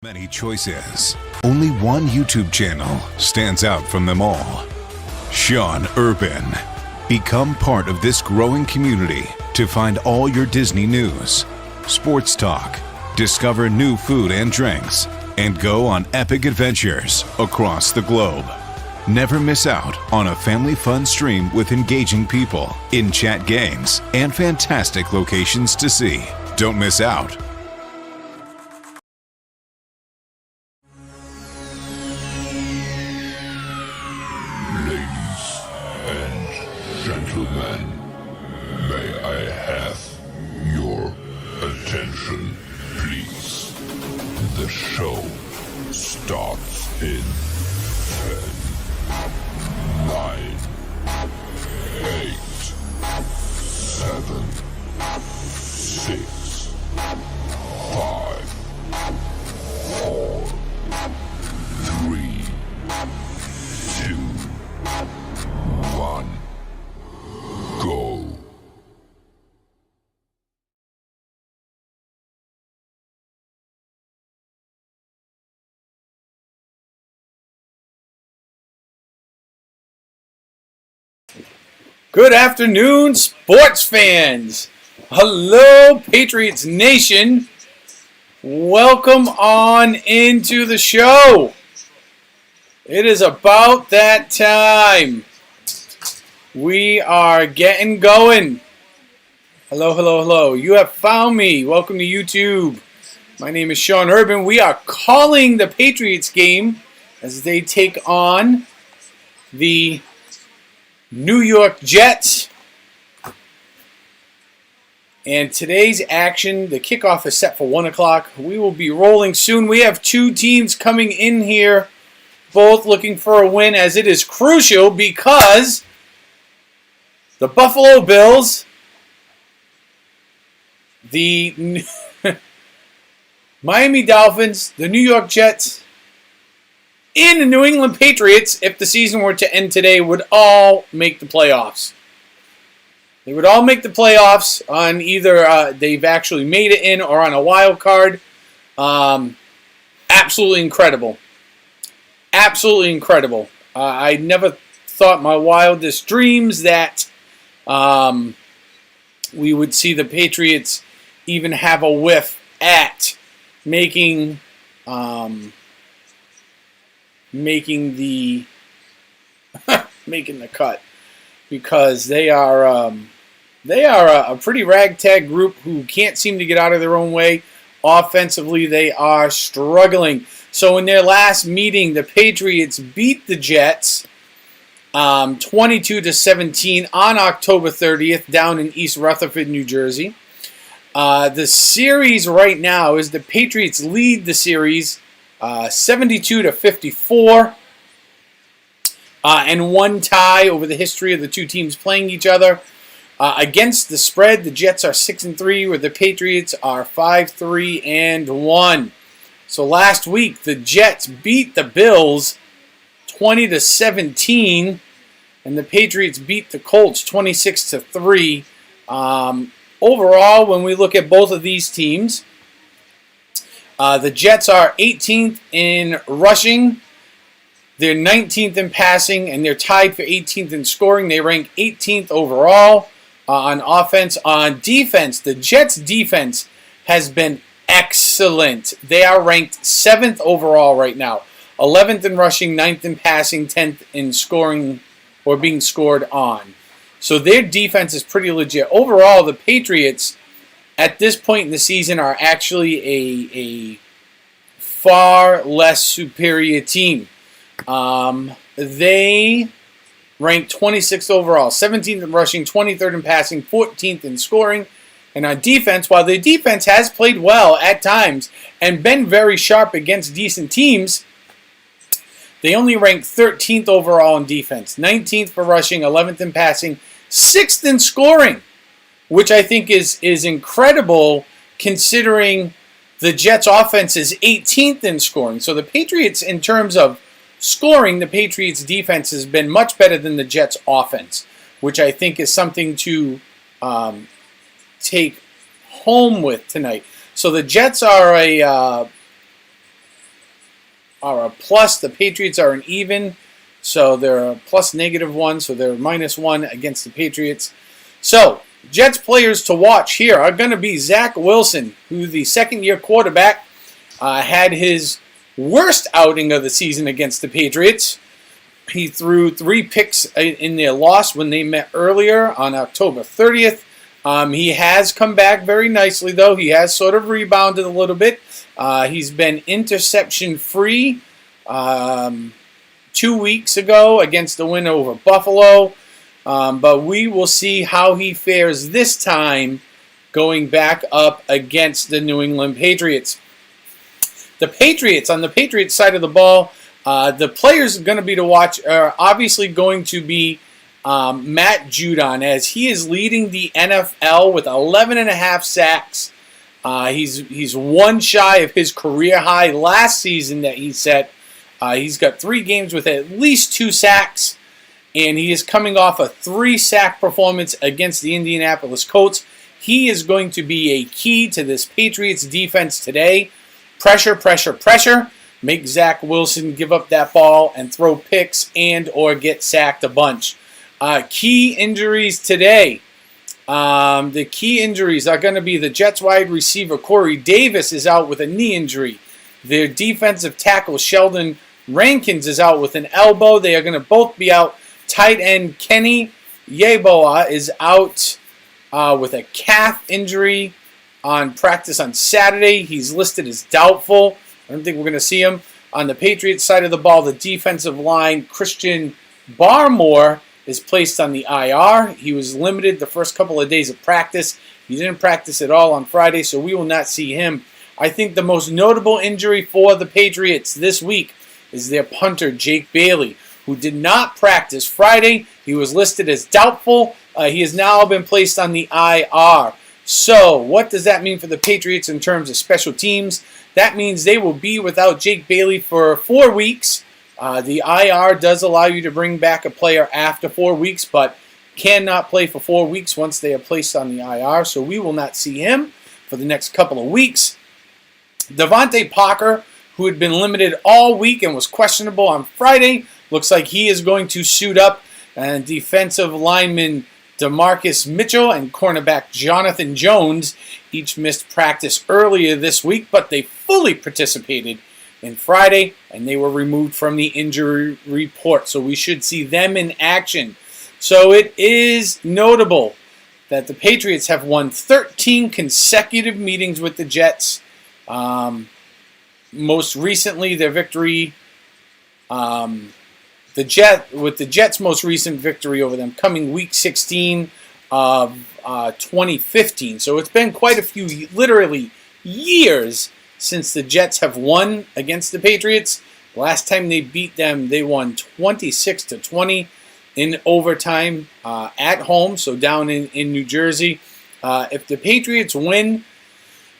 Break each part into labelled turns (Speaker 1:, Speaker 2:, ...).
Speaker 1: Many choices. Only one YouTube channel stands out from them all. Sean Urban. Become part of this growing community to find all your Disney news, sports talk, discover new food and drinks, and go on epic adventures across the globe. Never miss out on a family fun stream with engaging people, in-chat games, and fantastic locations to see. Don't miss out.
Speaker 2: Gentlemen, may I have your attention, please? The show starts in 10, 9, 8, 7, 6, 5, 4, 3, 2, 1. Go.
Speaker 3: Good afternoon, sports fans. Hello, Patriots Nation. Welcome on into the show. It is about that time. We are getting going. Hello, hello, hello. You have found me. Welcome to YouTube. My name is Sean Urban. We are calling the Patriots game as they take on the New York Jets. And today's action, the kickoff is set for 1 o'clock. We will be rolling soon. We have two teams coming in here, both looking for a win, as it is crucial because the Buffalo Bills, the Miami Dolphins, the New York Jets, and the New England Patriots, if the season were to end today, would all make the playoffs. They would all make the playoffs on either they've actually made it in or on a wild card. Absolutely incredible. Absolutely incredible. I never thought my wildest dreams that we would see the Patriots even have a whiff at making the making the cut, because they are a pretty ragtag group who can't seem to get out of their own way. Offensively, they are struggling. So in their last meeting, the Patriots beat the Jets 22-17 on October 30th down in East Rutherford, New Jersey. The series right now is the Patriots lead the series 72-54, and one tie over the history of the two teams playing each other. Against the spread, the Jets are 6-3, where the Patriots are 5-3-1. So last week, the Jets beat the Bills 20-17, and the Patriots beat the Colts 26-3. Overall, when we look at both of these teams, the Jets are 18th in rushing, they're 19th in passing, and they're tied for 18th in scoring. They rank 18th overall on offense. On defense, the Jets' defense has been excellent. They are ranked 7th overall right now. 11th in rushing, 9th in passing, 10th in scoring or being scored on. So their defense is pretty legit. Overall, the Patriots at this point in the season are actually a far less superior team. They rank 26th overall, 17th in rushing, 23rd in passing, 14th in scoring. And on defense, while their defense has played well at times and been very sharp against decent teams, they only rank 13th overall in defense, 19th for rushing, 11th in passing, 6th in scoring, which I think is incredible considering the Jets' offense is 18th in scoring. So the Patriots, in terms of scoring, the Patriots' defense has been much better than the Jets' offense, which I think is something to take home with tonight. So the Jets are are a plus. The Patriots are an even, so they're a plus -1, so they're -1 against the Patriots. So, Jets players to watch here are going to be Zach Wilson, who the second-year quarterback had his worst outing of the season against the Patriots. He threw 3 picks in their loss when they met earlier on October 30th. He has come back very nicely, though. He has sort of rebounded a little bit. He's been interception-free 2 weeks ago against the win over Buffalo. But we will see how he fares this time going back up against the New England Patriots. The Patriots, on the Patriots side of the ball, the players going to be to watch are obviously going to be Matt Judon, as he is leading the NFL with 11.5 sacks. He's one shy of his career high last season that he set. He's got 3 games with at least 2 sacks, and he is coming off a 3-sack performance against the Indianapolis Colts. He is going to be a key to this Patriots defense today. Pressure, pressure, pressure. Make Zach Wilson give up that ball and throw picks and or get sacked a bunch. Key injuries today. The key injuries are going to be the Jets wide receiver Corey Davis is out with a knee injury. Their defensive tackle Sheldon Rankins is out with an elbow. They are going to both be out. Tight end Kenny Yeboah is out with a calf injury on practice on Saturday. He's listed as doubtful. I don't think we're going to see him. On the Patriots side of the ball, the defensive line, Christian Barmore, is placed on the IR. He was limited the first couple of days of practice. He didn't practice at all on Friday, so we will not see him. I think the most notable injury for the Patriots this week is their punter, Jake Bailey, who did not practice Friday. He was listed as doubtful. He has now been placed on the IR. So, what does that mean for the Patriots in terms of special teams? That means they will be without Jake Bailey for 4 weeks. The IR does allow you to bring back a player after 4 weeks, but cannot play for 4 weeks once they are placed on the IR. So we will not see him for the next couple of weeks. Devontae Parker, who had been limited all week and was questionable on Friday, looks like he is going to suit up. And defensive lineman DeMarcus Mitchell and cornerback Jonathan Jones each missed practice earlier this week, but they fully participated in Friday, and they were removed from the injury report. So we should see them in action. So it is notable that the Patriots have won 13 consecutive meetings with the Jets. Most recently, their victory, with the Jets' most recent victory over them coming Week 16 of 2015. So it's been quite a few, literally years, since the Jets have won against the Patriots. Last time they beat them, they won 26-20 in overtime at home, so down in New Jersey. If the Patriots win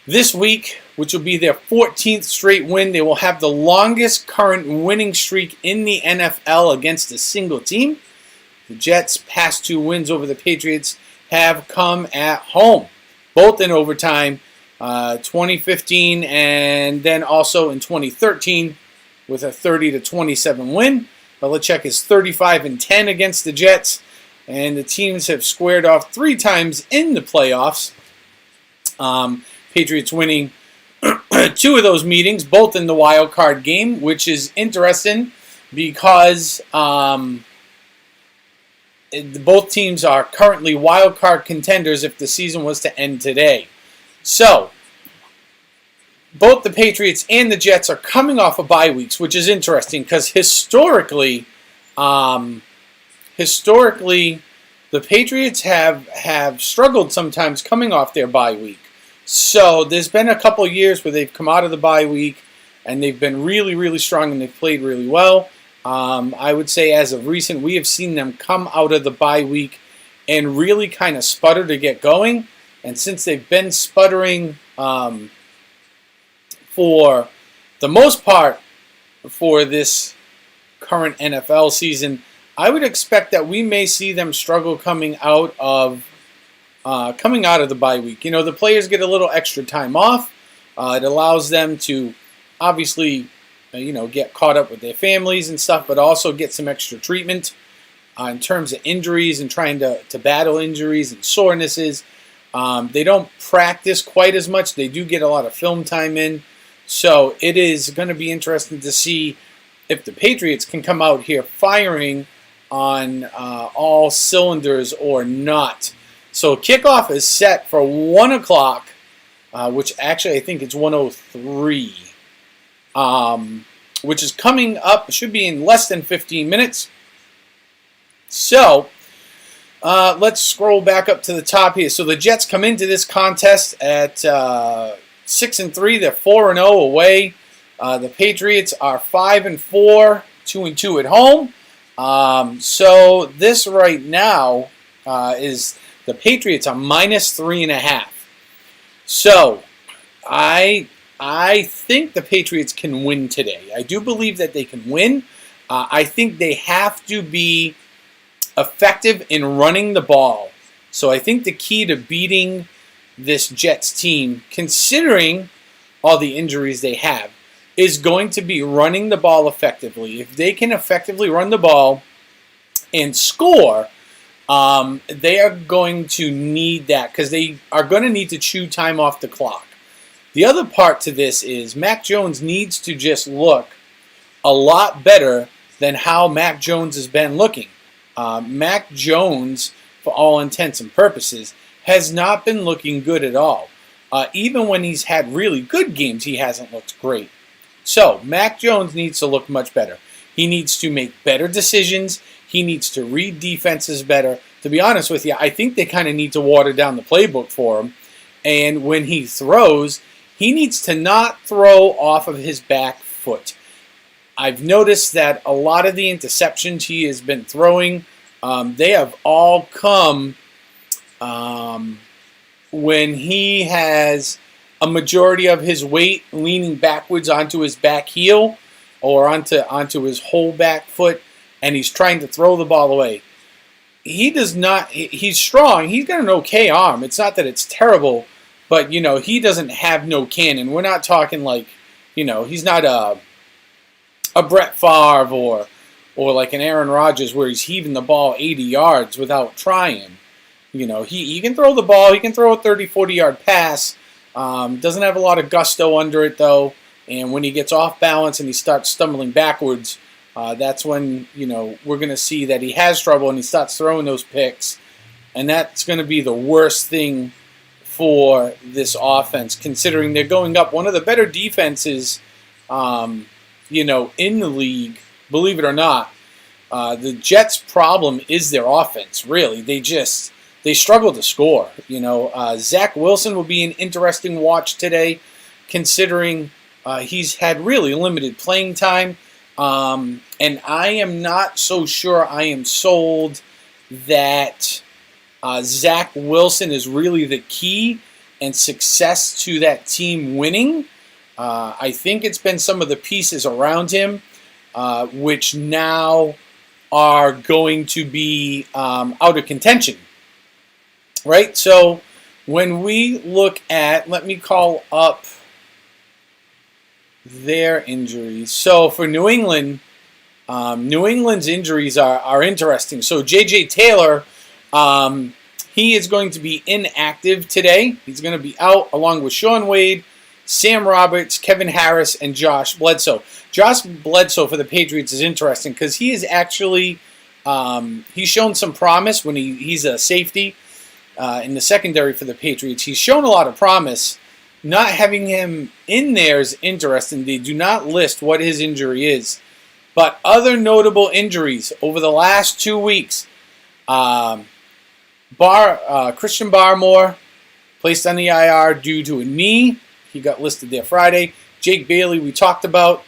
Speaker 3: this week, which will be their 14th straight win, they will have the longest current winning streak in the NFL against a single team. The Jets' past 2 wins over the Patriots have come at home, both in overtime. 2015 and then also in 2013 with a 30-27 win. Belichick is 35-10 against the Jets, and the teams have squared off 3 times in the playoffs. Patriots winning 2 of those meetings, both in the wild card game, which is interesting because both teams are currently wild card contenders if the season was to end today. So, both the Patriots and the Jets are coming off of bye weeks, which is interesting because historically, the Patriots have struggled sometimes coming off their bye week. So there's been a couple of years where they've come out of the bye week and they've been really, really strong and they've played really well. I would say as of recent, we have seen them come out of the bye week and really kind of sputter to get going. And since they've been sputtering for the most part for this current NFL season, I would expect that we may see them struggle coming out of the bye week. You know, the players get a little extra time off. It allows them to obviously get caught up with their families and stuff, but also get some extra treatment in terms of injuries and trying to battle injuries and sorenesses. They don't practice quite as much. They do get a lot of film time in. So it is going to be interesting to see if the Patriots can come out here firing on all cylinders or not. So kickoff is set for 1 o'clock, which actually I think it's 1:03, which is coming up. Should be in less than 15 minutes. So let's scroll back up to the top here. So the Jets come into this contest at 6-3. They're 4-0 away. The Patriots are 5-4, 2-2 at home. So this right now is the Patriots are -3.5. So I think the Patriots can win today. I do believe that they can win. I think they have to be effective in running the ball. So I think the key to beating this Jets team, considering all the injuries they have, is going to be running the ball effectively. If they can effectively run the ball and score, they are going to need that because they are going to need to chew time off the clock. The other part to this is Mac Jones needs to just look a lot better than how Mac Jones has been looking. Mac Jones, for all intents and purposes, has not been looking good at all. Even when he's had really good games, he hasn't looked great. So, Mac Jones needs to look much better. He needs to make better decisions. He needs to read defenses better. To be honest with you, I think they kind of need to water down the playbook for him. And when he throws, he needs to not throw off of his back foot. I've noticed that a lot of the interceptions he has been throwing, they have all come when he has a majority of his weight leaning backwards onto his back heel or onto his whole back foot, and he's trying to throw the ball away. He does not. He's strong. He's got an okay arm. It's not that it's terrible, but he doesn't have no cannon. We're not talking like, he's not a Brett Favre or like an Aaron Rodgers where he's heaving the ball 80 yards without trying. He can throw the ball. He can throw a 30, 40-yard pass. Doesn't have a lot of gusto under it, though. And when he gets off balance and he starts stumbling backwards, that's when, we're going to see that he has trouble and he starts throwing those picks. And that's going to be the worst thing for this offense, considering they're going up one of the better defenses, in the league, believe it or not. The Jets' problem is their offense, really. They struggle to score. Zach Wilson will be an interesting watch today, considering he's had really limited playing time. And I am not so sure I am sold that Zach Wilson is really the key and success to that team winning. I think it's been some of the pieces around him, which now are going to be out of contention. Right? So when we look at, let me call up their injuries. So for New England, New England's injuries are interesting. So J.J. Taylor, he is going to be inactive today. He's going to be out along with Sean Wade, Sam Roberts, Kevin Harris, and Josh Bledsoe. Josh Bledsoe for the Patriots is interesting because he is actually, he's shown some promise when he's a safety in the secondary for the Patriots. He's shown a lot of promise. Not having him in there is interesting. They do not list what his injury is. But other notable injuries over the last 2 weeks, Christian Barmore placed on the IR due to a knee. He got listed there Friday. Jake Bailey, we talked about.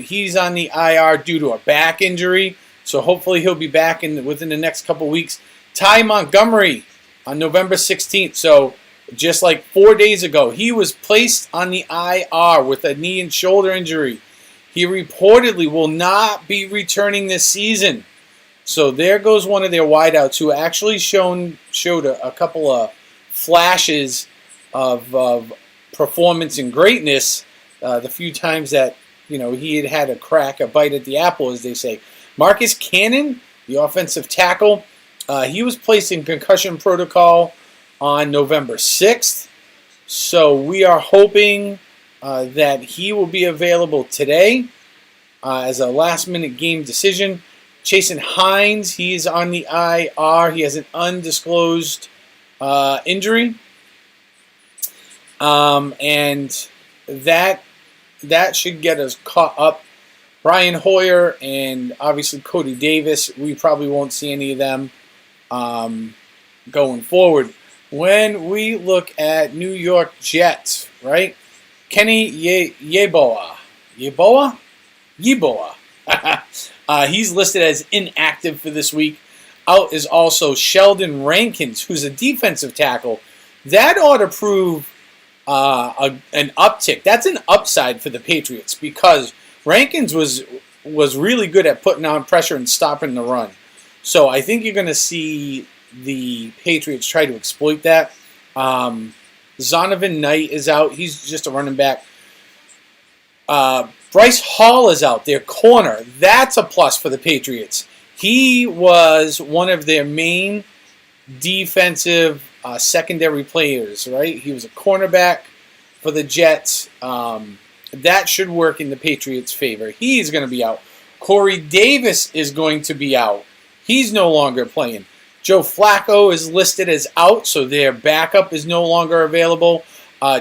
Speaker 3: He's on the IR due to a back injury. So hopefully he'll be back within the next couple weeks. Ty Montgomery on November 16th. So just like 4 days ago, he was placed on the IR with a knee and shoulder injury. He reportedly will not be returning this season. So there goes one of their wideouts who actually showed a couple of flashes of performance and greatness the few times that he had a bite at the apple, as they say. Marcus Cannon, the offensive tackle, he was placed in concussion protocol on November 6th. So we are hoping that he will be available today as a last-minute game decision. Chasen Hines, he's on the IR. He has an undisclosed injury. And that should get us caught up. Brian Hoyer and obviously Cody Davis, we probably won't see any of them going forward. When we look at New York Jets, right? Kenny Yeboah. He's listed as inactive for this week. Out is also Sheldon Rankins, who's a defensive tackle. That ought to prove an uptick. That's an upside for the Patriots because Rankins was really good at putting on pressure and stopping the run. So I think you're going to see the Patriots try to exploit that. Zonovan Knight is out. He's just a running back. Bryce Hall is out, their corner. That's a plus for the Patriots. He was one of their main defensive secondary players, right? He was a cornerback for the Jets. That should work in the Patriots' favor. He's going to be out. Corey Davis is going to be out. He's no longer playing. Joe Flacco is listed as out, so their backup is no longer available.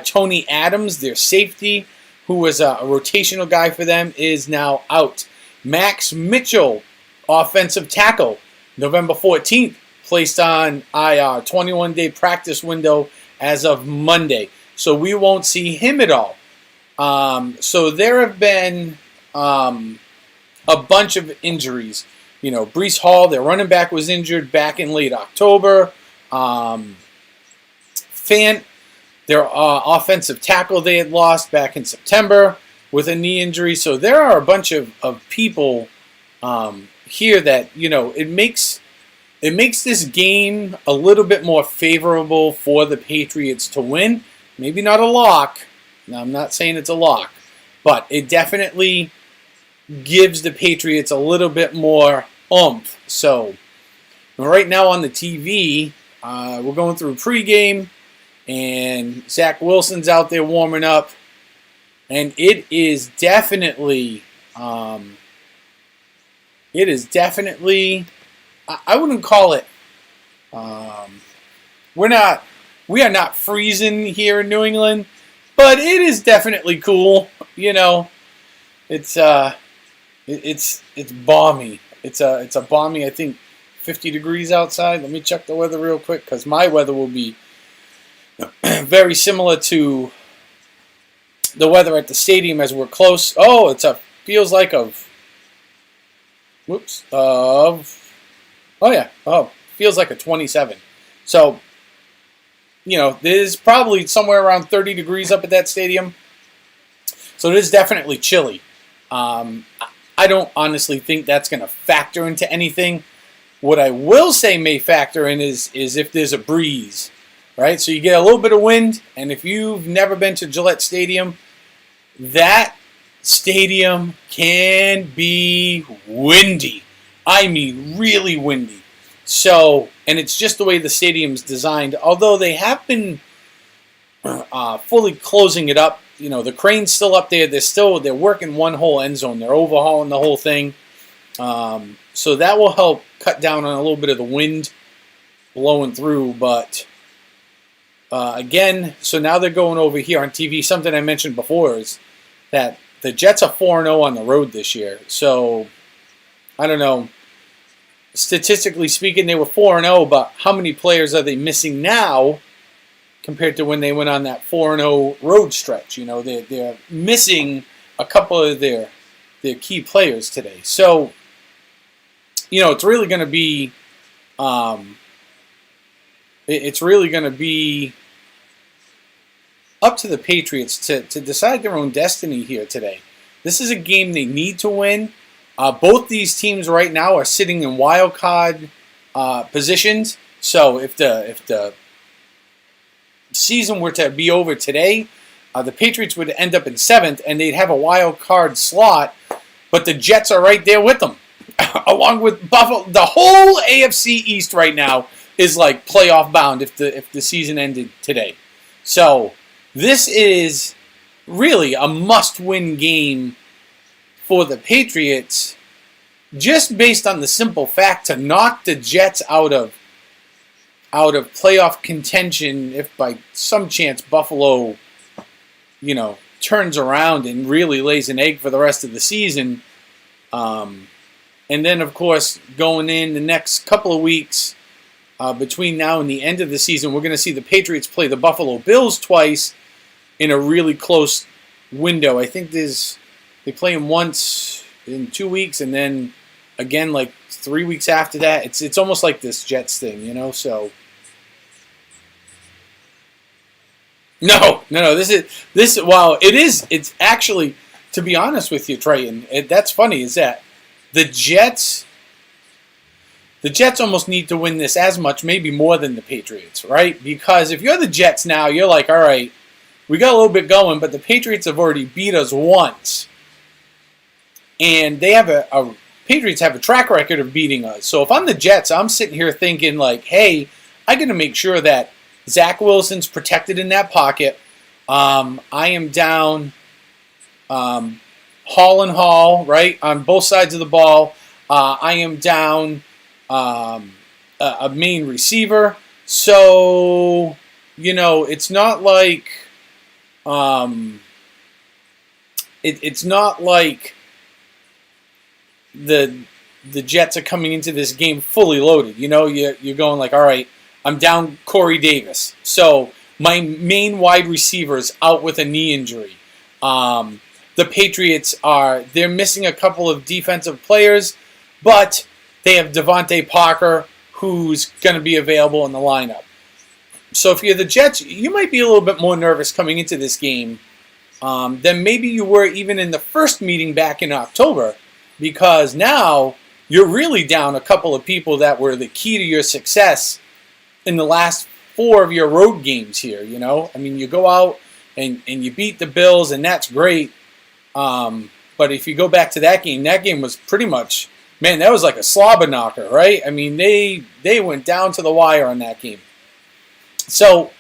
Speaker 3: Tony Adams, their safety, who was a rotational guy for them, is now out. Max Mitchell, offensive tackle, November 14th, placed on IR, 21-day practice window as of Monday. So we won't see him at all. So there have been a bunch of injuries. Breece Hall, their running back, was injured back in late October. Fant, their offensive tackle, they had lost back in September with a knee injury. So there are a bunch of people here that, it makes this game a little bit more favorable for the Patriots to win. Maybe not a lock. Now, I'm not saying it's a lock, but it definitely gives the Patriots a little bit more oomph. So right now on the TV, we're going through pregame, and Zach Wilson's out there warming up, and it is definitely, I wouldn't call it, we are not freezing here in New England, but it is definitely cool. It's balmy. It's a balmy, I think, 50 degrees outside. Let me check the weather real quick because my weather will be very similar to the weather at the stadium as we're close. Oh, feels like feels like a 27. So, there's probably somewhere around 30 degrees up at that stadium. So it is definitely chilly. I don't honestly think that's going to factor into anything. What I will say may factor in is if there's a breeze, right? So you get a little bit of wind, and if you've never been to Gillette Stadium, that stadium can be windy. I mean, really windy. So, and it's just the way the stadium's designed. Although they have been fully closing it up. The crane's still up there. They're working one whole end zone. They're overhauling the whole thing. So that will help cut down on a little bit of the wind blowing through. But again, so now they're going over here on TV. Something I mentioned before is that the Jets are 4-0 on the road this year. So, I don't know. Statistically speaking, they were 4-0, but how many players are they missing now compared to when they went on that 4-0 road stretch? They're missing a couple of their key players today. So, it's really going to be up to the Patriots to decide their own destiny here today. This is a game they need to win. Both these teams right now are sitting in wild card positions. So if the season were to be over today, The Patriots would end up in 7th, and they'd have a wild card slot, but the Jets are right there with them, along with Buffalo. The whole AFC East right now is like playoff bound if the season ended today. So this is really a must-win game for the Patriots, just based on the simple fact to knock the Jets out of playoff contention if by some chance Buffalo, turns around and really lays an egg for the rest of the season. And then, of course, going in the next couple of weeks, between now and the end of the season, we're going to see the Patriots play the Buffalo Bills twice in a really close window. I think they play them once in 2 weeks, and then again like 3 weeks after that. It's almost like this Jets thing, so. No. This. Wow, it is. It's actually, to be honest with you, Trey, that's funny. Is that the Jets? The Jets almost need to win this as much, maybe more than the Patriots, right? Because if you're the Jets now, you're like, all right, we got a little bit going, but the Patriots have already beat us once, and they have Patriots have a track record of beating us. So if I'm the Jets, I'm sitting here thinking like, hey, I got to make sure that Zach Wilson's protected in that pocket. I am down Hall and Hall, right, on both sides of the ball. I am down a main receiver. So, it's not like it's not like the Jets are coming into this game fully loaded. You're going like, all right, I'm down Corey Davis. So my main wide receiver is out with a knee injury. The Patriots they're missing a couple of defensive players, but they have Devontae Parker, who's going to be available in the lineup. So if you're the Jets, you might be a little bit more nervous coming into this game than maybe you were even in the first meeting back in October, because now you're really down a couple of people that were the key to your success in the last 4 of your road games here, I mean, you go out and you beat the Bills, and that's great. But if you go back to that game was pretty much, man, that was like a slobber knocker, right? I mean, they went down to the wire on that game. So,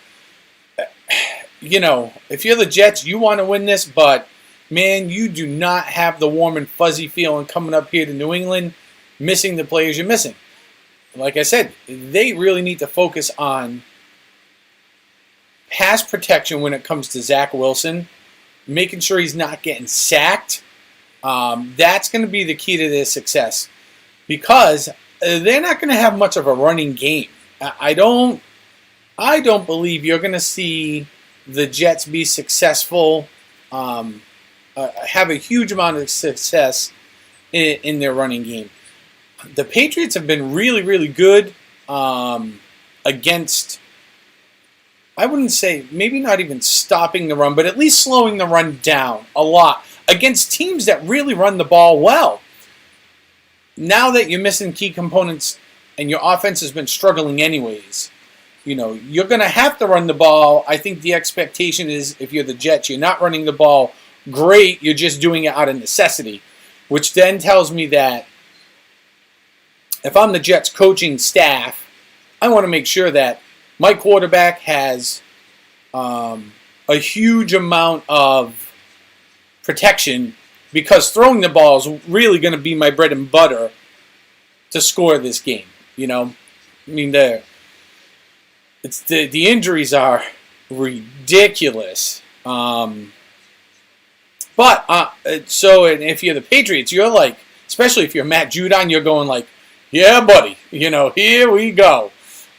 Speaker 3: if you're the Jets, you want to win this, but, man, you do not have the warm and fuzzy feeling coming up here to New England, missing the players you're missing. Like I said, they really need to focus on pass protection when it comes to Zach Wilson, making sure he's not getting sacked. That's going to be the key to their success, because they're not going to have much of a running game. I don't believe you're going to see the Jets be successful, have a huge amount of success in their running game. The Patriots have been really, really good against, I wouldn't say, maybe not even stopping the run, but at least slowing the run down a lot against teams that really run the ball well. Now that you're missing key components and your offense has been struggling anyways, you're going to have to run the ball. I think the expectation is, if you're the Jets, you're not running the ball great, you're just doing it out of necessity, which then tells me that if I'm the Jets coaching staff, I want to make sure that my quarterback has a huge amount of protection, because throwing the ball is really going to be my bread and butter to score this game. I mean, the injuries are ridiculous. So if you're the Patriots, you're like, especially if you're Matt Judon, you're going like, yeah, buddy, here we go.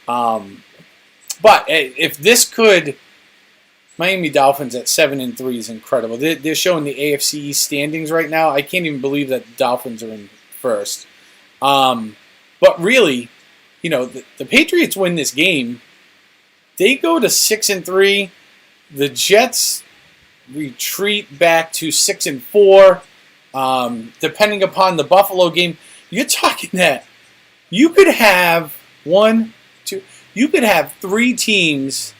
Speaker 3: But if this could, Miami Dolphins at 7-3 is incredible. They're showing the AFC East standings right now. I can't even believe that the Dolphins are in first. But really, the Patriots win this game. They go to 6-3. The Jets retreat back to 6-4. Depending upon the Buffalo game, you're talking that you could have 3 teams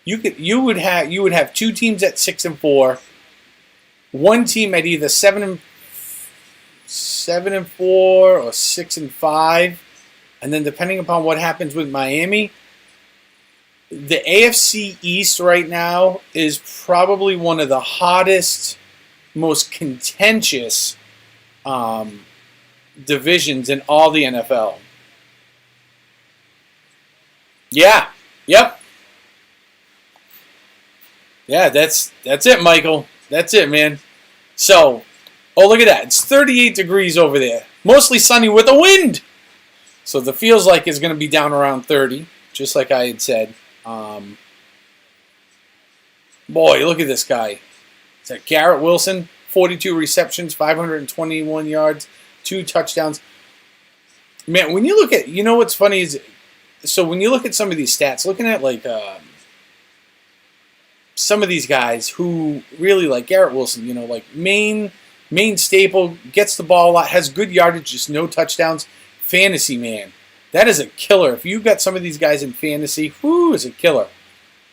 Speaker 3: you would have two teams at 6-4, one team at either 7-4 or 6-5, and then depending upon what happens with Miami, the AFC East right now is probably one of the hottest, most contentious divisions in all the NFL. Yeah. Yep. Yeah, that's it, Michael. That's it, man. So, oh, look at that. It's 38 degrees over there. Mostly sunny with a wind. So the feels like it's going to be down around 30, just like I had said. Boy, look at this guy. Is that Garrett Wilson? 42 receptions, 521 yards, 2 touchdowns. Man, when you look at, you know what's funny is, so when you look at some of these stats, looking at like some of these guys who really, like Garrett Wilson, you know, like main staple, gets the ball a lot, has good yardage, just no touchdowns. Fantasy, man. That is a killer. If you've got some of these guys in fantasy, whoo, is a killer.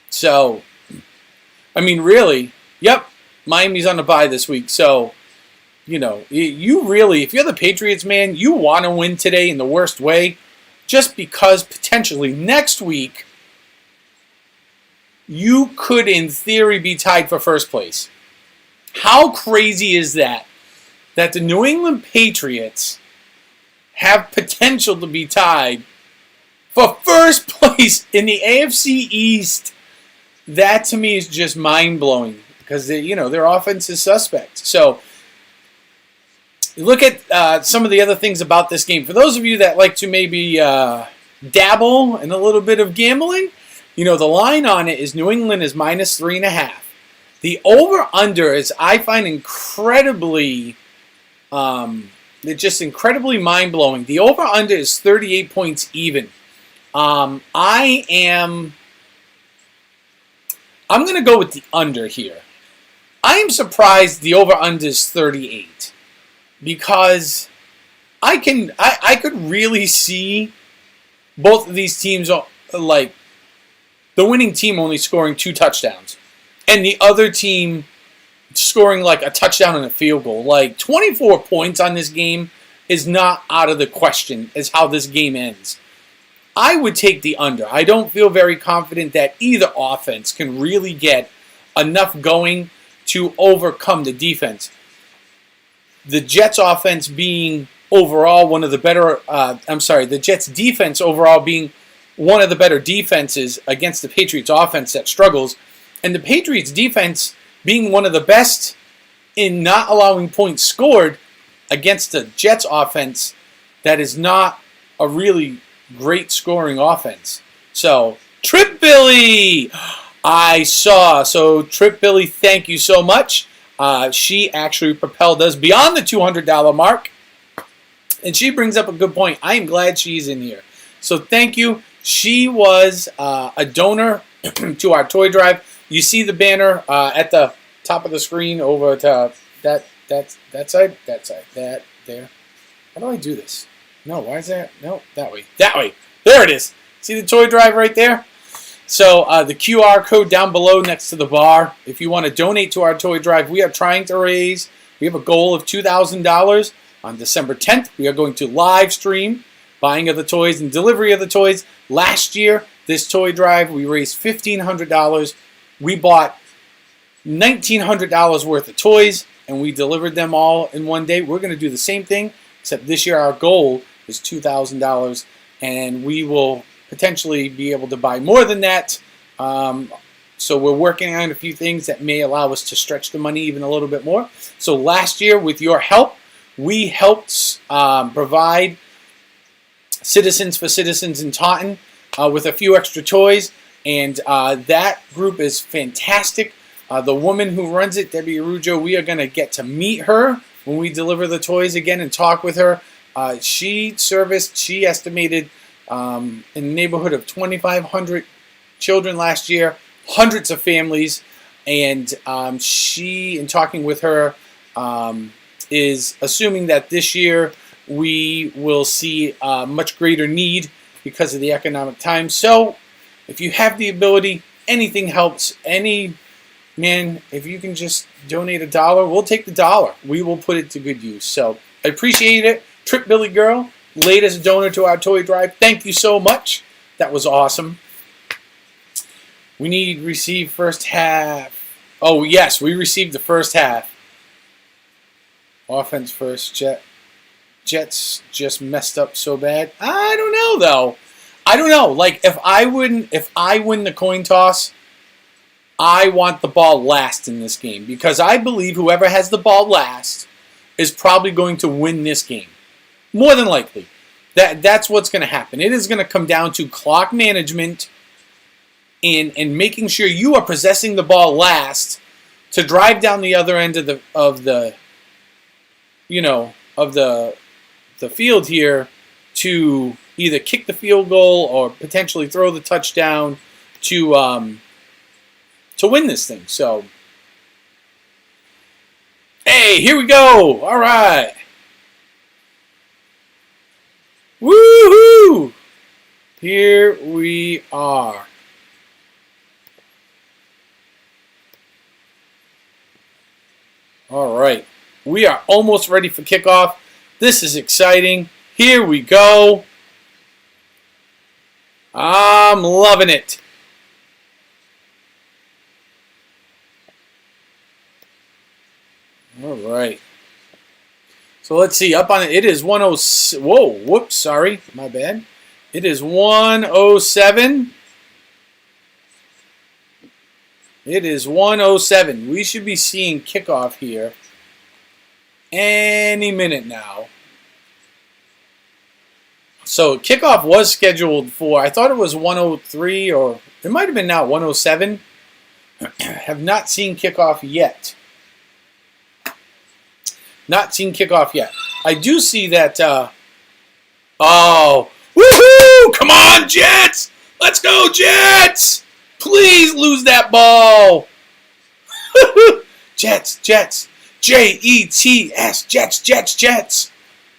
Speaker 3: So, I mean, really, yep, Miami's on the bye this week. So, you know, you really, if you're the Patriots, man, you want to win today in the worst way, just because potentially next week you could, in theory, be tied for first place. How crazy is that? That the New England Patriots have potential to be tied for first place in the AFC East. That to me is just mind-blowing because their offense is suspect. So you look at some of the other things about this game. For those of you that like to maybe dabble in a little bit of gambling, the line on it is New England is -3.5. The over-under is, I find, incredibly it's just incredibly mind-blowing. The over-under is 38 points even. I'm going to go with the under here. I am surprised the over-under is 38 because I could really see both of these teams, like the winning team only scoring 2 touchdowns and the other team scoring like a touchdown and a field goal. Like 24 points on this game is not out of the question as how this game ends. I would take the under. I don't feel very confident that either offense can really get enough going to overcome the defense. The Jets offense being overall one of the better, the Jets defense overall being one of the better defenses against the Patriots offense that struggles, and the Patriots defense being one of the best in not allowing points scored against the Jets offense that is not a really great scoring offense. So, Trip Billy, I saw. So, Trip Billy, thank you so much. She actually propelled us beyond the $200 mark. And she brings up a good point. I am glad she's in here. So, thank you. She was a donor to our toy drive. You see the banner at the top of the screen over to that side, that there. How do I do this? No, why is that? No, that way. There it is. See the toy drive right there? So the QR code down below next to the bar. If you want to donate to our toy drive, we are trying to raise, we have a goal of $2,000 on December 10th. We are going to live stream buying of the toys and delivery of the toys. Last year, this toy drive, we raised $1,500. We bought $1,900 worth of toys, and we delivered them all in one day. We're going to do the same thing, except this year our goal is $2,000, and we will potentially be able to buy more than that. So we're working on a few things that may allow us to stretch the money even a little bit more. So last year, with your help, we helped provide Citizens for Citizens in Taunton with a few extra toys, and that group is fantastic. The woman who runs it, Debbie Arujo, we are going to get to meet her when we deliver the toys again and talk with her. She estimated in the neighborhood of 2,500 children last year, hundreds of families, and she, in talking with her, is assuming that this year we will see much greater need because of the economic times. So if you have the ability, anything helps. Man, if you can just donate $1, we'll take the dollar. We will put it to good use. So I appreciate it. Trip Billy Girl, latest donor to our toy drive. Thank you so much. That was awesome. We need receive first half. Oh, yes, we received the first half. Offense first. Jets just messed up so bad. I don't know, though. I don't know. Like, if I win the coin toss, I want the ball last in this game. Because I believe whoever has the ball last is probably going to win this game. More than likely. That's what's going to happen. It is going to come down to clock management and making sure you are possessing the ball last to drive down the other end of the field here to either kick the field goal or potentially throw the touchdown to win this thing. So, hey, here we go. All right. Woohoo! Here we are. All right. We are almost ready for kickoff. This is exciting. Here we go. I'm loving it. All right. So let's see. Up on it, it is 107. Whoa, whoops, sorry. My bad. It is 107. It is 107. We should be seeing kickoff here any minute now. So kickoff was scheduled for, I thought it was 103 or it might have been now 107. Have not seen kickoff yet. Not seen kickoff yet. I do see that, oh, woohoo! Come on, Jets! Let's go, Jets! Please lose that ball. Jets, Jets. Jets, Jets, Jets, Jets.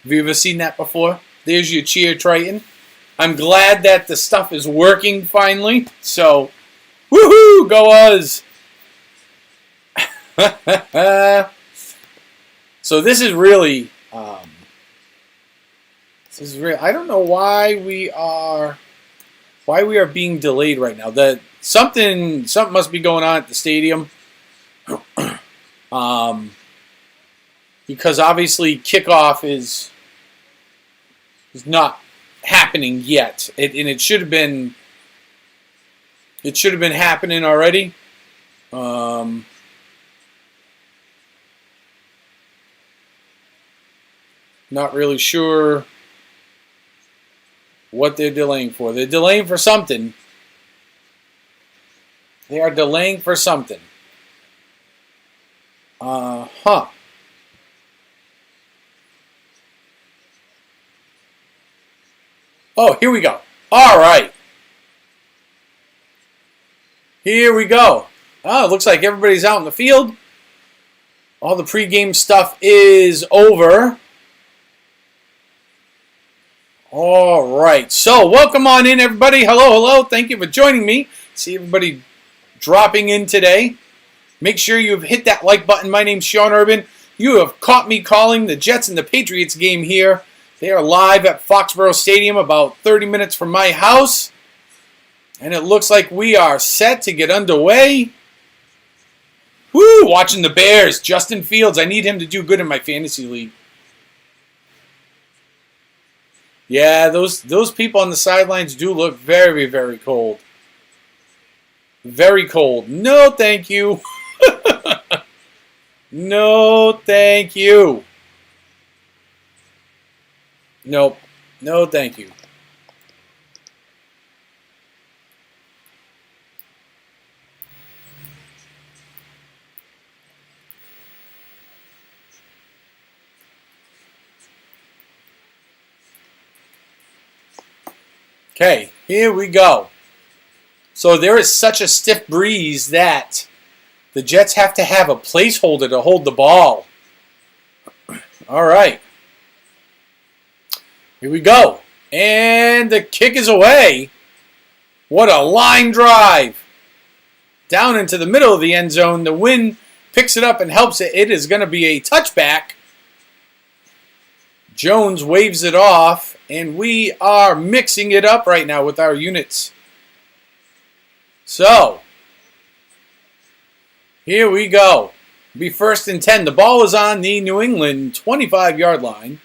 Speaker 3: Have you ever seen that before? There's your cheer, Triton. I'm glad that the stuff is working finally. So, woohoo, go us. So this is really, I don't know why we are being delayed right now. Something must be going on at the stadium. Because obviously kickoff is not happening yet. It should have been happening already. Not really sure what they're delaying for. They're delaying for something. They are delaying for something. Huh. Oh, here we go. All right. Here we go. Oh, it looks like everybody's out in the field. All the pregame stuff is over. All right. So, welcome on in, everybody. Hello, hello. Thank you for joining me. See everybody dropping in today. Make sure you've hit that like button. My name's Sean Urban. You have caught me calling the Jets and the Patriots game here. They are live at Foxborough Stadium, about 30 minutes from my house. And it looks like we are set to get underway. Woo! Watching the Bears. Justin Fields. I need him to do good in my fantasy league. Yeah, those people on the sidelines do look very, very cold. Very cold. No, thank you. No, thank you. Nope. No, thank you. Okay, here we go. So there is such a stiff breeze that the Jets have to have a placeholder to hold the ball. All right. Here we go. And the kick is away. What a line drive. down into the middle of the end zone. The wind picks it up and helps it. It is going to be a touchback. Jones waves it off, and we are mixing it up right now with our units. So, here we go. Be 1st and 10. The ball is on the New England 25-yard line.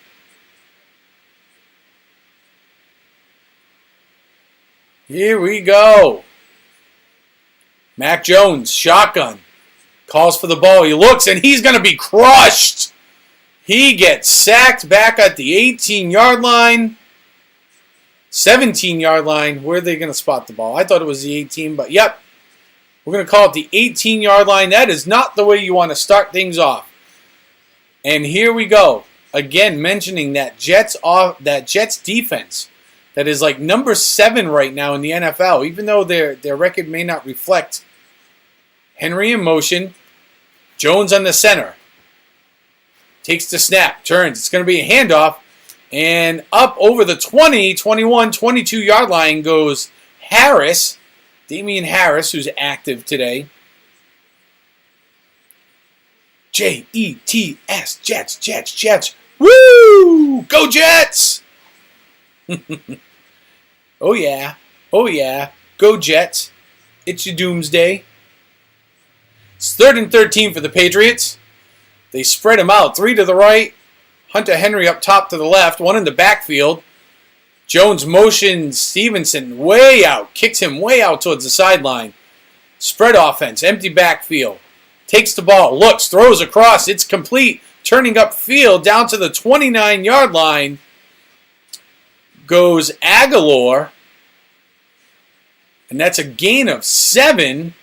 Speaker 3: Here we go. Mac Jones, shotgun. Calls for the ball. He looks, and he's going to be crushed. He gets sacked back at the 18-yard line. 17-yard line. Where are they going to spot the ball? I thought it was the 18, but yep. We're going to call it the 18-yard line. That is not the way you want to start things off. And here we go. Again, mentioning that Jets defense that is like number 7 right now in the NFL, even though their record may not reflect. Henry in motion. Jones on the center. Takes the snap. Turns. It's going to be a handoff. And up over the 20, 21, 22-yard line goes Harris. Damian Harris, who's active today. Jets, Jets. Woo! Go Jets! Oh yeah. Go Jets. It's your doomsday. It's 3rd and 13 for the Patriots. They spread him out. 3 to the right. Hunter Henry up top to the left. 1 in the backfield. Jones motions Stevenson way out. Kicks him way out towards the sideline. Spread offense. Empty backfield. Takes the ball. Looks. Throws across. It's complete. Turning upfield down to the 29-yard line. Goes Aguilar. And that's a gain of 7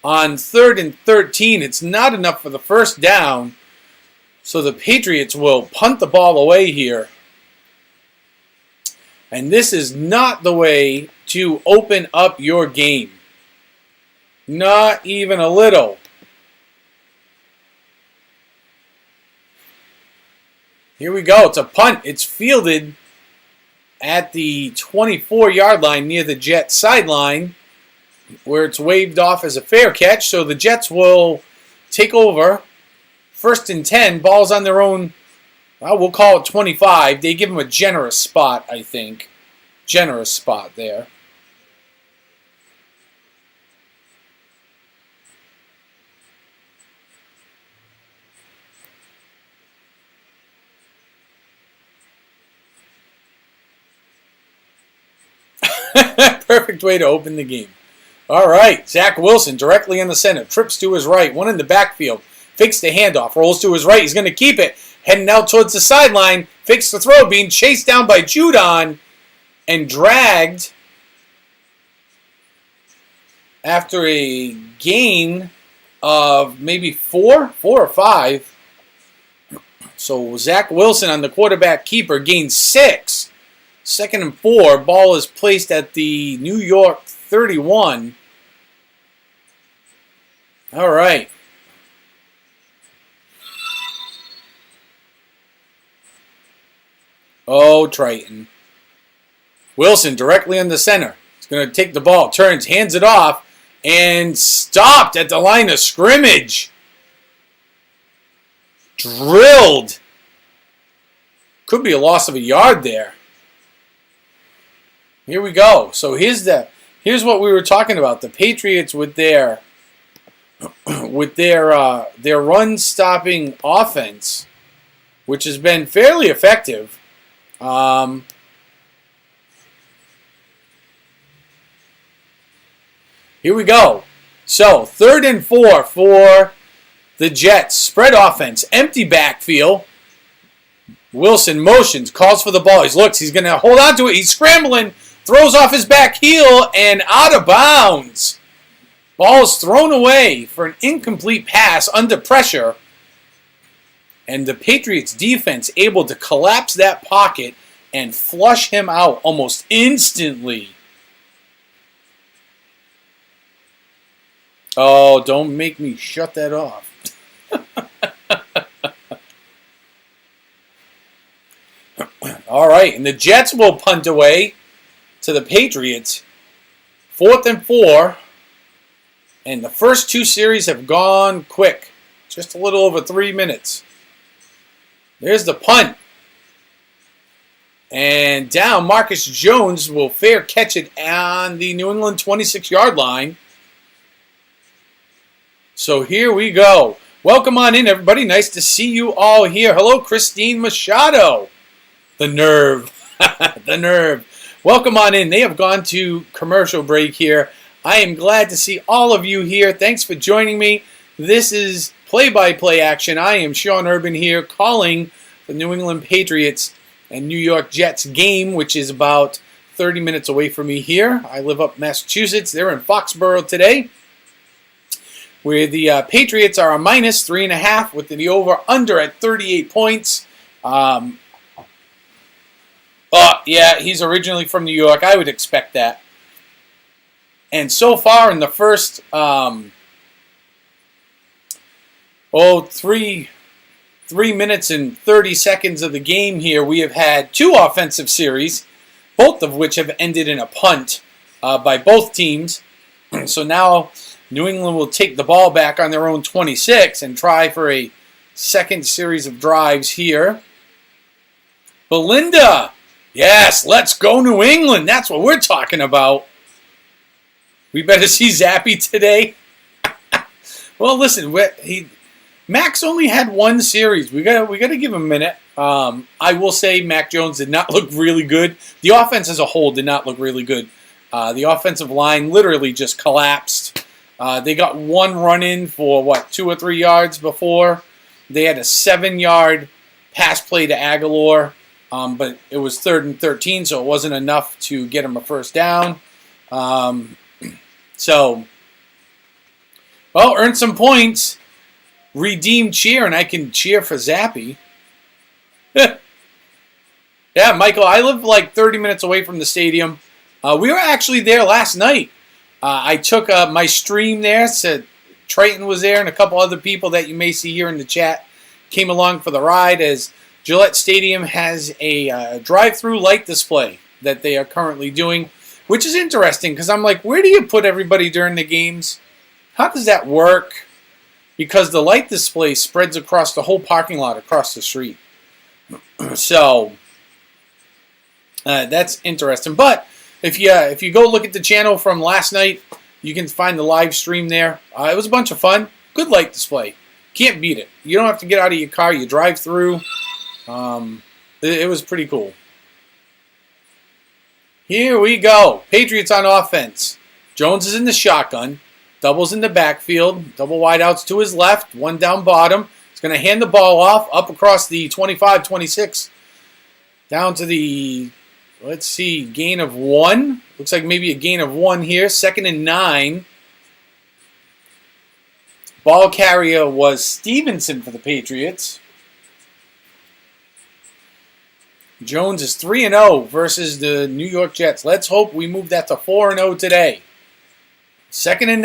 Speaker 3: on 3rd and 13. It's not enough for the first down. So the Patriots will punt the ball away here. And this is not the way to open up your game. Not even a little. Here we go. It's a punt. It's fielded at the 24-yard line near the Jets sideline, where it's waved off as a fair catch. So the Jets will take over. 1st and 10. Ball's on their own. Well, we'll call it 25. They give him a generous spot, I think. Generous spot there. Perfect way to open the game. All right, Zach Wilson directly in the center. Trips to his right. 1 in the backfield. Fakes the handoff. Rolls to his right. He's going to keep it. Heading out towards the sideline. Fakes the throw. Being chased down by Judon. And dragged after a gain of maybe 4 or 5. So Zach Wilson on the quarterback keeper gains 6. 2nd and 4. Ball is placed at the New York 31. All right. Oh, Triton. Wilson directly in the center. He's going to take the ball, turns, hands it off, and stopped at the line of scrimmage. Drilled. Could be a loss of a yard there. Here we go. So here's what we were talking about. The Patriots with their run-stopping offense, which has been fairly effective. Here we go. So 3rd and 4 for the Jets. Spread offense. Empty backfield. Wilson motions. Calls for the ball. He looks. He's going to hold on to it. He's scrambling. Throws off his back heel and out of bounds. Ball is thrown away for an incomplete pass under pressure. And the Patriots defense able to collapse that pocket and flush him out almost instantly. Oh, don't make me shut that off. All right, and the Jets will punt away to the Patriots. 4th and 4. And the first two series have gone quick. Just a little over 3 minutes. There's the punt. And down, Marcus Jones will fair catch it on the New England 26-yard line. So here we go. Welcome on in, everybody. Nice to see you all here. Hello, Christine Machado. The nerve. The nerve. Welcome on in. They have gone to commercial break here. I am glad to see all of you here. Thanks for joining me. This is play-by-play action. I am Sean Urban here calling the New England Patriots and New York Jets game, which is about 30 minutes away from me here. I live up in Massachusetts. They're in Foxborough today, where the Patriots are a minus 3.5 with the over-under at 38 points. Oh, yeah, he's originally from New York. I would expect that. And so far in the first, 3 minutes and 30 seconds of the game here, we have had 2 offensive series, both of which have ended in a punt by both teams. So now New England will take the ball back on their own 26 and try for a second series of drives here. Belinda, yes, let's go New England. That's what we're talking about. We better see Zappy today. Well, listen, Max only had 1 series. We got to give him a minute. I will say Mac Jones did not look really good. The offense as a whole did not look really good. The offensive line literally just collapsed. They got 1 run in for 2 or 3 yards before. They had a 7-yard pass play to Aguilar, but it was 3rd and 13, so it wasn't enough to get him a first down. Earn some points, redeem cheer, and I can cheer for Zappy. Yeah, Michael, I live like 30 minutes away from the stadium. We were actually there last night. I took my stream there. So Triton was there, and a couple other people that you may see here in the chat came along for the ride, as Gillette Stadium has a drive-through light display that they are currently doing, which is interesting because I'm like, where do you put everybody during the games? How does that work? Because the light display spreads across the whole parking lot across the street. So that's interesting. But if you go look at the channel from last night, you can find the live stream there. It was a bunch of fun. Good light display. Can't beat it. You don't have to get out of your car. You drive through. It was pretty cool. Here we go. Patriots on offense. Jones is in the shotgun. Doubles in the backfield. Double wideouts to his left. 1 down bottom. He's going to hand the ball off up across the 25-26. Down to the, let's see, gain of 1. Looks like maybe a gain of 1 here. 2nd and 9. Ball carrier was Stevenson for the Patriots. Jones is 3-0 versus the New York Jets. Let's hope we move that to 4-0 today. 2nd and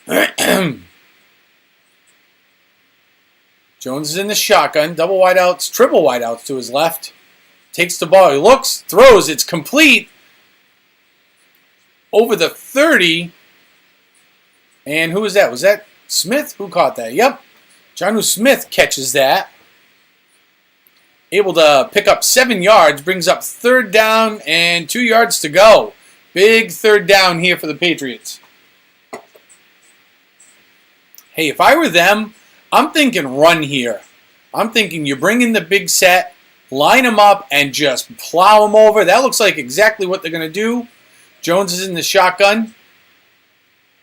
Speaker 3: 9. Jones is in the shotgun. Double wideouts, triple wideouts to his left. Takes the ball. He looks, throws. It's complete. Over the 30. And who was that? Was that Smith? Who caught that? Yep. Jonnu Smith catches that. Able to pick up 7 yards, brings up 3rd down and 2 yards to go. Big 3rd down here for the Patriots. Hey, if I were them, I'm thinking run here. I'm thinking you bring in the big set, line them up, and just plow them over. That looks like exactly what they're going to do. Jones is in the shotgun.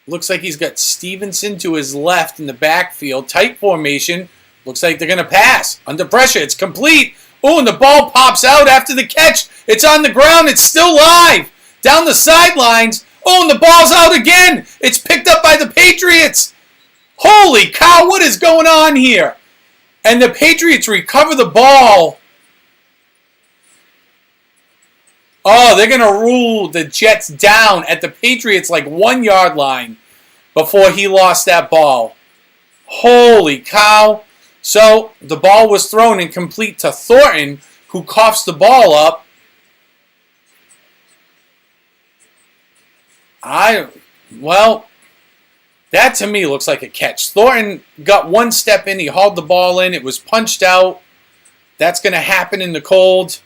Speaker 3: Looks like he's got Stevenson to his left in the backfield. Tight formation. Looks like they're going to pass. Under pressure. It's complete. Oh, and the ball pops out after the catch. It's on the ground. It's still live. Down the sidelines. Oh, and the ball's out again. It's picked up by the Patriots. Holy cow, what is going on here? And the Patriots recover the ball. Oh, they're going to rule the Jets down at the Patriots like 1 yard line before he lost that ball. Holy cow. So the ball was thrown incomplete to Thornton, who coughs the ball up. That to me looks like a catch. Thornton got one step in. He hauled the ball in. It was punched out. That's going to happen in the cold.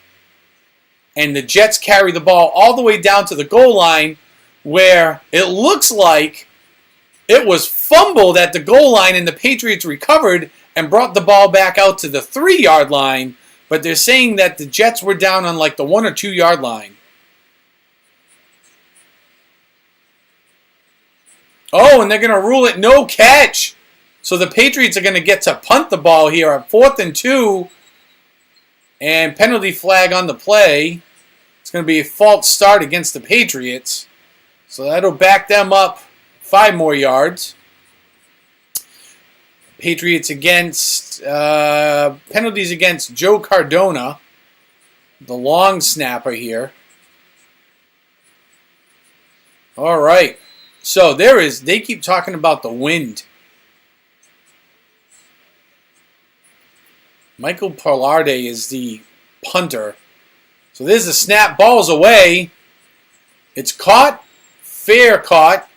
Speaker 3: And the Jets carry the ball all the way down to the goal line where it looks like it was fumbled at the goal line and the Patriots recovered and brought the ball back out to the 3-yard line. But they're saying that the Jets were down on like the 1 or 2 yard line. Oh, and they're going to rule it no catch. So the Patriots are going to get to punt the ball here on 4th and 2. And penalty flag on the play. It's going to be a false start against the Patriots. So that'll back them up 5 more yards. Patriots against penalties against Joe Cardona, the long snapper here. All right. So they keep talking about the wind. Michael Parlarde is the punter. So there's the snap, ball's away. It's caught, fair caught,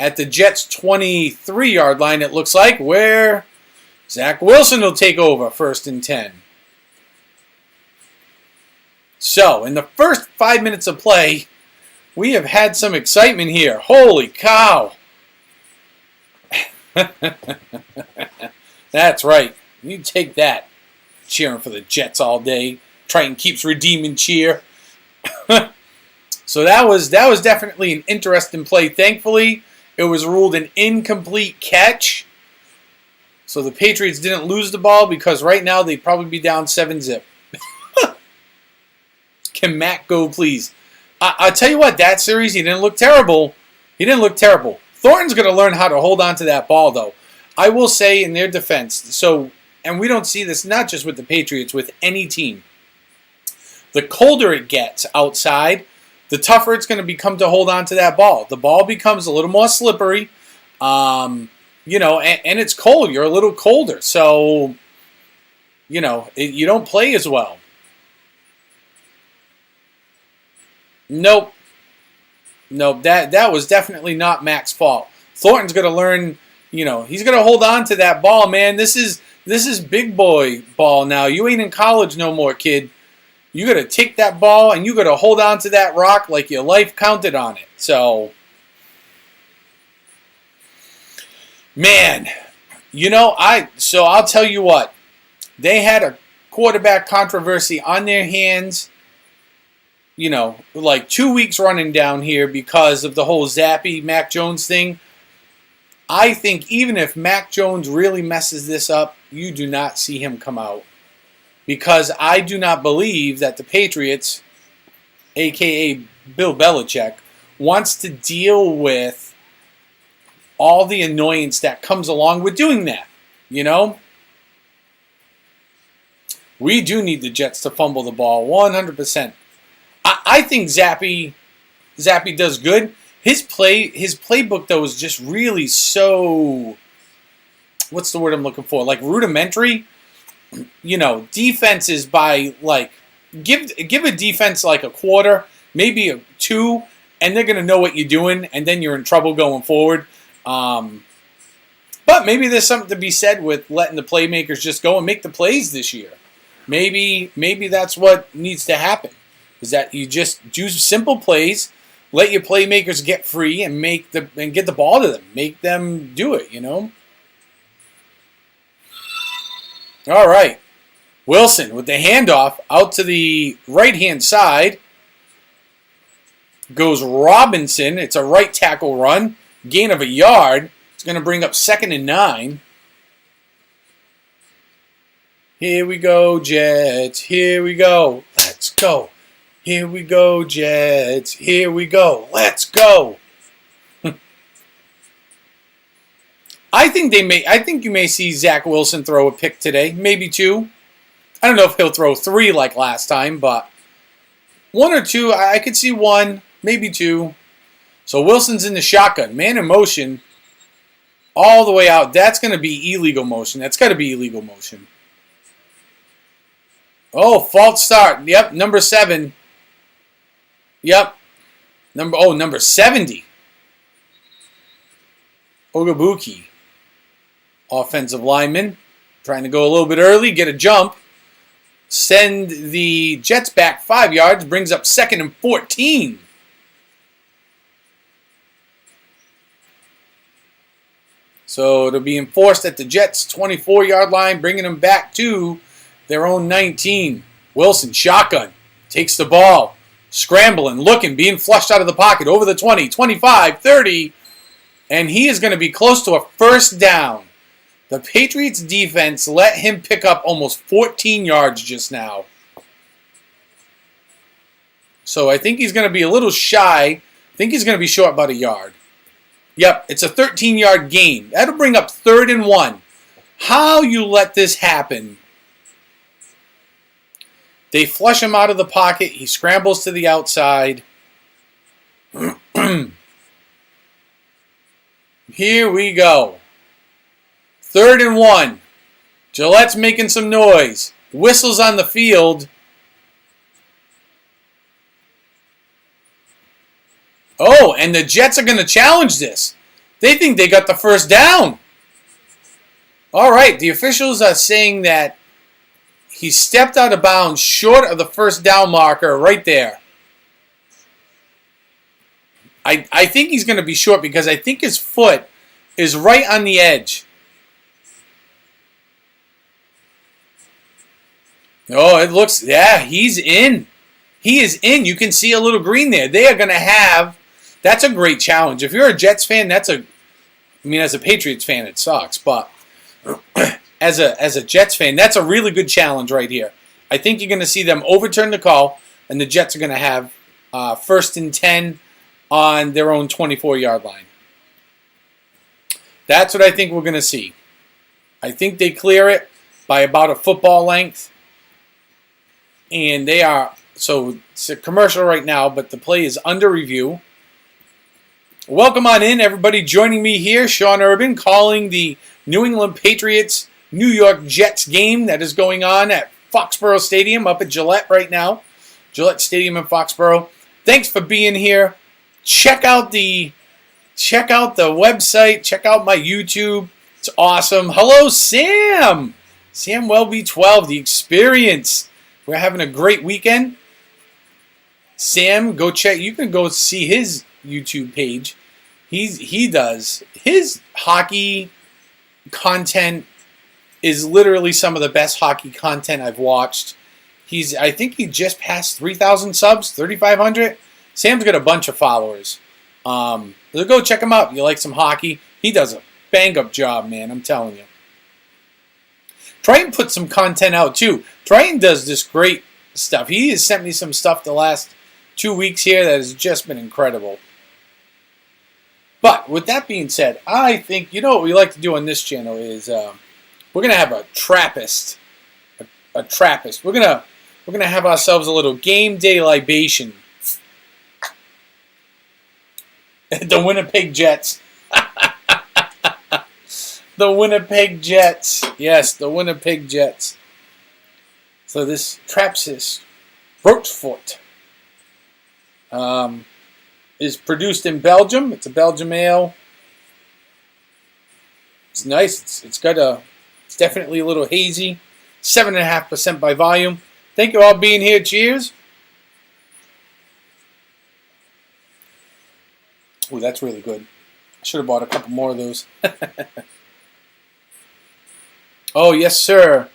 Speaker 3: at the Jets' 23-yard line, it looks like, where Zach Wilson will take over 1st and 10. So, in the first 5 minutes of play, we have had some excitement here. Holy cow. That's right. You take that. Cheering for the Jets all day. Triton keeps redeeming cheer. So that was definitely an interesting play. Thankfully, it was ruled an incomplete catch. So the Patriots didn't lose the ball because right now they'd probably be down 7-0. Can Matt go, please? I'll tell you what, that series, he didn't look terrible. Thornton's going to learn how to hold on to that ball, though. I will say in their defense, and we don't see this not just with the Patriots, with any team. The colder it gets outside, the tougher it's going to become to hold on to that ball. The ball becomes a little more slippery, and it's cold. You're a little colder, so, you don't play as well. Nope, that was definitely not Mac's fault. Thornton's going to learn, he's going to hold on to that ball, man. This is big boy ball now. You ain't in college no more, kid. You got to take that ball and you got to hold on to that rock like your life counted on it. So, man, I'll tell you what. They had a quarterback controversy on their hands, like 2 weeks running down here because of the whole Zappy Mac Jones thing. I think even if Mac Jones really messes this up, you do not see him come out. Because I do not believe that the Patriots, a.k.a. Bill Belichick, wants to deal with all the annoyance that comes along with doing that. We do need the Jets to fumble the ball 100%. I think Zappy does good. His playbook, though, is just really so, what's the word I'm looking for? Like rudimentary. Defenses by give a defense like a quarter, maybe a 2, and they're gonna know what you're doing, and then you're in trouble going forward. But maybe there's something to be said with letting the playmakers just go and make the plays this year. Maybe that's what needs to happen. Is that you just do simple plays, let your playmakers get free and get the ball to them, make them do it. All right. Wilson with the handoff out to the right-hand side. Goes Robinson. It's a right tackle run. Gain of a yard. It's going to bring up 2nd and 9. Here we go, Jets. Here we go. Let's go. Here we go, Jets. Here we go. Let's go. I think you may see Zach Wilson throw a pick today, maybe 2. I don't know if he'll throw 3 like last time, but 1 or 2, I could see 1, maybe 2. So Wilson's in the shotgun, man in motion, all the way out. That's going to be illegal motion. That's got to be illegal motion. Oh, false start. Yep, number 7. Yep, number 70. Ogabuki, offensive lineman, trying to go a little bit early, get a jump, send the Jets back 5 yards, brings up 2nd and 14. So it'll be enforced at the Jets' 24-yard line, bringing them back to their own 19. Wilson, shotgun, takes the ball, scrambling, looking, being flushed out of the pocket, over the 20, 25, 30, and he is going to be close to a first down. The Patriots defense let him pick up almost 14 yards just now. So I think he's going to be a little shy. I think he's going to be short about a yard. Yep, it's a 13-yard gain. That'll bring up 3rd and 1. How you let this happen? They flush him out of the pocket. He scrambles to the outside. Here we go. 3rd and 1. Gillette's making some noise. Whistles on the field. Oh, and the Jets are going to challenge this. They think they got the first down. All right, the officials are saying that he stepped out of bounds short of the first down marker right there. I think he's going to be short because I think his foot is right on the edge. Oh, it looks, yeah, he's in. He is in. You can see a little green there. They are going to have, that's a great challenge. If you're a Jets fan, as a Patriots fan, it sucks. But as a Jets fan, that's a really good challenge right here. I think you're going to see them overturn the call, and the Jets are going to have 1st and 10 on their own 24-yard line. That's what I think we're going to see. I think they clear it by about a football length. And they are, so it's a commercial right now, but the play is under review. Welcome on in, everybody joining me here. Sean Urban calling the New England Patriots New York Jets game that is going on at Foxborough Stadium up at Gillette right now. Gillette Stadium in Foxborough. Thanks for being here. Check out the website. Check out my YouTube. It's awesome. Hello, Sam. Sam Welby 12, The Experience. We're having a great weekend. Sam, go check. You can go see his YouTube page. He does. His hockey content is literally some of the best hockey content I've watched. I think he just passed 3,000 subs, 3,500. Sam's got a bunch of followers. So go check him out. You like some hockey? He does a bang-up job, man. I'm telling you. Triton put some content out too. Triton does this great stuff. He has sent me some stuff the last 2 weeks here that has just been incredible. But with that being said, I think what we like to do on this channel is we're gonna have a Trappist. A Trappist. We're gonna have ourselves a little game day libation. The Winnipeg Jets. The Winnipeg Jets. Yes, the Winnipeg Jets. So this Trappist Rochefort is produced in Belgium. It's a Belgium ale. It's nice. It's definitely a little hazy. 7.5% by volume. Thank you all being here. Cheers. Ooh, that's really good. I should have bought a couple more of those. Oh, yes, sir.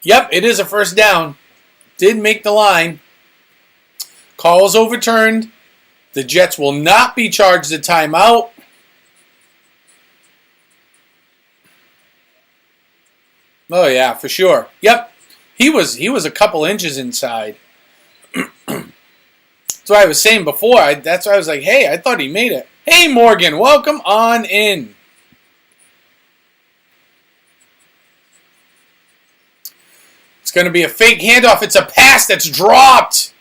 Speaker 3: Yep, it is a first down. Did make the line. Call is overturned. The Jets will not be charged a timeout. Oh, yeah, for sure. Yep. He was a couple inches inside. That's what I was saying before. That's why I was like, hey, I thought he made it. Hey, Morgan, welcome on in. It's going to be a fake handoff. It's a pass that's dropped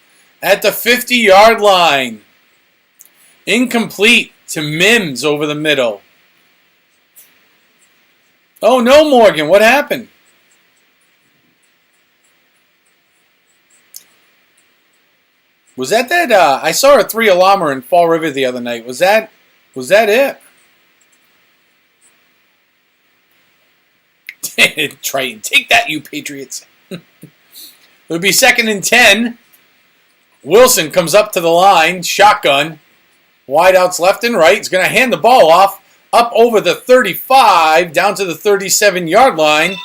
Speaker 3: at the 50-yard line. Incomplete to Mims over the middle. Oh, no, Morgan. What happened? Was that I saw a 3-alarmer in Fall River the other night. Was that it? Triton, take that, you Patriots. It'll be 2nd and 10. Wilson comes up to the line, shotgun. Wideouts left and right. He's going to hand the ball off up over the 35, down to the 37-yard line.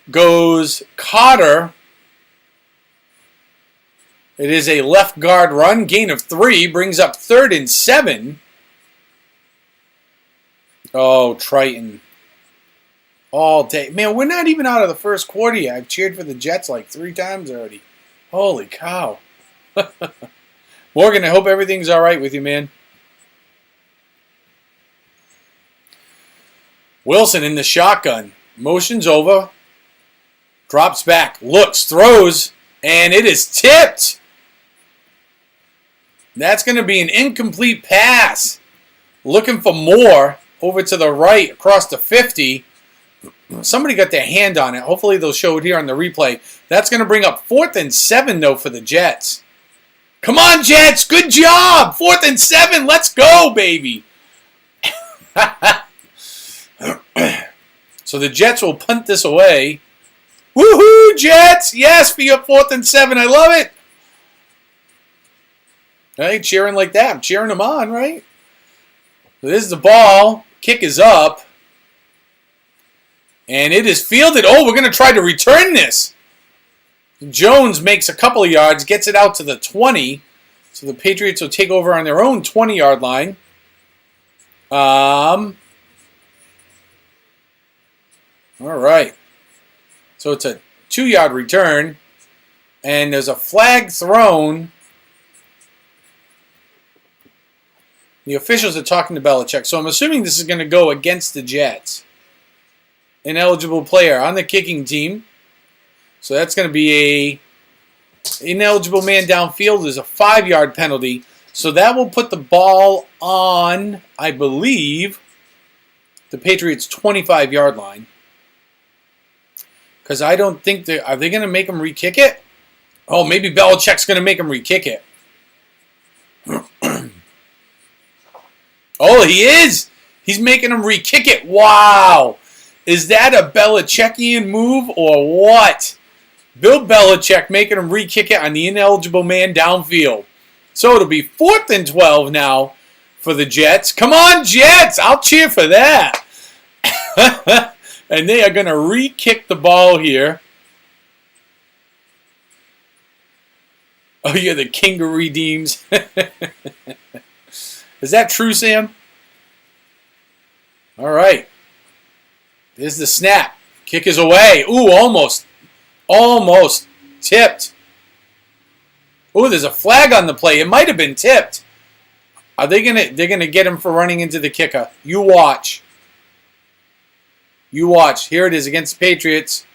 Speaker 3: Goes Cotter. It is a left guard run. Gain of 3. Brings up 3rd and 7. Oh, Triton. All day. Man, we're not even out of the first quarter yet. I've cheered for the Jets like 3 times already. Holy cow. Morgan, I hope everything's all right with you, man. Wilson in the shotgun. Motions over. Drops back. Looks. Throws. And it is tipped. That's going to be an incomplete pass. Looking for more. Over to the right. Across the 50. Somebody got their hand on it. Hopefully they'll show it here on the replay. That's going to bring up 4th and 7, though, for the Jets. Come on, Jets. Good job. 4th and 7. Let's go, baby. So the Jets will punt this away. Woohoo, Jets. Yes, for your 4th and 7. I love it. I ain't cheering like that. I'm cheering them on, right? So this is the ball. Kick is up. And it is fielded. Oh, we're going to try to return this. Jones makes a couple of yards, gets it out to the 20. So the Patriots will take over on their own 20-yard line. All right. So it's a 2-yard return. And there's a flag thrown. The officials are talking to Belichick. So I'm assuming this is going to go against the Jets. Ineligible player on the kicking team. So that's going to be a ineligible man downfield. There's a 5-yard penalty. So that will put the ball on, I believe, the Patriots' 25-yard line. Because I don't think are they going to make them re-kick it? Oh, maybe Belichick's going to make them re-kick it. Oh, he is! He's making them re-kick it. Wow! Is that a Belichickian move or what? Bill Belichick making him re-kick it on the ineligible man downfield. So it'll be 4th and 12 now for the Jets. Come on, Jets! I'll cheer for that. And they are going to re-kick the ball here. Oh, yeah, the king of redeems. Is that true, Sam? All right. There's the snap. Kick is away. Ooh, almost. Almost tipped. Ooh, there's a flag on the play. It might have been tipped. Are they gonna? They're gonna get him for running into the kicker. You watch. You watch. Here it is against the Patriots.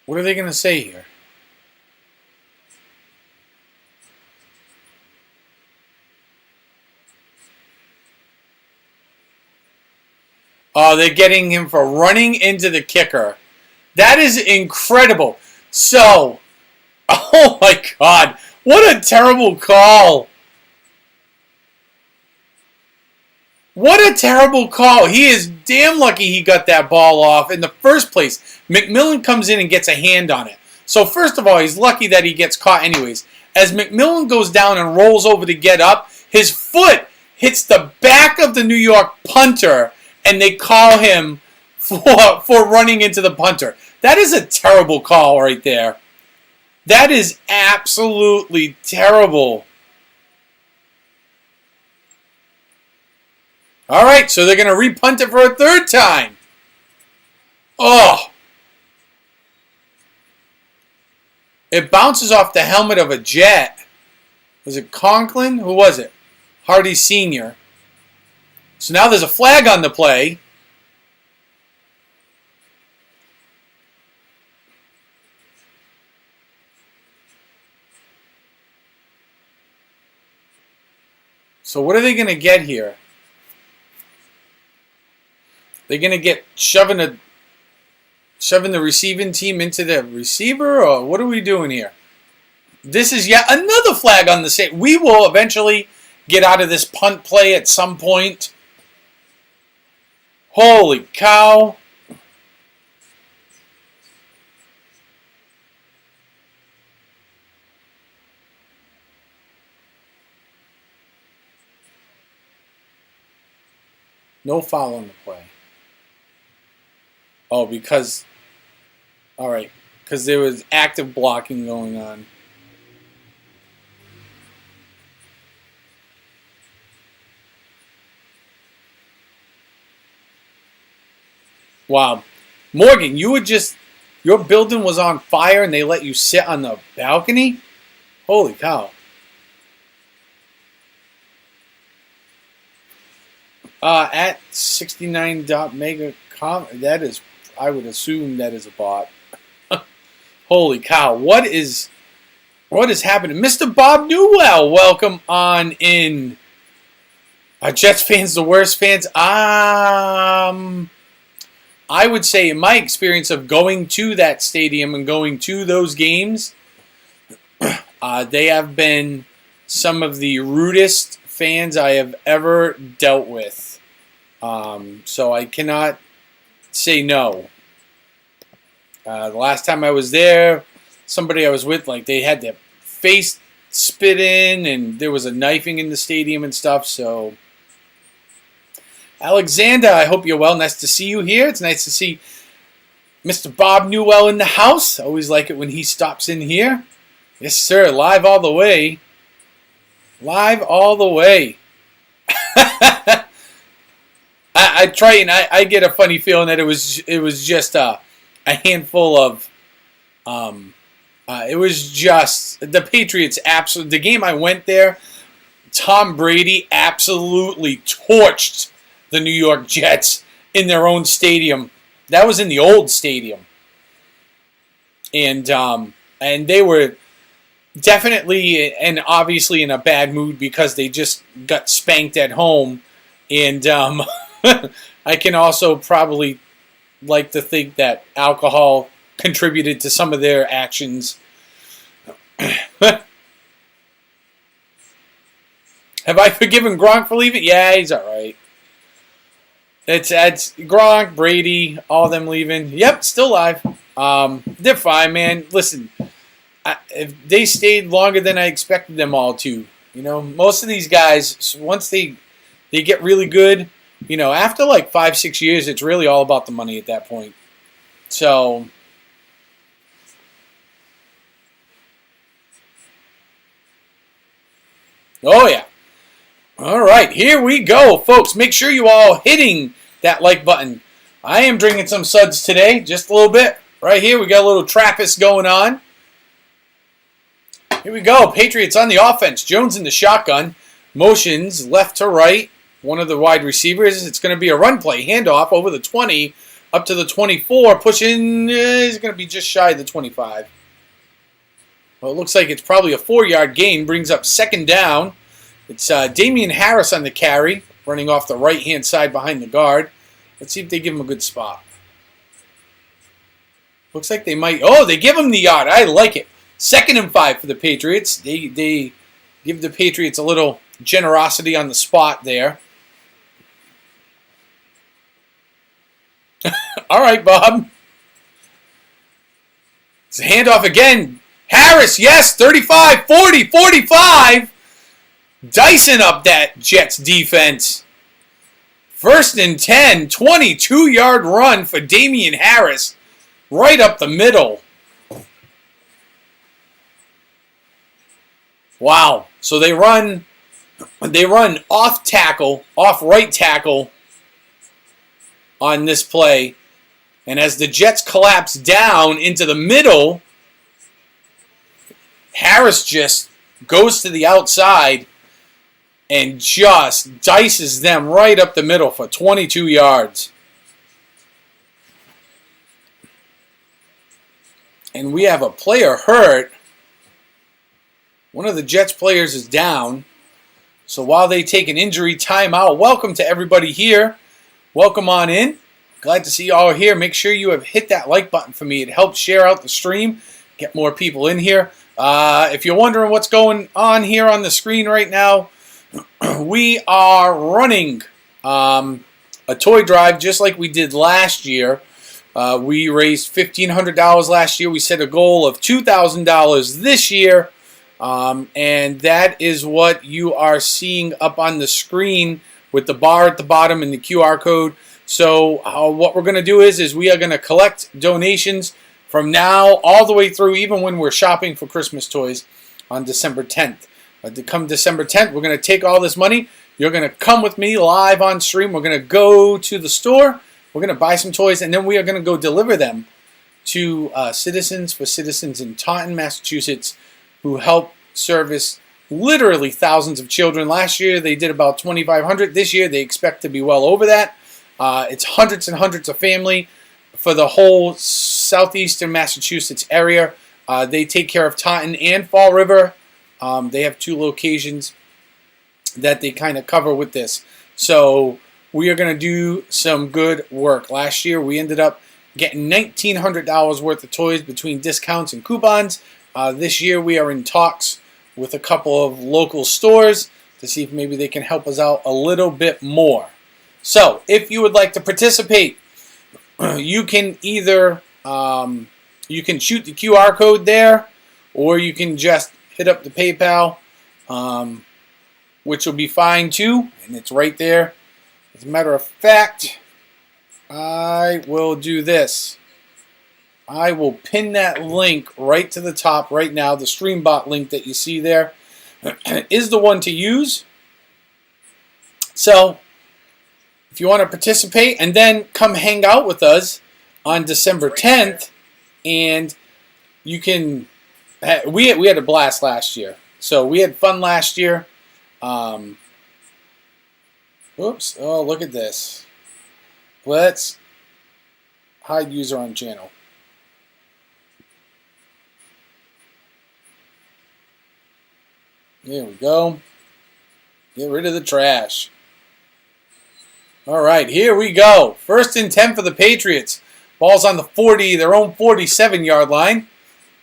Speaker 3: What are they going to say here? Oh, they're getting him for running into the kicker. That is incredible. So, oh my God. What a terrible call. What a terrible call. He is damn lucky he got that ball off in the first place. McMillan comes in and gets a hand on it. So first of all, he's lucky that he gets caught anyways. As McMillan goes down and rolls over to get up, his foot hits the back of the New York punter, and they call him for running into the punter. That is a terrible call right there. That is absolutely terrible. All right, so they're going to repunt it for a 3rd time. Oh. It bounces off the helmet of a Jet. Was it Conklin? Who was it? Hardy Sr. So now there's a flag on the play. So what are they going to get here? They're going to get shoving the receiving team into the receiver, or what are we doing here? This is yet another flag on the same. We will eventually get out of this punt play at some point. Holy cow. No foul on the play. Oh, because... All right. Because there was active blocking going on. Wow. Morgan, you were just... Your building was on fire and they let you sit on the balcony? Holy cow. At 69.megacom, that is, I would assume that is a bot. Holy cow. What is happening? Mr. Bob Newell, welcome on in. Are Jets fans the worst fans? I would say in my experience of going to that stadium and going to those games, they have been some of the rudest fans I have ever dealt with. So I cannot say no. The last time I was there, somebody I was with, like, they had their face spit in, and there was a knifing in the stadium and stuff. So, Alexander, I hope you're well. Nice to see you here. It's nice to see Mr. Bob Newell in the house. I always like it when he stops in here. Yes, sir. Live all the way. Live all the way. I try and I get a funny feeling that it was just a handful of it was just the Patriots absolutely. The game I went there, Tom Brady absolutely torched the New York Jets in their own stadium. That was in the old stadium, and they were definitely and obviously in a bad mood because they just got spanked at home, and I can also probably like to think that alcohol contributed to some of their actions. Have I forgiven Gronk for leaving? Yeah, he's all right. It's Gronk, Brady, all of them leaving. Yep, still alive. They're fine, man. Listen, if they stayed longer than I expected them all to, most of these guys, once they get really good, after like 5-6 years, it's really all about the money at that point. So, oh yeah. All right, here we go, folks. Make sure you all hitting that like button. I am drinking some suds today, just a little bit. Right here, we got a little Trappist going on. Here we go. Patriots on the offense. Jones in the shotgun. Motions left to right. One of the wide receivers. It's going to be a run play. Handoff over the 20 up to the 24. Pushing. He's going to be just shy of the 25. Well, it looks like it's probably a 4-yard gain. Brings up second down. It's Damian Harris on the carry. Running off the right-hand side behind the guard. Let's see if they give him a good spot. Looks like they might. Oh, they give him the yard. I like it. 2nd and 5 for the Patriots. They give the Patriots a little generosity on the spot there. All right, Bob. It's a handoff again. Harris, yes, 35, 40, 45. Dicing up that Jets defense. 1st and 10, 22-yard run for Damian Harris. Right up the middle. Wow. So they run off tackle, off right tackle on this play. And as the Jets collapse down into the middle, Harris just goes to the outside and just dices them right up the middle for 22 yards. And we have a player hurt. One of the Jets players is down. So while they take an injury timeout, welcome to everybody here. Welcome on in. Glad to see you all here. Make sure you have hit that like button for me. It helps share out the stream, get more people in here. If you're wondering what's going on here on the screen right now, we are running a toy drive just like we did last year. We raised $1,500 last year. We set a goal of $2,000 this year. And that is what you are seeing up on the screen with the bar at the bottom and the QR code. So what we're going to do is we are going to collect donations from now all the way through, even when we're shopping for Christmas toys on December 10th. Come December 10th, we're going to take all this money. You're going to come with me live on stream. We're going to go to the store. We're going to buy some toys, and then we are going to go deliver them to Citizens for Citizens in Taunton, Massachusetts, who help service literally thousands of children. Last year, they did about 2,500. This year, they expect to be well over that. It's hundreds and hundreds of family for the whole southeastern Massachusetts area. They take care of Taunton and Fall River. They have 2 locations that they kind of cover with this. So we are going to do some good work. Last year, we ended up getting $1,900 worth of toys between discounts and coupons. This year, we are in talks with a couple of local stores to see if maybe they can help us out a little bit more. So if you would like to participate, you can either you can shoot the QR code there, or you can just hit up the PayPal, which will be fine too, and it's right there. As a matter of fact, I will do this. I will pin that link right to the top right now. The StreamBot link that you see there is the one to use. So if you want to participate and then come hang out with us on December 10th, and you can, we had a blast last year. So we had fun last year. Oops, oh, look at this. Let's hide user on channel. There we go. Get rid of the trash. All right, here we go. 1st and 10 for the Patriots. Ball's on the 40, their own 47-yard line.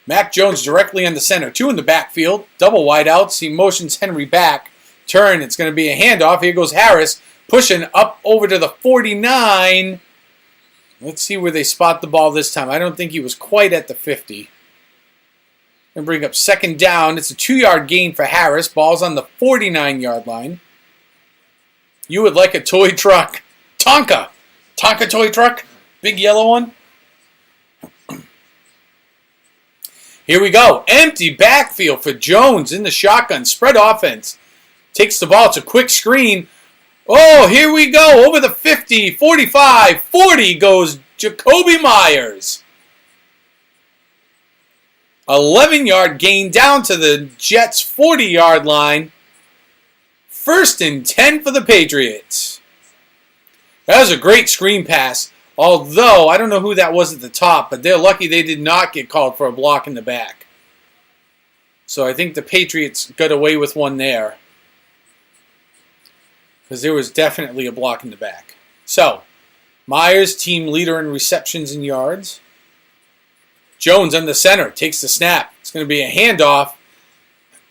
Speaker 3: Mac Jones directly on the center. 2 in the backfield. Double wideouts. He motions Henry back. Turn. It's going to be a handoff. Here goes Harris. Pushing up over to the 49. Let's see where they spot the ball this time. I don't think he was quite at the 50. And bring up 2nd down. It's a 2-yard gain for Harris. Ball's on the 49-yard line. You would like a toy truck. Tonka toy truck. Big yellow one. Here we go. Empty backfield for Jones in the shotgun. Spread offense. Takes the ball. It's a quick screen. Oh, here we go. Over the 50, 45, 40 goes Jacoby Myers. 11-yard gain down to the Jets' 40-yard line. 1st and 10 for the Patriots. That was a great screen pass. Although, I don't know who that was at the top, but they're lucky they did not get called for a block in the back. So I think the Patriots got away with one there, because there was definitely a block in the back. So, Myers, team leader in receptions and yards. Jones on the center, takes the snap. It's going to be a handoff.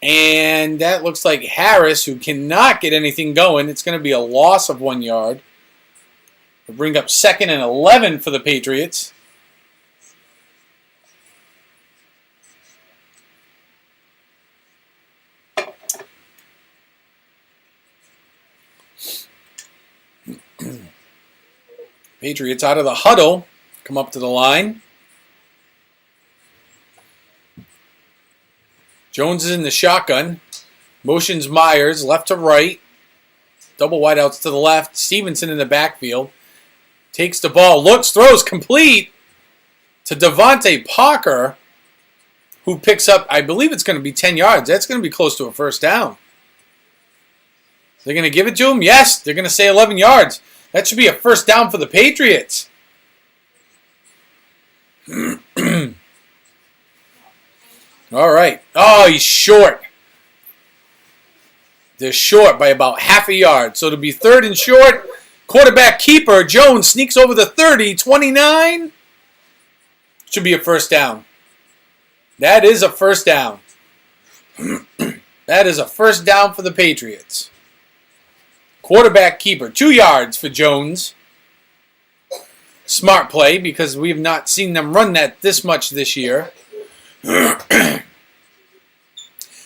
Speaker 3: And that looks like Harris, who cannot get anything going. It's going to be a loss of 1 yard. We'll bring up 2nd and 11 for the Patriots. Patriots out of the huddle, come up to the line. Jones is in the shotgun. Motions Myers left to right. Double wideouts to the left. Stevenson in the backfield. Takes the ball. Looks. Throws. Complete to Devontae Parker, who picks up, I believe it's going to be 10 yards. That's going to be close to a 1st down. They're going to give it to him? Yes. They're going to say 11 yards. That should be a 1st down for the Patriots. All right. Oh, he's short. They're short by about half a yard. So it'll be 3rd and short. Quarterback keeper, Jones sneaks over the 30, 29. Should be a first down. That is a first down. That is a first down for the Patriots. Quarterback keeper, 2 yards for Jones. Smart play because we have not seen them run that this much this year.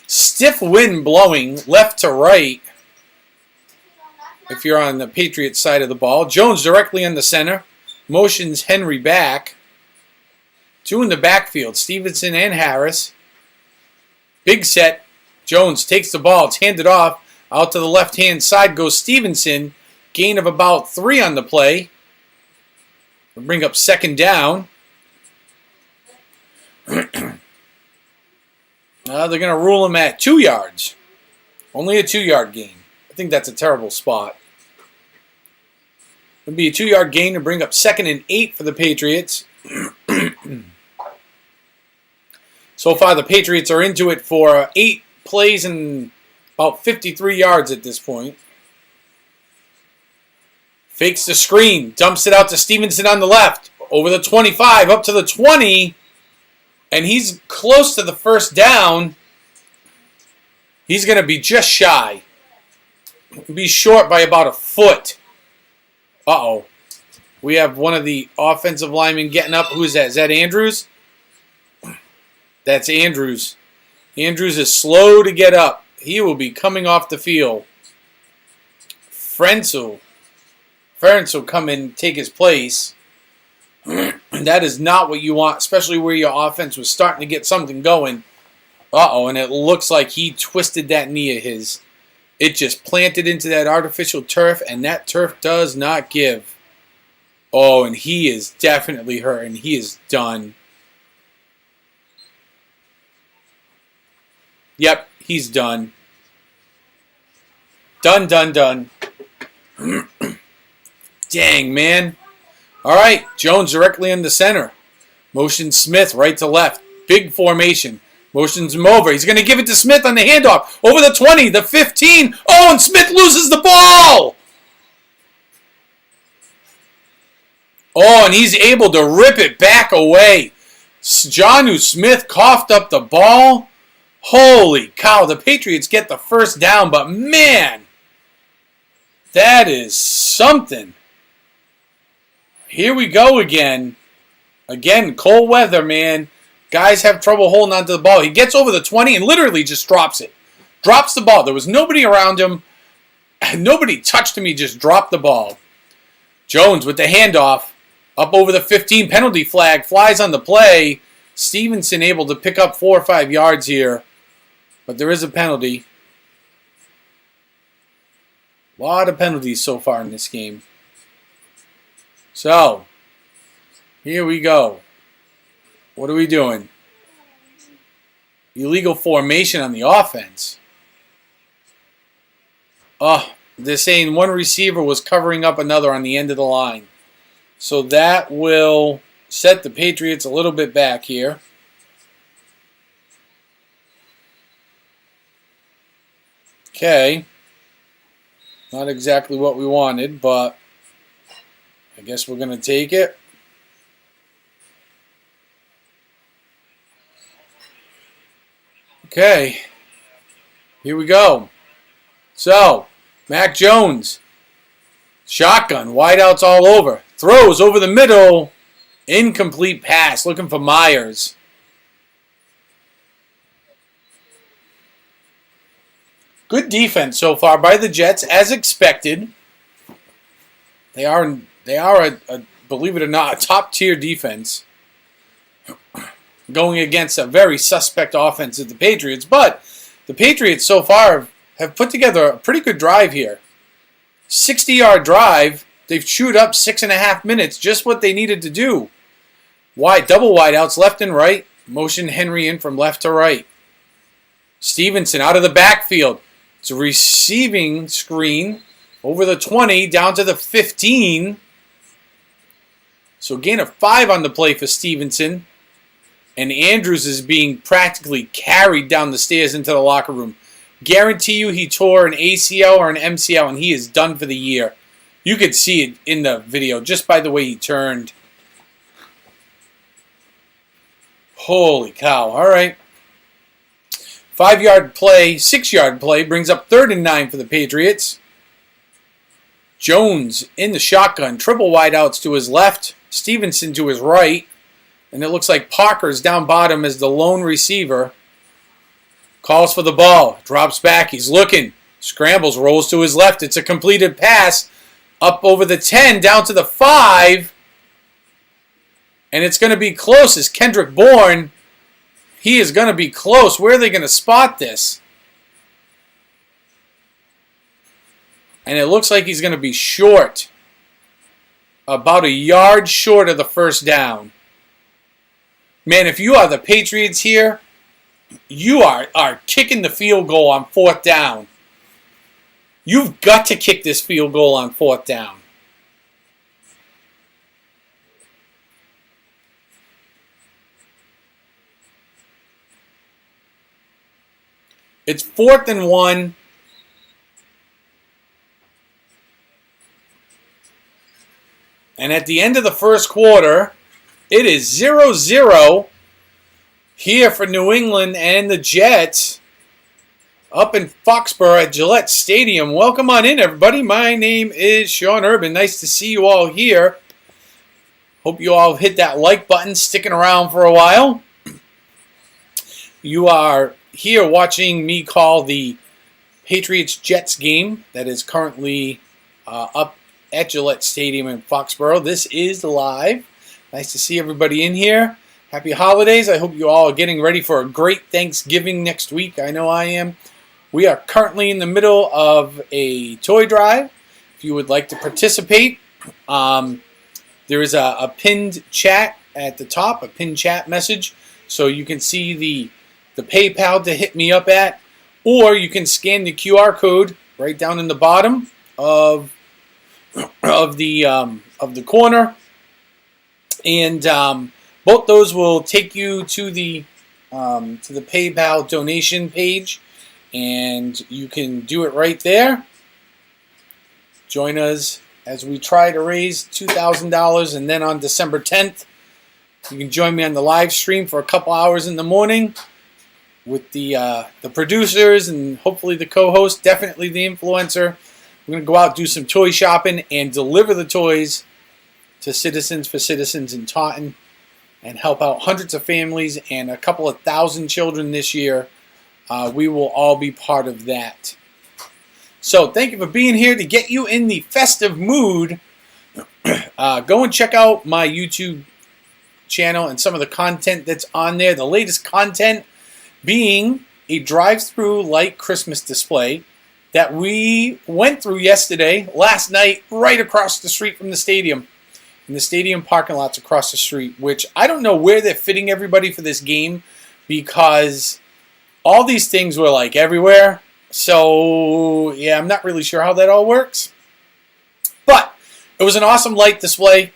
Speaker 3: Stiff wind blowing left to right. If you're on the Patriots side of the ball. Jones directly in the center. Motions Henry back. 2 in the backfield. Stevenson and Harris. Big set. Jones takes the ball. It's handed off. Out to the left-hand side goes Stevenson. Gain of about 3 on the play. We'll bring up 2nd down. They're going to rule him at 2 yards. Only a 2-yard gain. I think that's a terrible spot. It'll be a 2-yard gain to bring up 2nd and 8 for the Patriots. So far, the Patriots are into it for 8 plays and about 53 yards at this point. Fakes the screen. Dumps it out to Stevenson on the left. Over the 25, up to the 20. And he's close to the first down. He's going to be just shy. Be short by about a foot. Uh-oh. We have one of the offensive linemen getting up. Who is that? Is that Andrews? That's Andrews. Andrews is slow to get up. He will be coming off the field. Ferentz will come in and take his place. And that is not what you want, especially where your offense was starting to get something going. Uh-oh, and it looks like he twisted that knee of his. It just planted into that artificial turf, and that turf does not give. Oh, and he is definitely hurt, and he is done. Yep, he's done. Done. Dang, man. All right, Jones directly in the center. Motion Smith right to left. Big formation. Motions him over. He's going to give it to Smith on the handoff. Over the 20, the 15. Oh, and Smith loses the ball. Oh, and he's able to rip it back away. Jonnu Smith coughed up the ball. Holy cow, the Patriots get the first down, but man, that is something. Here we go again. Again, cold weather, man. Guys have trouble holding onto the ball. He gets over the 20 and literally just drops it. Drops the ball. There was nobody around him. Nobody touched him. He just dropped the ball. Jones with the handoff. Up over the 15. Penalty flag. Flies on the play. Stevenson able to pick up 4 or 5 yards here. But there is a penalty. A lot of penalties so far in this game. So, here we go. What are we doing? Illegal formation on the offense. Oh, they're saying one receiver was covering up another on the end of the line. So that will set the Patriots a little bit back here. Okay. Not exactly what we wanted, but I guess we're going to take it. Okay. Here we go. So, Mac Jones. Shotgun. Wideouts all over. Throws over the middle. Incomplete pass. Looking for Myers. Good defense so far by the Jets, as expected. They are a believe it or not, a top-tier defense going against a very suspect offense of the Patriots. But the Patriots so far have put together a pretty good drive here. 60-yard drive. They've chewed up 6.5 minutes, just what they needed to do. Double wideouts left and right. Motion Henry in from left to right. Stevenson out of the backfield. It's a receiving screen over the 20 down to the 15. So gain of 5 on the play for Stevenson. And Andrews is being practically carried down the stairs into the locker room. Guarantee you he tore an ACL or an MCL, and he is done for the year. You could see it in the video just by the way he turned. Holy cow. All right. 5-yard play, 6-yard play brings up 3rd and 9 for the Patriots. Jones in the shotgun. Triple wideouts to his left. Stevenson to his right. And it looks like Parker's down bottom as the lone receiver. Calls for the ball. Drops back. He's looking. Scrambles. Rolls to his left. It's a completed pass. Up over the 10. Down to the 5. And it's going to be close as Kendrick Bourne. He is going to be close. Where are they going to spot this? And it looks like he's going to be short. About a yard short of the first down. Man, if you are the Patriots here, you are kicking the field goal on 4th down. You've got to kick this field goal on 4th down. It's 4th and 1. And at the end of the first quarter, it is 0-0 here for New England and the Jets up in Foxborough at Gillette Stadium. Welcome on in, everybody. My name is Sean Urban. Nice to see you all here. Hope you all hit that like button, sticking around for a while. You are here watching me call the Patriots-Jets game that is currently up at Gillette Stadium in Foxborough. This is live. Nice to see everybody in here. Happy holidays. I hope you all are getting ready for a great Thanksgiving next week. I know I am. We are currently in the middle of a toy drive. If you would like to participate, there is a pinned chat at the top, a pinned chat message, so you can see the PayPal to hit me up at, or you can scan the QR code right down in the bottom of the corner, and both those will take you to the PayPal donation page, and you can do it right there. Join us as we try to raise $2,000, and then on December 10th, you can join me on the live stream for a couple hours in the morning with the producers and hopefully the co-host, definitely the influencer. We're going to go out, do some toy shopping, and deliver the toys to Citizens for Citizens in Taunton and help out hundreds of families and a couple of thousand children this year. We will all be part of that. So thank you for being here to get you in the festive mood. Go and check out my YouTube channel and some of the content that's on there. The latest content being a drive-through light Christmas display that we went through last night, right across the street from the stadium. In the stadium parking lots across the street, which I don't know where they're fitting everybody for this game, because all these things were like everywhere. So, yeah, I'm not really sure how that all works. But it was an awesome light display.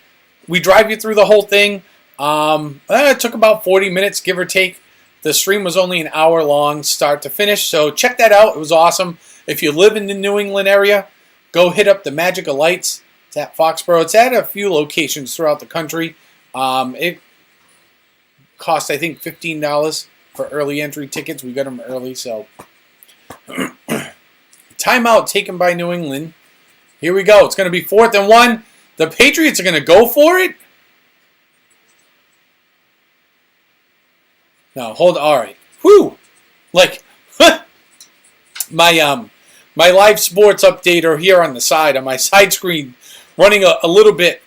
Speaker 3: We drive you through the whole thing. It took about 40 minutes, give or take. The stream was only an hour long, start to finish. So check that out. It was awesome. If you live in the New England area, go hit up the Magic of Lights. It's at Foxborough. It's at a few locations throughout the country. It cost, I think, $15 for early entry tickets. We got them early, so. Timeout taken by New England. Here we go. It's going to be 4th and 1. The Patriots are going to go for it? No, hold on. All right. Whew. Like, my live sports updater here on the side, on my side screen, running a little bit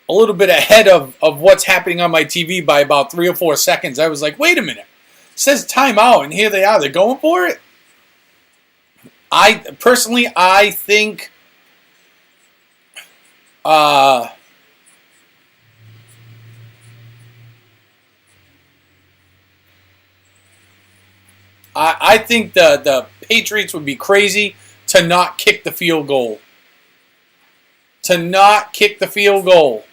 Speaker 3: ahead of what's happening on my TV by about 3 or 4 seconds. I was like, wait a minute. It says timeout, and here they are. They're going for it? I think I think the Patriots would be crazy to not kick the field goal. To not kick the field goal.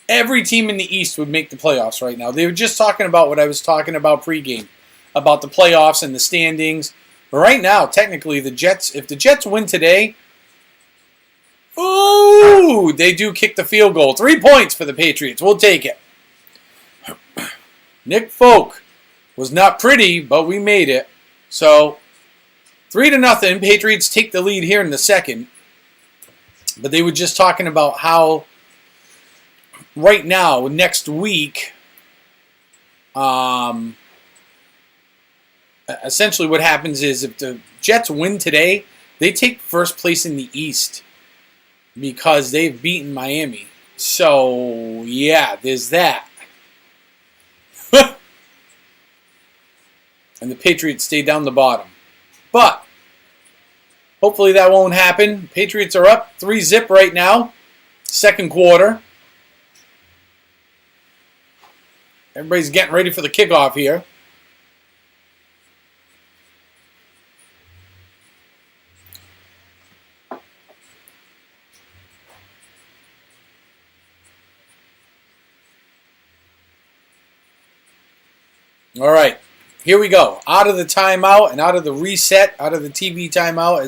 Speaker 3: Every team in the East would make the playoffs right now. They were just talking about what I was talking about pregame. about the playoffs and the standings. But right now, technically, the Jets, if the Jets win today, ooh, they do kick the field goal. 3 points for the Patriots. We'll take it. Nick Folk was not pretty, but we made it. So, 3-0. Patriots take the lead here in the second. But they were just talking about how right now, next week, essentially what happens is if the Jets win today, they take first place in the East because they've beaten Miami. So, yeah, there's that. And the Patriots stay down the bottom. But hopefully that won't happen. Patriots are up 3-0 right now. Second quarter. Everybody's getting ready for the kickoff here. All right. Here we go. Out of the timeout and out of the reset, out of the TV timeout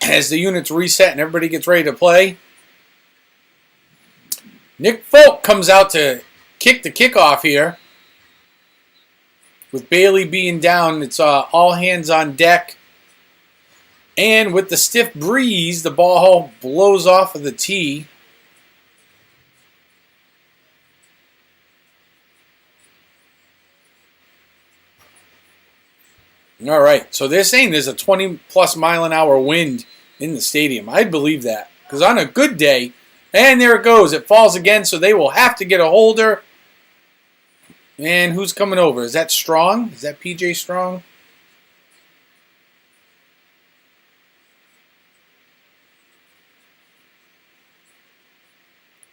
Speaker 3: as the units reset and everybody gets ready to play. Nick Folk comes out to kick the kickoff here. With Bailey being down, it's all hands on deck. And with the stiff breeze, the ball blows off of the tee. All right, so they're saying there's a 20-plus mile-an-hour wind in the stadium. I'd believe that, because on a good day, and there it goes. It falls again, so they will have to get a holder. And who's coming over? Is that Strong? Is that PJ Strong?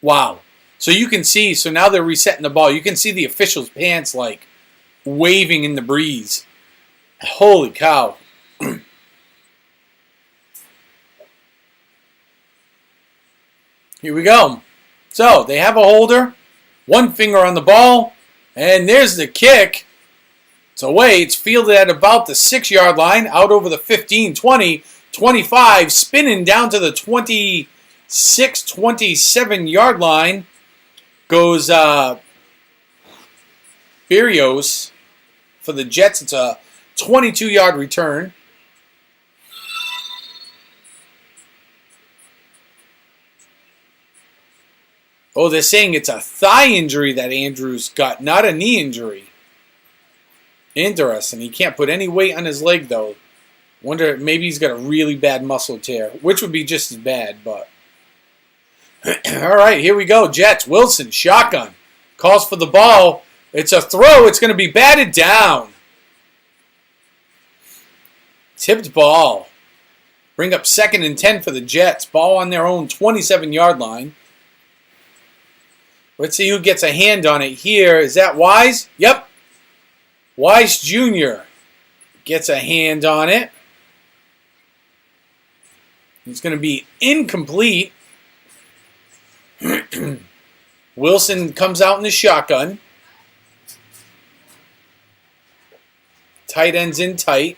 Speaker 3: Wow. So you can see, so now they're resetting the ball. You can see the official's pants, like, waving in the breeze. Holy cow. Here we go. So, they have a holder. One finger on the ball. And there's the kick. It's away. It's fielded at about the 6-yard line. Out over the 15, 20, 25. Spinning down to the 26, 27-yard line. Goes Berrios for the Jets. It's a 22-yard return. Oh, they're saying it's a thigh injury that Andrews got, not a knee injury. Interesting. He can't put any weight on his leg, though. Wonder, maybe he's got a really bad muscle tear, which would be just as bad, but... All right, here we go. Jets, Wilson, shotgun. Calls for the ball. It's a throw. It's going to be batted down. Tipped ball. Bring up 2nd and 10 for the Jets. Ball on their own 27-yard line. Let's see who gets a hand on it here. Is that Wise? Yep. Wise Jr. gets a hand on it. It's going to be incomplete. Wilson comes out in the shotgun. Tight ends in tight.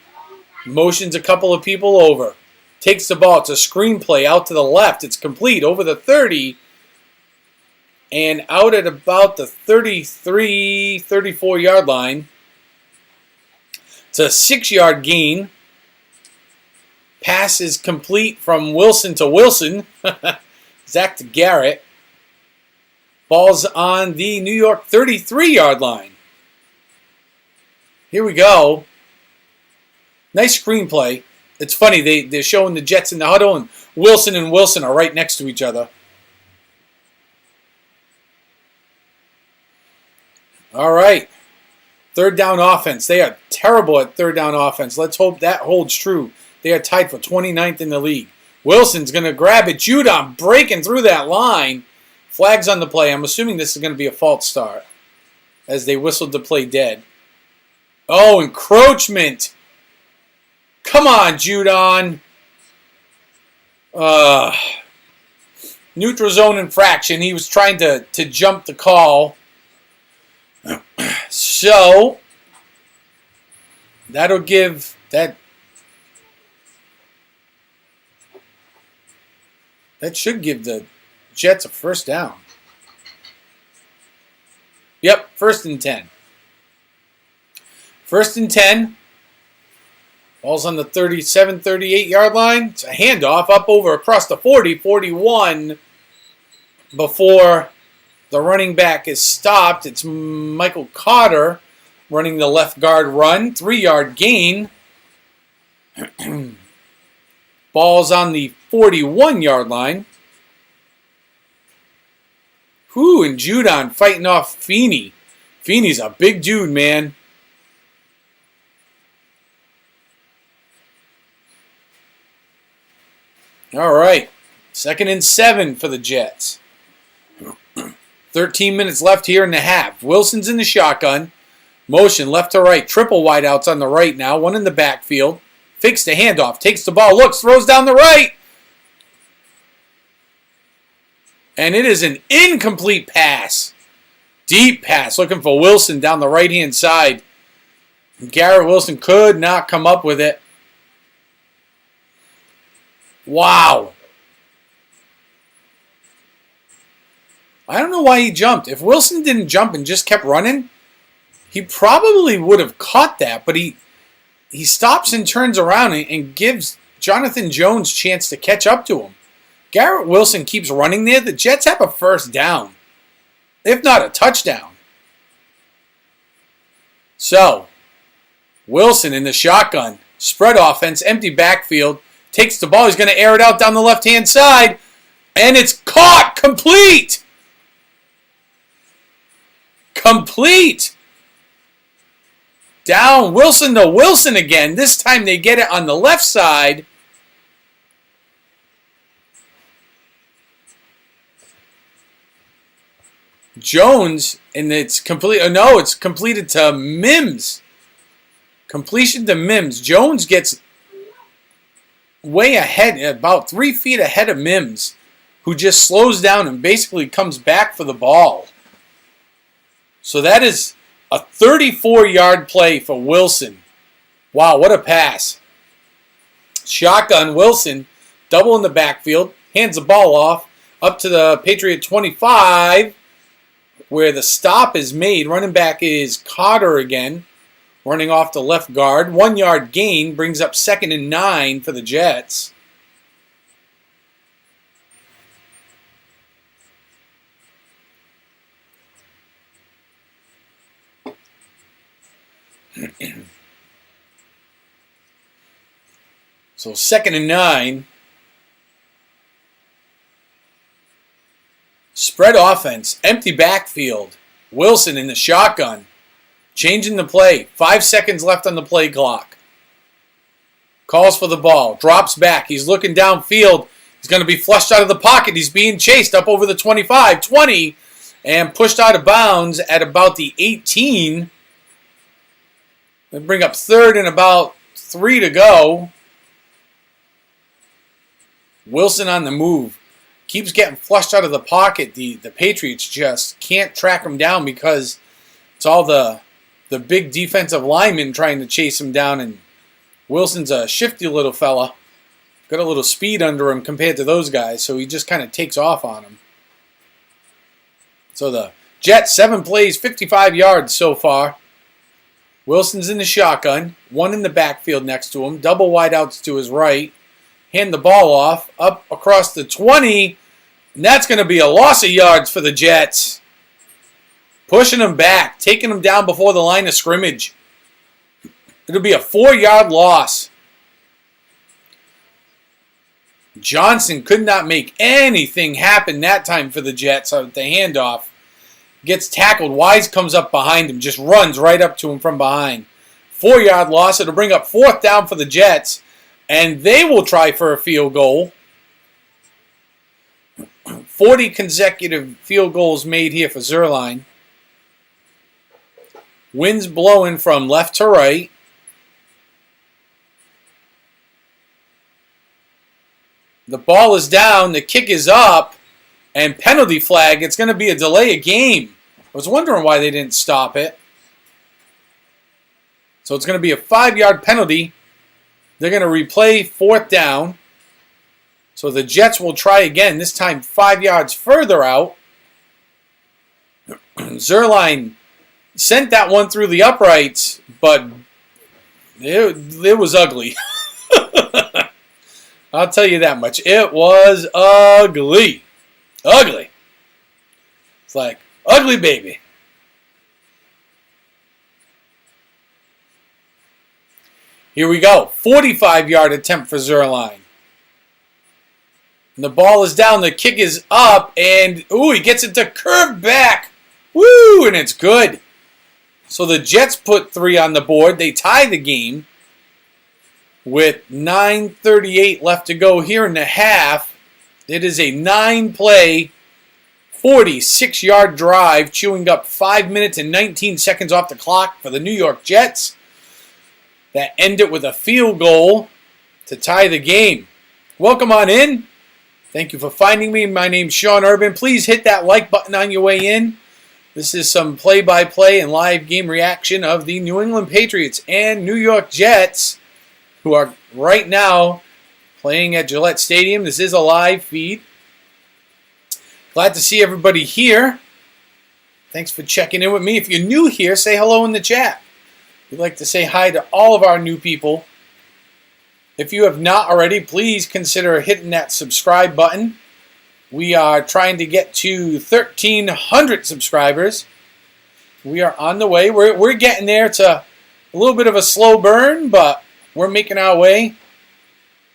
Speaker 3: Motions a couple of people over. Takes the ball. It's a screenplay out to the left. It's complete over the 30. And out at about the 33, 34-yard line. It's a 6-yard gain. Pass is complete from Wilson to Wilson. Zach to Garrett. Ball's on the New York 33-yard line. Here we go. Nice screenplay. It's funny, they're showing the Jets in the huddle, and Wilson are right next to each other. All right. Third down offense. They are terrible at third down offense. Let's hope that holds true. They are tied for 29th in the league. Wilson's going to grab it. Judon breaking through that line. Flags on the play. I'm assuming this is going to be a false start as they whistled the play dead. Oh, encroachment. Come on, Judon. Neutral zone infraction. He was trying to jump the call. So, that'll give that. That should give the Jets a first down. Yep, 1st and 10. 1st and 10. Ball's on the 37, 38-yard line. It's a handoff up over across the 40, 41 before the running back is stopped. It's Michael Carter running the left guard run. 3-yard gain. Ball's on the 41-yard line. Whew, and Judon fighting off Feeney. Feeney's a big dude, man. All right. 2nd and 7 for the Jets. 13 minutes left here in the half. Wilson's in the shotgun. Motion left to right. Triple wideouts on the right now. One in the backfield. Fakes the handoff. Takes the ball. Looks. Throws down the right. And it is an incomplete pass. Deep pass. Looking for Wilson down the right-hand side. Garrett Wilson could not come up with it. Wow. I don't know why he jumped. If Wilson didn't jump and just kept running, he probably would have caught that. But he stops and turns around and gives Jonathan Jones a chance to catch up to him. Garrett Wilson keeps running there. The Jets have a first down, if not a touchdown. So, Wilson in the shotgun. Spread offense, empty backfield. Takes the ball. He's going to air it out down the left-hand side. And it's caught. Complete. Complete. Down. Wilson to Wilson again. This time they get it on the left side. Jones, and it's complete. Oh, no, it's completed to Mims. Completion to Mims. Jones gets way ahead, about 3 feet ahead of Mims, who just slows down and basically comes back for the ball. So that is a 34-yard play for Wilson. Wow, what a pass. Shotgun, Wilson, double in the backfield, hands the ball off, up to the Patriot 25, where the stop is made. Running back is Carter again, running off the left guard. 1-yard gain brings up 2nd and 9 for the Jets. So 2nd and 9. Spread offense, empty backfield. Wilson in the shotgun. Changing the play. 5 seconds left on the play clock. Calls for the ball. Drops back. He's looking downfield. He's going to be flushed out of the pocket. He's being chased up over the 25, 20, and pushed out of bounds at about the 18. They bring up 3rd and about 3 to go. Wilson on the move. Keeps getting flushed out of the pocket. The Patriots just can't track him down because it's all the big defensive linemen trying to chase him down, and Wilson's a shifty little fella. Got a little speed under him compared to those guys, so he just kind of takes off on him. So the Jets, 7 plays, 55 yards so far. Wilson's in the shotgun. 1 in the backfield next to him. Double wideouts to his right. Hand the ball off, up across the 20, and that's going to be a loss of yards for the Jets. Pushing them back, taking them down before the line of scrimmage. It'll be a 4-yard loss. Johnson could not make anything happen that time for the Jets with the handoff. Gets tackled. Wise comes up behind him, just runs right up to him from behind. 4-yard loss. It'll bring up 4th down for the Jets. And they will try for a field goal. 40 consecutive field goals made here for Zerline. Winds blowing from left to right. The ball is down. The kick is up. And penalty flag. It's going to be a delay of game. I was wondering why they didn't stop it. So it's going to be a 5-yard penalty. They're going to replay 4th down. So the Jets will try again, this time 5 yards further out. Zerline sent that one through the uprights, but it was ugly. I'll tell you that much. It was ugly. Ugly. It's like, ugly baby. Here we go. 45-yard attempt for Zerline. And the ball is down. The kick is up. And, ooh, he gets it to curve back. Woo, and it's good. So the Jets put 3 on the board. They tie the game with 9:38 left to go here in the half. It is a 9-play, 46-yard drive, chewing up 5 minutes and 19 seconds off the clock for the New York Jets. That ended with a field goal to tie the game. Welcome on in. Thank you for finding me. My name's Sean Urban. Please hit that like button on your way in. This is some play-by-play and live game reaction of the New England Patriots and New York Jets, who are right now playing at Gillette Stadium. This is a live feed. Glad to see everybody here. Thanks for checking in with me. If you're new here, say hello in the chat. We'd like to say hi to all of our new people. If you have not already, please consider hitting that subscribe button. We are trying to get to 1,300 subscribers. We are on the way. We're getting there. It's a little bit of a slow burn, but we're making our way.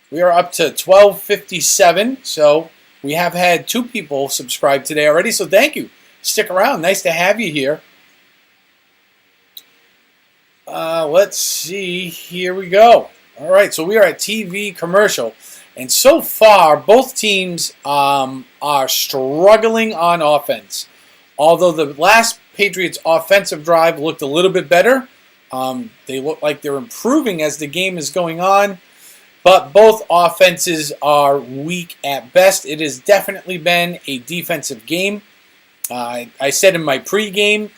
Speaker 3: We are up to 1,257, so we have had 2 people subscribe today already, so thank you. Stick around. Nice to have you here. Let's see. Here we go. All right, so we are at TV commercial. And so far, both teams are struggling on offense. Although the last Patriots offensive drive looked a little bit better. They look like they're improving as the game is going on. But both offenses are weak at best. It has definitely been a defensive game. I said in my pregame,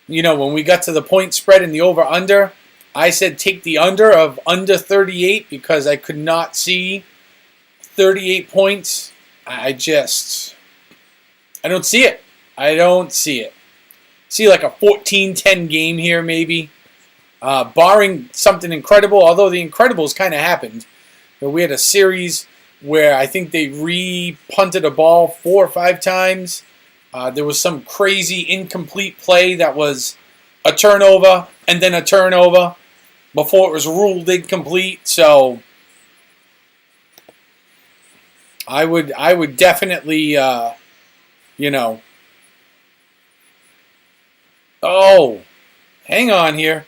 Speaker 3: when we got to the point spread and the over-under, I said take the under of under 38 because I could not see 38 points. I don't see it. I don't see it. See like a 14-10 game here maybe. Barring something incredible, although the Incredibles kind of happened. But we had a series where I think they re-punted a ball 4 or 5 times. There was some crazy incomplete play that was a turnover and then a turnover before it was ruled incomplete. So I would definitely, Oh, hang on here.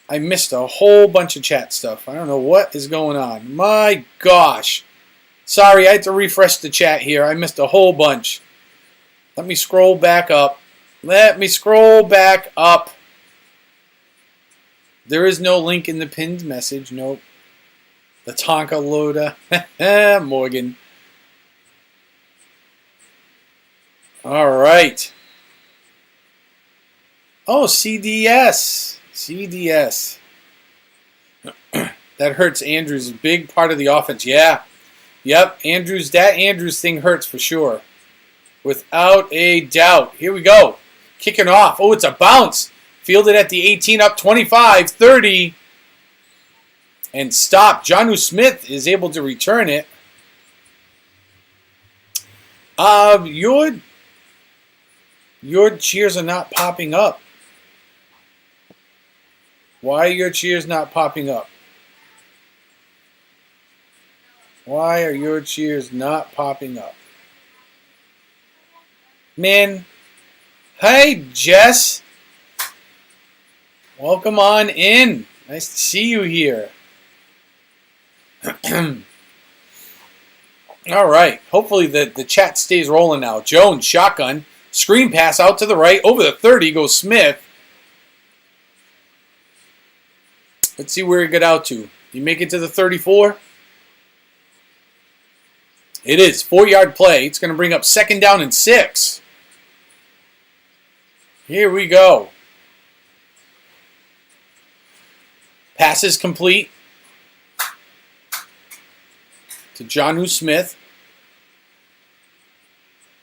Speaker 3: I missed a whole bunch of chat stuff. I don't know what is going on. My gosh. Sorry, I had to refresh the chat here. I missed a whole bunch. Let me scroll back up. There is no link in the pinned message. Nope. The Tonka loader. Morgan. All right. Oh, CDS. CDS. That hurts Andrews. A big part of the offense. Yeah. Yep. That Andrews thing hurts for sure. Without a doubt. Here we go. Kicking off. Oh, it's a bounce. Fielded at the 18, up 25, 30. And stopped. Jonnu Smith is able to return it. Your cheers are not popping up. Why are your cheers not popping up? Why are your cheers not popping up? Man. Hey, Jess. Welcome on in. Nice to see you here. All right. Hopefully the chat stays rolling now. Jones, shotgun. Screen pass out to the right. Over the 30 goes Smith. Let's see where he got out to. You make it to the 34? It is. 4-yard play. It's going to bring up 2nd down and 6. Here we go. Pass is complete to Jonnu Smith.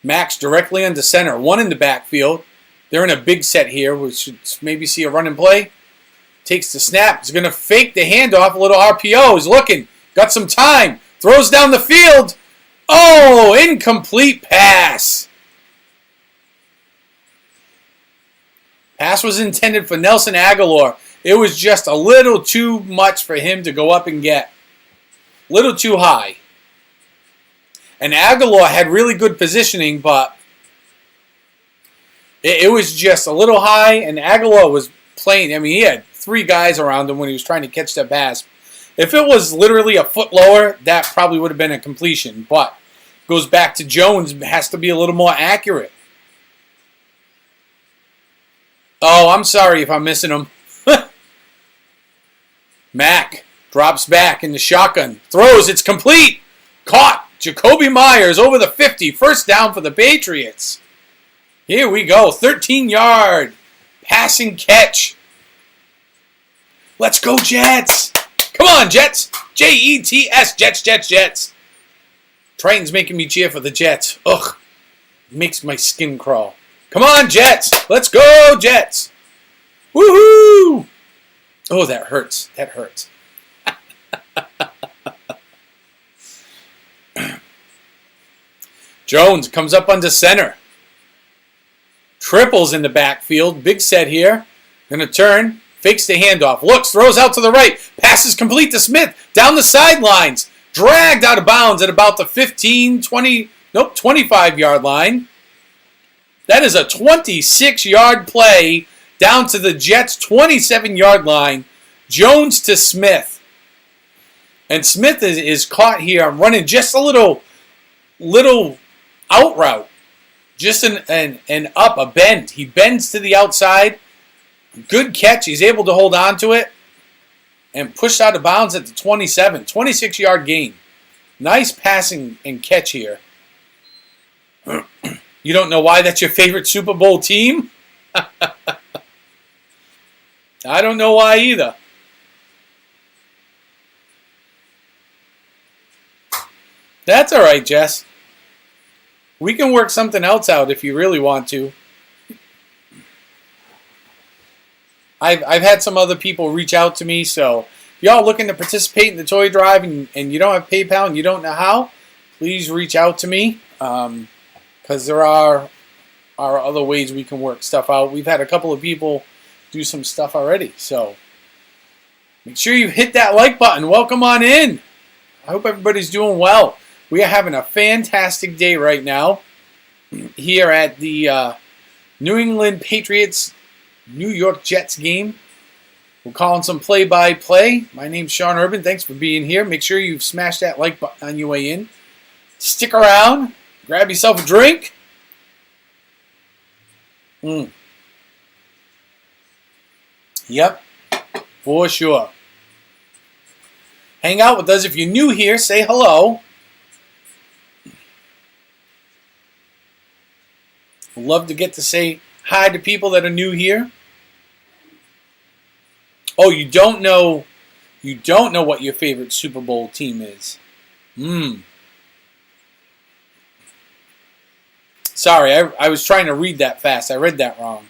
Speaker 3: Max directly into center. One in the backfield. They're in a big set here. We should maybe see a run and play. Takes the snap. He's going to fake the handoff. A little RPO. He's looking. Got some time. Throws down the field. Oh, incomplete pass. Pass was intended for Nelson Aguilar. It was just a little too much for him to go up and get. Little too high. And Aguilar had really good positioning, but it was just a little high, and Aguilar was playing. I mean, he had 3 guys around him when he was trying to catch that pass. If it was literally a foot lower, that probably would have been a completion. But goes back to Jones, has to be a little more accurate. Oh, I'm sorry if I'm missing him. Mack drops back in the shotgun. Throws, it's complete. Caught. Jacoby Myers over the 50. First down for the Patriots. Here we go. 13-yard passing catch. Let's go, Jets. Come on, Jets. Jets. Jets, Jets, Jets. Triton's making me cheer for the Jets. Ugh. Makes my skin crawl. Come on, Jets. Let's go, Jets. Woohoo. Oh, that hurts. That hurts. Jones comes up under center. Triples in the backfield. Big set here. Going to turn. Fakes the handoff. Looks. Throws out to the right. Passes complete to Smith. Down the sidelines. Dragged out of bounds at about the 25-yard line. That is a 26-yard play down to the Jets' 27-yard line. Jones to Smith. And Smith is caught here running just a little out route. Just an up, a bend. He bends to the outside. Good catch. He's able to hold on to it. And pushed out of bounds at the 27. 26-yard gain. Nice passing and catch here. You don't know why that's your favorite Super Bowl team? I don't know why either. That's all right, Jess. We can work something else out if you really want to. I've had some other people reach out to me, so if y'all looking to participate in the toy drive and you don't have PayPal and you don't know how, please reach out to me, because there are other ways we can work stuff out. We've had a couple of people do some stuff already, so make sure you hit that like button. Welcome on in. I hope everybody's doing well. We are having a fantastic day right now here at the New England Patriots New York Jets game. We're calling some play-by-play. My name's Sean Urban. Thanks for being here. Make sure you've smashed that like button on your way in. Stick around. Grab yourself a drink. Yep, for sure. Hang out with us. If you're new here, say hello. Love to get to say hi to people that are new here. Oh, you don't know what your favorite Super Bowl team is. Sorry, I was trying to read that fast. I read that wrong.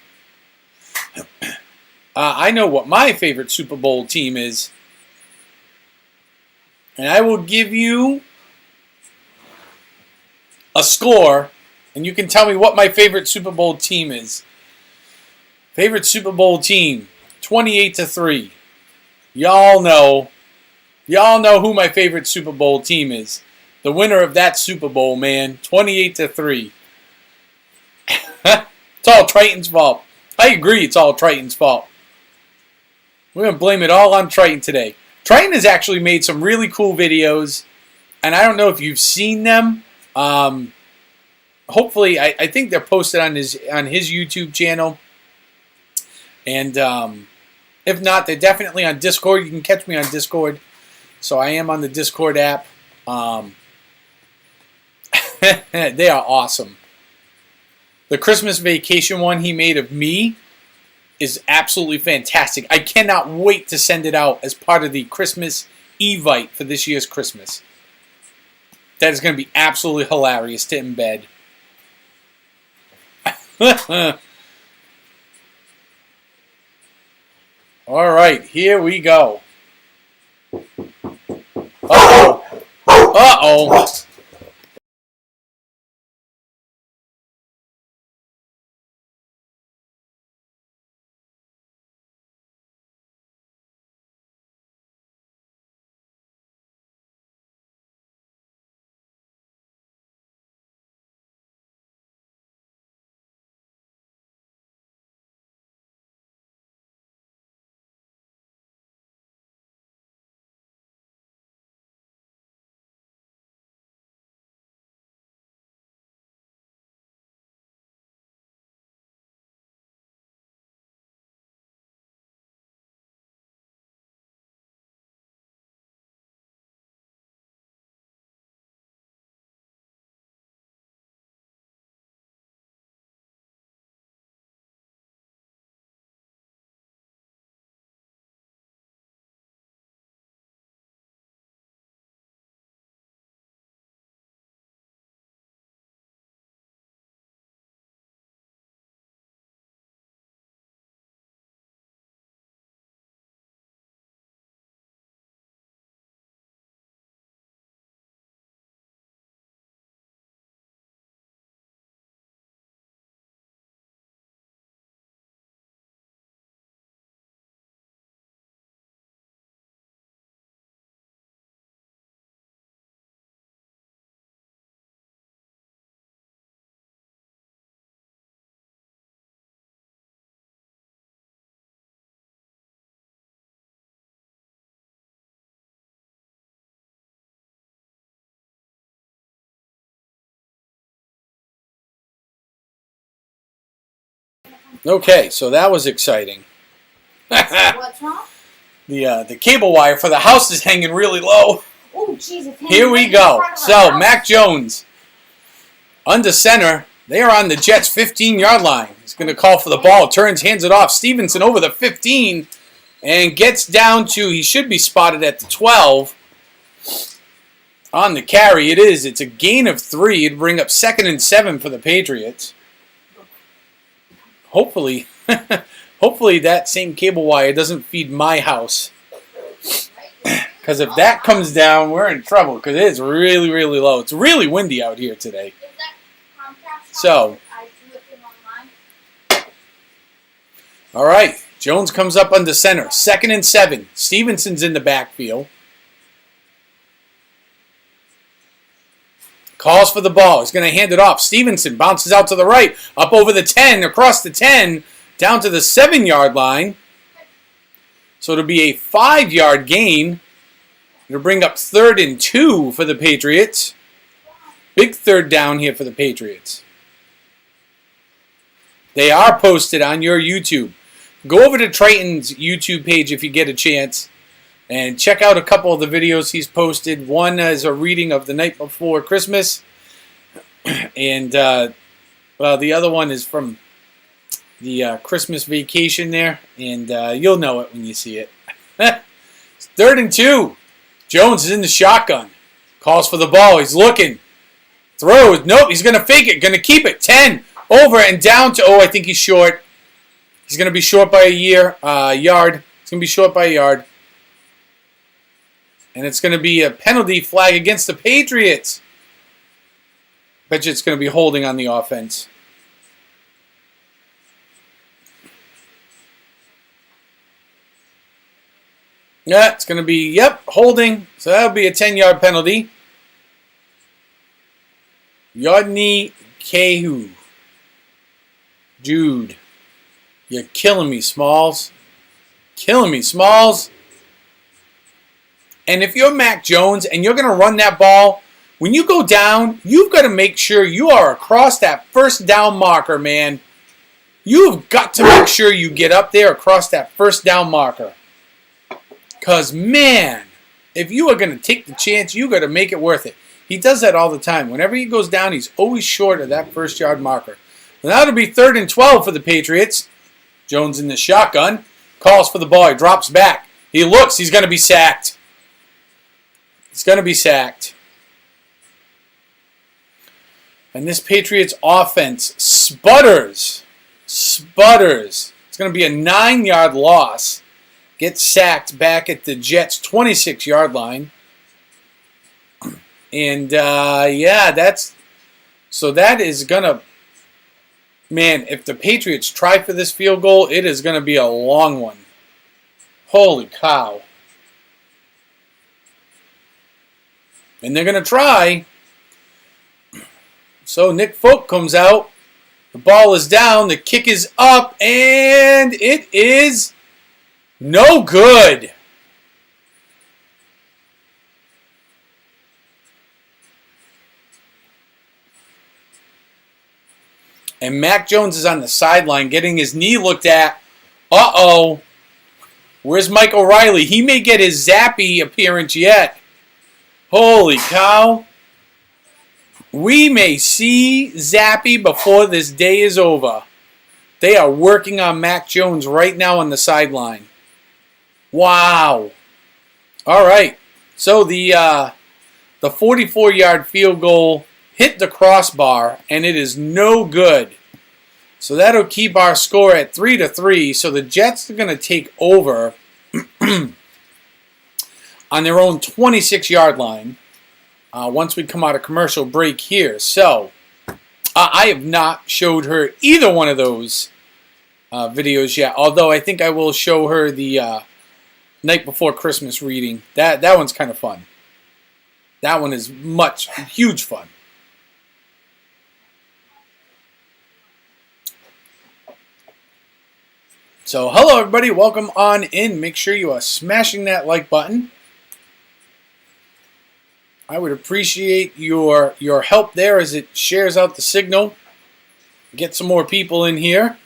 Speaker 3: I know what my favorite Super Bowl team is. And I will give you a score, and you can tell me what my favorite Super Bowl team is. Favorite Super Bowl team, 28-3. Y'all know who my favorite Super Bowl team is. The winner of that Super Bowl, man, 28-3. It's all Triton's fault. I agree, it's all Triton's fault. We're going to blame it all on Triton today. Triton has actually made some really cool videos, and I don't know if you've seen them. Hopefully, I think they're posted on his YouTube channel. And if not, they're definitely on Discord. You can catch me on Discord. So I am on the Discord app. They are awesome. The Christmas vacation one he made of me is absolutely fantastic. I cannot wait to send it out as part of the Christmas Evite for this year's Christmas. That is going to be absolutely hilarious to embed. All right, here we go. Uh-oh. Uh-oh. Okay, so that was exciting.
Speaker 4: What's wrong?
Speaker 3: The cable wire for the house is hanging really low.
Speaker 4: Oh, jeez.
Speaker 3: Here we go. So, Mac Jones, under center. They are on the Jets' 15-yard line. He's going to call for the ball. Turns, hands it off. Stevenson over the 15 and gets down to, he should be spotted at the 12. On the carry, it is. It's a gain of 3. It'd bring up 2nd and 7 for the Patriots. Hopefully, hopefully that same cable wire doesn't feed my house. Because if that comes down, we're in trouble. Because it is really, really low. It's really windy out here today. So, all right. Jones comes up under center. 2nd and 7. Stevenson's in the backfield. Calls for the ball. He's going to hand it off. Stevenson bounces out to the right. Up over the 10. Across the 10. Down to the 7-yard line. So it'll be a 5-yard gain. It'll bring up 3rd and 2 for the Patriots. Big 3rd down here for the Patriots. They are posted on your YouTube. Go over to Triton's YouTube page if you get a chance. And check out a couple of the videos he's posted. One is a reading of The Night Before Christmas. And, well, the other one is from the Christmas vacation there. And you'll know it when you see it. 3rd and 2. Jones is in the shotgun. Calls for the ball. He's looking. Throws. Nope, he's going to fake it. Going to keep it. 10. Over and down to, I think he's short. He's going to be short by a yard. He's going to be short by a yard. And it's going to be a penalty flag against the Patriots. Bet you it's going to be holding on the offense. Yeah, it's going to be, holding. So that'll be a 10-yard penalty. Yodney Kehu. Jude. You're killing me, Smalls. Killing me, Smalls. And if you're Mac Jones and you're going to run that ball, when you go down, you've got to make sure you are across that first down marker, man. You've got to make sure you get up there across that first down marker. Because, man, if you are going to take the chance, you got to make it worth it. He does that all the time. Whenever he goes down, he's always short of that first yard marker. And that'll be 3rd and 12 for the Patriots. Jones in the shotgun. Calls for the ball. He drops back. He looks. He's going to be sacked. He's going to be sacked. And this Patriots offense sputters. Sputters. It's going to be a 9-yard loss. Gets sacked back at the Jets' 26-yard line. And, yeah, that is going to, man, if the Patriots try for this field goal, it is going to be a long one. Holy cow. And they're going to try. So Nick Folk comes out. The ball is down. The kick is up. And it is no good. And Mac Jones is on the sideline getting his knee looked at. Uh-oh. Where's Mike O'Reilly? He may get his Zappy appearance yet. Holy cow. We may see Zappy before this day is over. They are working on Mac Jones right now on the sideline. Wow. All right. So the 44-yard field goal hit the crossbar, and it is no good. So that'll keep our score at 3-3. So the Jets are going to take over on their own 26-yard line once we come out of commercial break here. So I have not showed her either one of those videos yet, although I think I will show her the night before Christmas reading. That one's kind of fun. That one is huge fun. So, hello everybody, welcome on in. Make sure you are smashing that like button. I would appreciate your help there as it shares out the signal. Get some more people in here.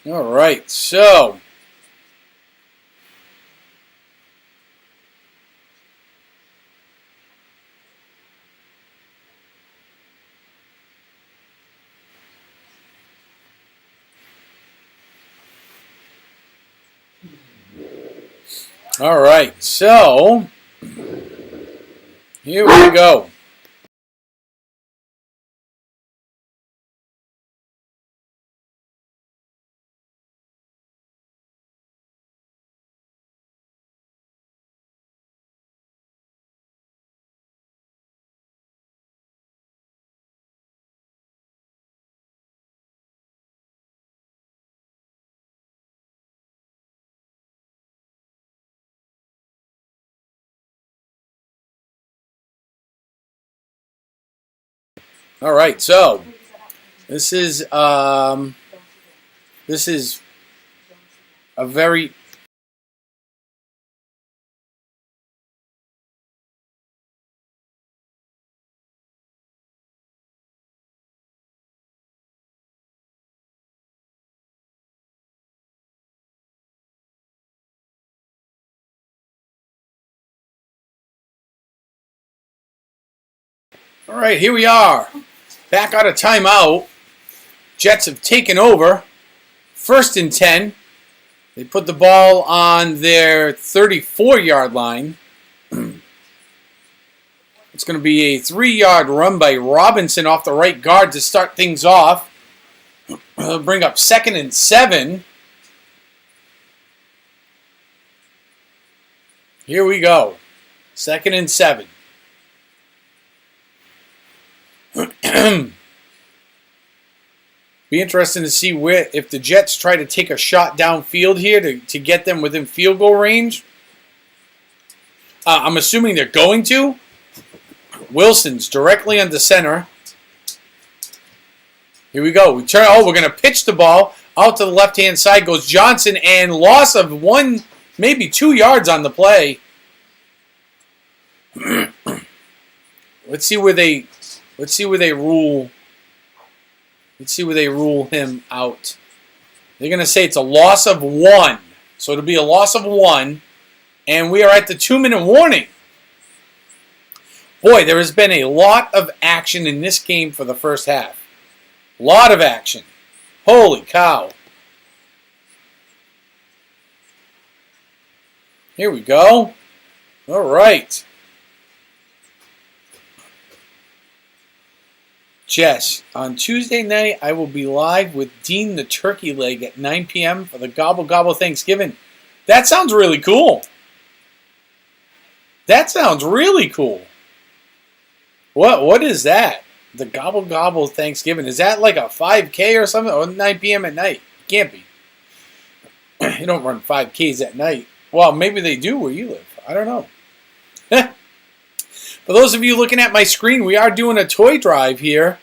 Speaker 3: All right, so here we go. All right, so this is a very all right, here we are. Back out of timeout. Jets have taken over. 1st and 10. They put the ball on their 34-yard line. It's going to be a 3-yard run by Robinson off the right guard to start things off. They'll bring up 2nd and 7. Here we go. 2nd and 7. Be interesting to see if the Jets try to take a shot downfield here to get them within field goal range. I'm assuming they're going to. Wilson's directly under center. Here we go. We're going to pitch the ball out to the left-hand side. Goes Johnson, and loss of 1, maybe 2 yards on the play. Let's see where they rule. Let's see where they rule him out. They're going to say it's a loss of 1. So it'll be a loss of 1. And we are at the 2-minute warning. Boy, there has been a lot of action in this game for the first half. Lot of action. Holy cow. Here we go. All right. Jess, on Tuesday night, I will be live with Dean the Turkey Leg at 9 p.m. for the Gobble Gobble Thanksgiving. That sounds really cool. That sounds really cool. What is that? The Gobble Gobble Thanksgiving. Is that like a 5K or something? Or 9 p.m. at night? Can't be. You don't run 5Ks at night. Well, maybe they do where you live. I don't know. For those of you looking at my screen, we are doing a toy drive here.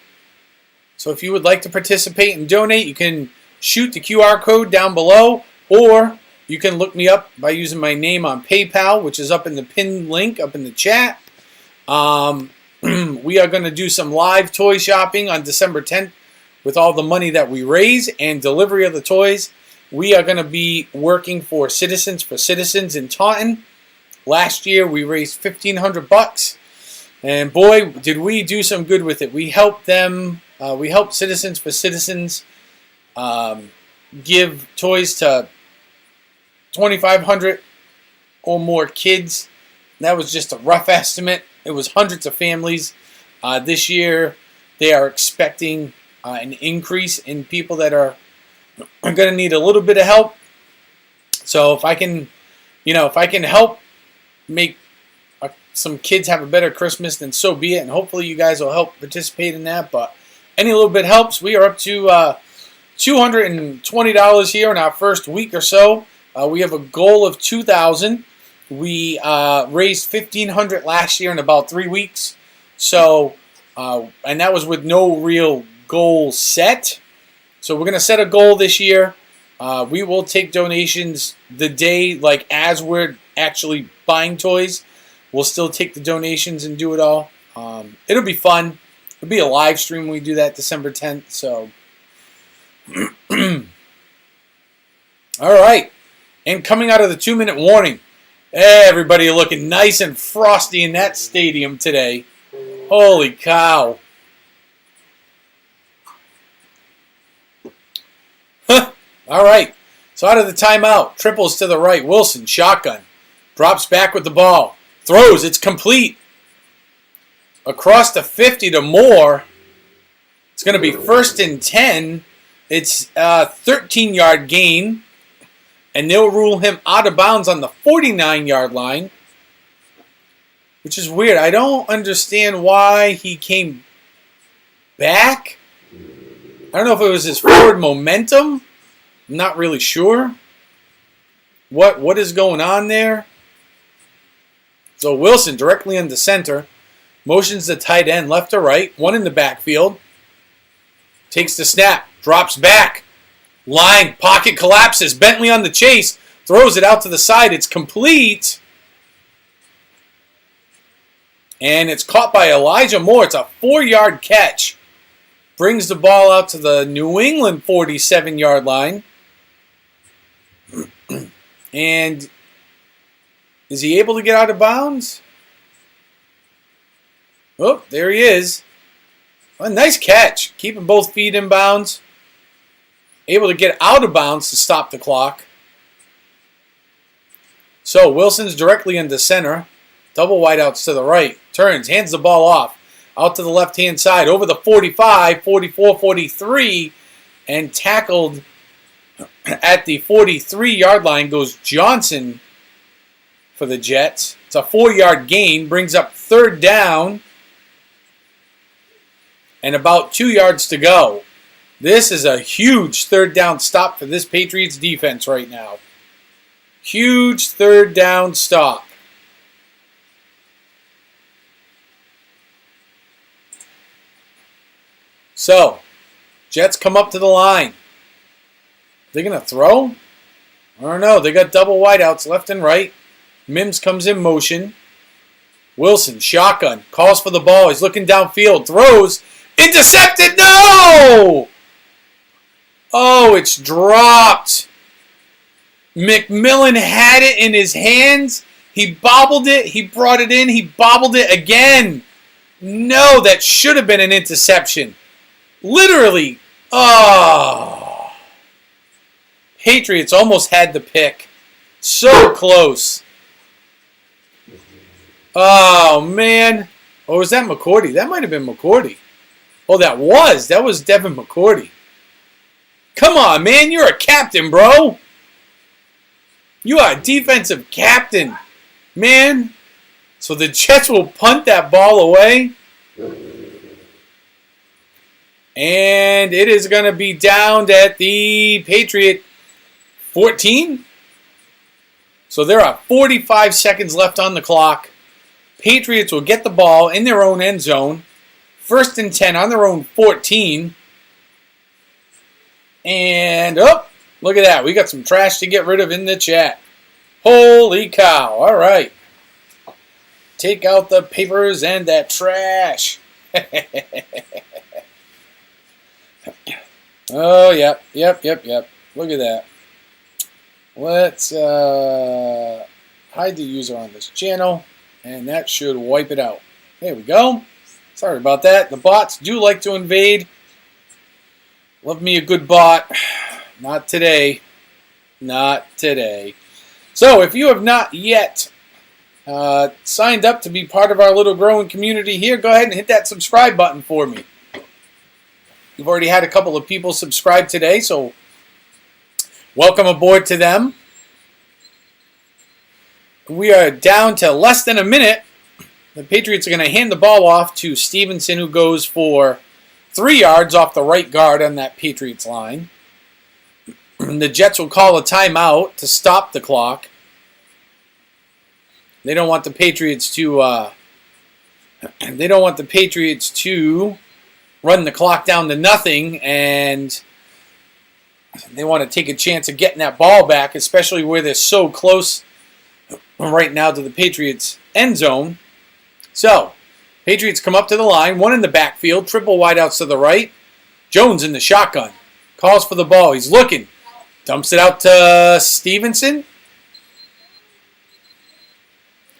Speaker 3: So if you would like to participate and donate, you can shoot the QR code down below, or you can look me up by using my name on PayPal, which is up in the pinned link up in the chat. We are going to do some live toy shopping on December 10th with all the money that we raise and delivery of the toys. We are going to be working for Citizens for Citizens in Taunton. Last year we raised $1,500, and boy, did we do some good with it. We helped them. We helped Citizens for Citizens give toys to 2,500 or more kids. That was just a rough estimate. It was hundreds of families. This year, they are expecting an increase in people that are going to need a little bit of help. So if I can, help make some kids have a better Christmas, then so be it. And hopefully you guys will help participate in that. But any little bit helps. We are up to $220 here in our first week or so. We have a goal of $2,000. We raised $1,500 last year in about 3 weeks. So, and that was with no real goal set. So we're going to set a goal this year. We will take donations the day, like as we're actually buying toys. We'll still take the donations and do it all. It'll be fun. It'll be a live stream when we do that December 10th. So, all right. And coming out of the 2-minute warning, everybody looking nice and frosty in that stadium today. Holy cow. All right. So out of the timeout, triples to the right. Wilson, shotgun. Drops back with the ball. Throws. It's complete. Across the 50 to Moore. It's going to be 1st and 10. It's a 13-yard gain. And they'll rule him out of bounds on the 49-yard line. Which is weird. I don't understand why he came back. I don't know if it was his forward momentum. I'm not really sure. What is going on there? So Wilson directly into center. Motions the tight end left to right. One in the backfield. Takes the snap. Drops back. Line. Pocket collapses. Bentley on the chase. Throws it out to the side. It's complete. And it's caught by Elijah Moore. It's a 4-yard catch. Brings the ball out to the New England 47-yard line. And is he able to get out of bounds? Oh, there he is. A nice catch. Keeping both feet in bounds. Able to get out of bounds to stop the clock. So Wilson's directly into center. Double wideouts to the right. Turns, hands the ball off. Out to the left-hand side. Over the 45, 44, 43. And tackled at the 43-yard line goes Johnson for the Jets. It's a 4-yard gain. Brings up 3rd down. And about 2 yards to go. This is a huge 3rd down stop for this Patriots defense right now. Huge 3rd down stop. So, Jets come up to the line. They're going to throw? I don't know. They got double wideouts left and right. Mims comes in motion. Wilson, shotgun. Calls for the ball. He's looking downfield. Throws. Intercepted. No! Oh, it's dropped. McMillan had it in his hands. He bobbled it. He brought it in. He bobbled it again. No, that should have been an interception. Literally. Oh. Patriots almost had the pick. So close. Oh, man. Oh, was that McCourty? That might have been McCourty. Oh, that was Devin McCourty. Come on, man. You're a captain, bro. You are a defensive captain, man. So the Jets will punt that ball away. And it is going to be down at the Patriot 14. So there are 45 seconds left on the clock. Patriots will get the ball in their own end zone. 1st and 10 on their own 14. And, oh, look at that. We got some trash to get rid of in the chat. Holy cow. All right. Take out the papers and that trash. Oh, yep. Look at that. Let's hide the user on this channel, and that should wipe it out. There we go. Sorry about that. The bots do like to invade. Love me a good bot. Not today. Not today. So, if you have not yet signed up to be part of our little growing community here, go ahead and hit that subscribe button for me. You've already had a couple of people subscribe today, so welcome aboard to them. We are down to less than a minute. The Patriots are going to hand the ball off to Stevenson, who goes for 3 yards off the right guard on that Patriots line. The Jets will call a timeout to stop the clock. They don't want the Patriots to. They don't want the Patriots to run the clock down to nothing, and they want to take a chance of getting that ball back, especially where they're so close right now to the Patriots' end zone. So, Patriots come up to the line, one in the backfield, triple wideouts to the right. Jones in the shotgun. Calls for the ball. He's looking. Dumps it out to Stevenson.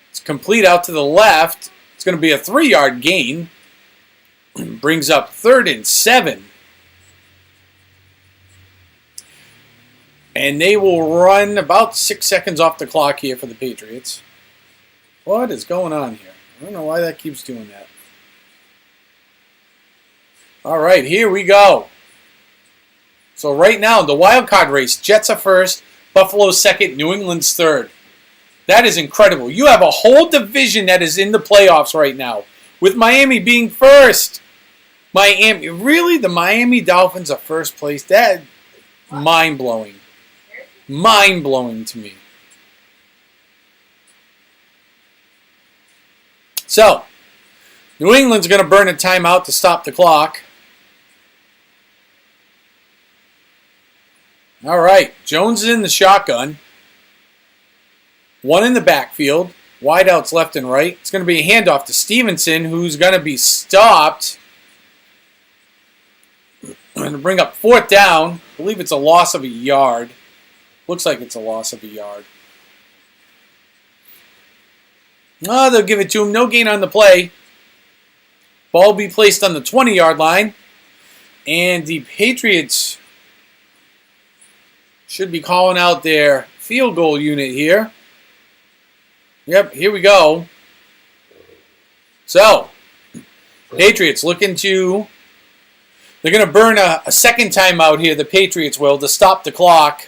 Speaker 3: It's complete out to the left. It's going to be a 3-yard gain. Brings up 3rd and 7. And they will run about 6 seconds off the clock here for the Patriots. What is going on here? I don't know why that keeps doing that. All right, here we go. So right now, the wild card race, Jets are first, Buffalo's second, New England's third. That is incredible. You have a whole division that is in the playoffs right now, with Miami being first. Miami, really? The Miami Dolphins are first place? That mind-blowing. Mind-blowing to me. So, New England's going to burn a timeout to stop the clock. All right, Jones is in the shotgun. One in the backfield. Wideouts left and right. It's going to be a handoff to Stevenson, who's going to be stopped. Going to bring up 4th down. I believe it's a loss of a yard. Looks like it's a loss of a yard. Oh, they'll give it to him. No gain on the play. Ball will be placed on the 20-yard line. And the Patriots should be calling out their field goal unit here. Yep, here we go. So, Patriots looking to... They're going to burn a second timeout here, the Patriots will, to stop the clock.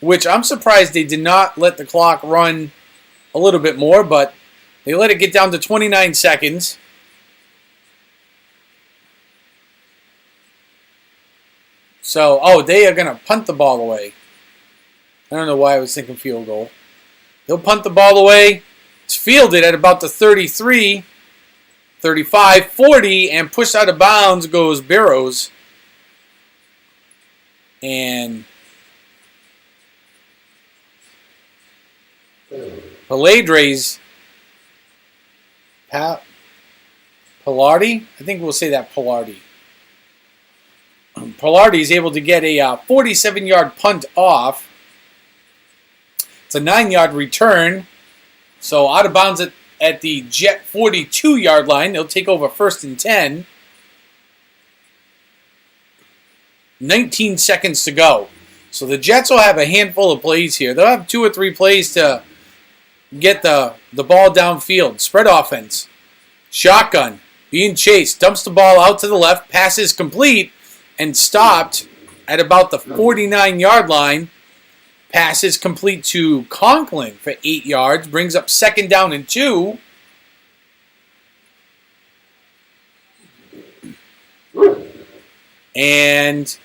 Speaker 3: Which I'm surprised they did not let the clock run a little bit more, but they let it get down to 29 seconds. So, oh, they are going to punt the ball away. I don't know why I was thinking field goal. They'll punt the ball away. It's fielded at about the 33, 35, 40, and pushed out of bounds goes Burrows. And Paladres, Pilardi? I think we'll say that Pilardi. Pilardi is able to get a 47-yard punt off. It's a 9-yard return. So out of bounds at at the Jet 42-yard line. They'll take over 1st and 10. 19 seconds to go. So the Jets will have a handful of plays here. They'll have 2 or 3 plays to get the ball downfield. Spread offense. Shotgun. Being chased. Dumps the ball out to the left. Passes complete and stopped at about the 49-yard line. Passes complete to Conklin for 8 yards. Brings up 2nd down and 2. And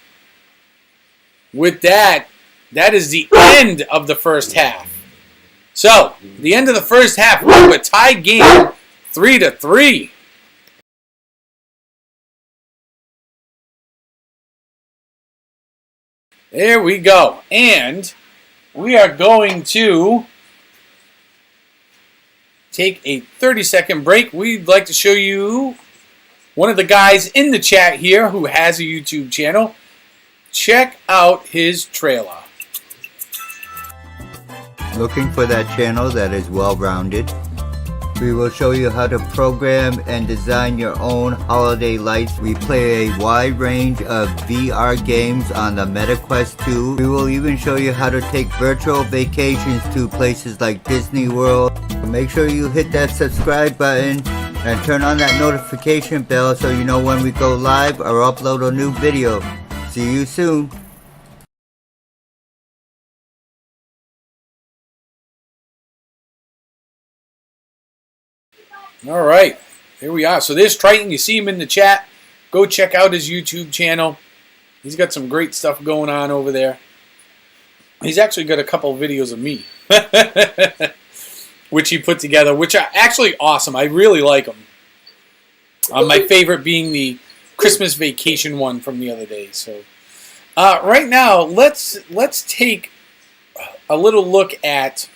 Speaker 3: with that, that is the end of the first half. So, the end of the first half, we have a tied game, 3-3. There we go. And we are going to take a 30-second break. We'd like to show you one of the guys in the chat here who has a YouTube channel. Check out his trailer.
Speaker 5: Looking for that channel that is well-rounded? We will show you how to program and design your own holiday lights. We play a wide range of VR games on the MetaQuest 2. We will even show you how to take virtual vacations to places like Disney World. Make sure you hit that subscribe button and turn on that notification bell so you know when we go live or upload a new video. See you soon.
Speaker 3: All right, here we are. So there's Triton. You see him in the chat. Go check out his YouTube channel. He's got some great stuff going on over there. He's actually got a couple of videos of me, which he put together, which are actually awesome. I really like them. My favorite being the Christmas vacation one from the other day. So right now, let's take a little look at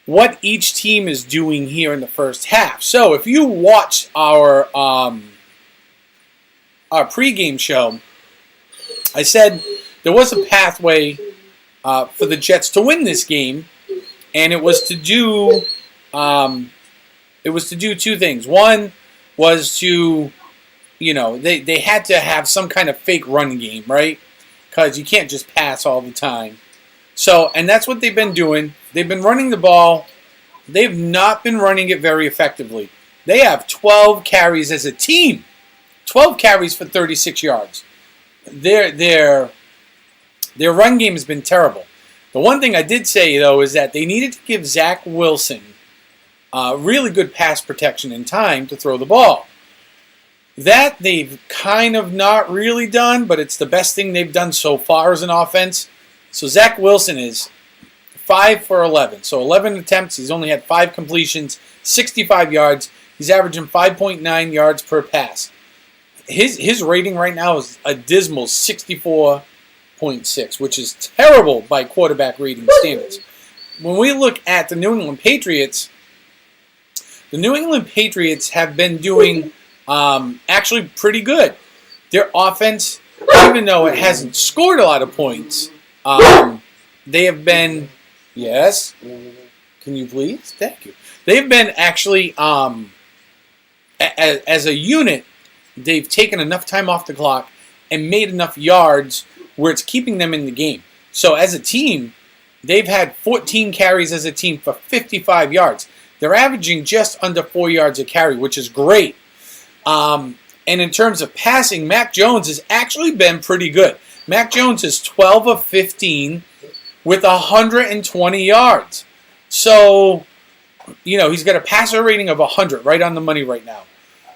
Speaker 3: what each team is doing here in the first half. So if you watch our pregame show, I said there was a pathway for the Jets to win this game, and it was to do 2 things. One was to, they had to have some kind of fake run game, right? Because you can't just pass all the time. So, and that's what they've been doing. They've been running the ball. They've not been running it very effectively. They have 12 carries as a team. 12 carries for 36 yards. Their run game has been terrible. The one thing I did say, though, is that they needed to give Zach Wilson really good pass protection and time to throw the ball. That they've kind of not really done, but it's the best thing they've done so far as an offense. So Zach Wilson is 5 for 11. So 11 attempts. He's only had 5 completions, 65 yards. He's averaging 5.9 yards per pass. His rating right now is a dismal 64.6, which is terrible by quarterback rating standards. When we look at the New England Patriots have been doing actually pretty good. Their offense, even though it hasn't scored a lot of points, they have been, yes, can you please? Thank you. They've been actually, as a unit, they've taken enough time off the clock and made enough yards where it's keeping them in the game. So as a team, they've had 14 carries as a team for 55 yards. They're averaging just under 4 yards a carry, which is great. And in terms of passing, Mac Jones has actually been pretty good. Mac Jones is 12 of 15 with 120 yards. So, he's got a passer rating of 100, right on the money right now.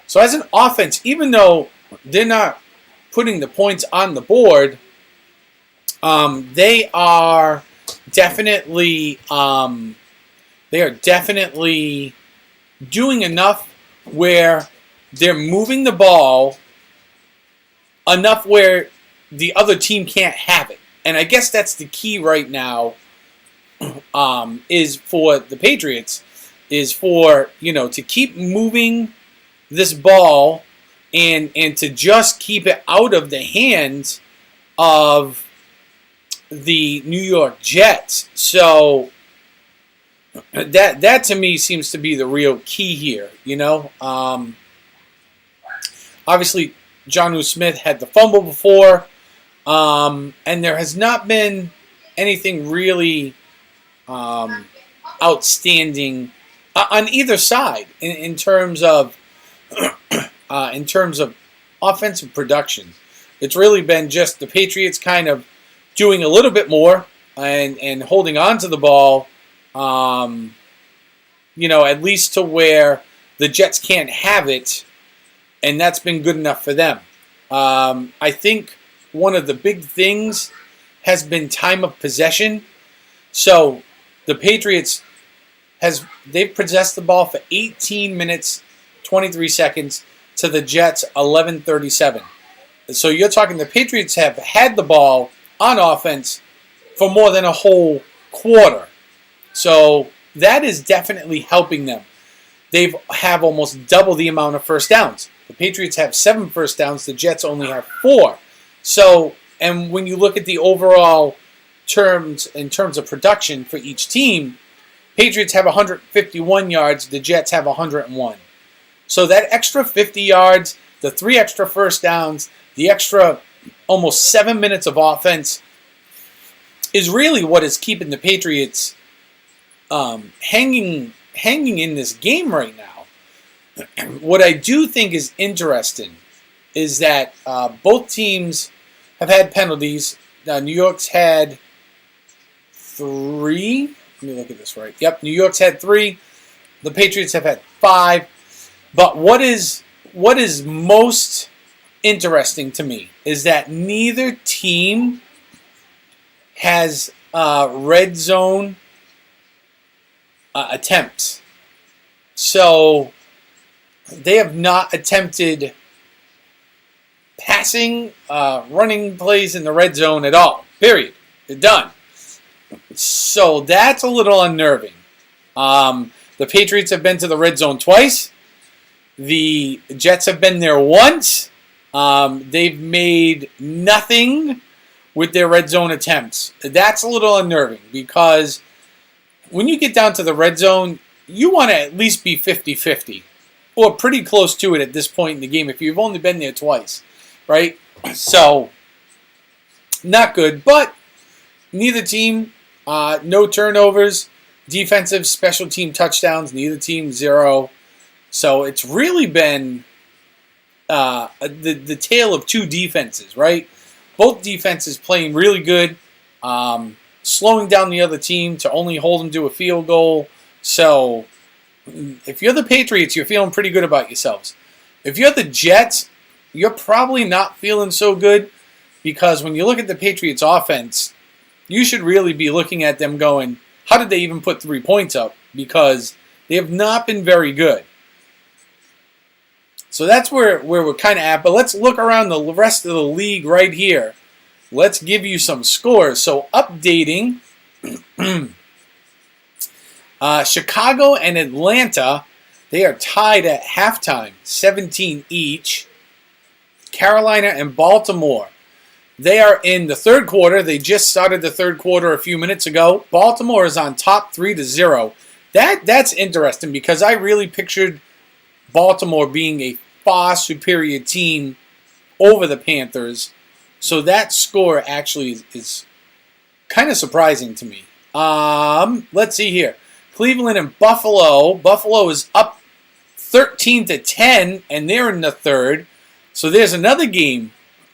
Speaker 3: So as an offense, even though they're not putting the points on the board, they are definitely doing enough where they're moving the ball enough where the other team can't have it. And I guess that's the key right now, is for the Patriots, is for, to keep moving this ball and to just keep it out of the hands of the New York Jets. So, that to me seems to be the real key here. Obviously, Jonnu Smith had the fumble before, and there has not been anything really outstanding on either side in terms of offensive production. It's really been just the Patriots kind of doing a little bit more and holding on to the ball, at least to where the Jets can't have it, and that's been good enough for them. I think one of the big things has been time of possession. So the Patriots they've possessed the ball for 18 minutes, 23 seconds to the Jets 11:37. So you're talking the Patriots have had the ball on offense for more than a whole quarter. So that is definitely helping them. They have almost double the amount of first downs. The Patriots have 7 first downs. The Jets only have 4. So, and when you look at the overall terms in terms of production for each team, Patriots have 151 yards. The Jets have 101. So that extra 50 yards, the 3 extra first downs, the extra almost 7 minutes of offense is really what is keeping the Patriots hanging in this game right now. What I do think is interesting is that both teams have had penalties. New York's had 3. Let me look at this right. Yep, New York's had 3. The Patriots have had 5. But what is most interesting to me is that neither team has red zone attempts. So they have not attempted passing, running plays in the red zone at all. Period. They're done. So that's a little unnerving. The Patriots have been to the red zone twice. The Jets have been there once. They've made nothing with their red zone attempts. That's a little unnerving because when you get down to the red zone, you want to at least be 50-50 or pretty close to it at this point in the game if you've only been there twice, right? So, not good. But neither team, no turnovers, defensive, special team touchdowns, neither team 0. So it's really been the tale of two defenses, right? Both defenses playing really good, slowing down the other team to only hold them to a field goal. So if you're the Patriots, you're feeling pretty good about yourselves. If you're the Jets, you're probably not feeling so good because when you look at the Patriots offense, you should really be looking at them going, how did they even put 3 points up? Because they have not been very good. So that's where we're kind of at. But let's look around the rest of the league right here. Let's give you some scores. So updating, Chicago and Atlanta, they are tied at halftime, 17 each. Carolina and Baltimore, they are in the third quarter. They just started the third quarter a few minutes ago. Baltimore is on top 3-0. That's interesting because I really pictured Baltimore being a far superior team over the Panthers. So that score actually is kind of surprising to me. Let's see here. Cleveland and Buffalo. Buffalo is up 13-10, and they're in the third. So there's another game.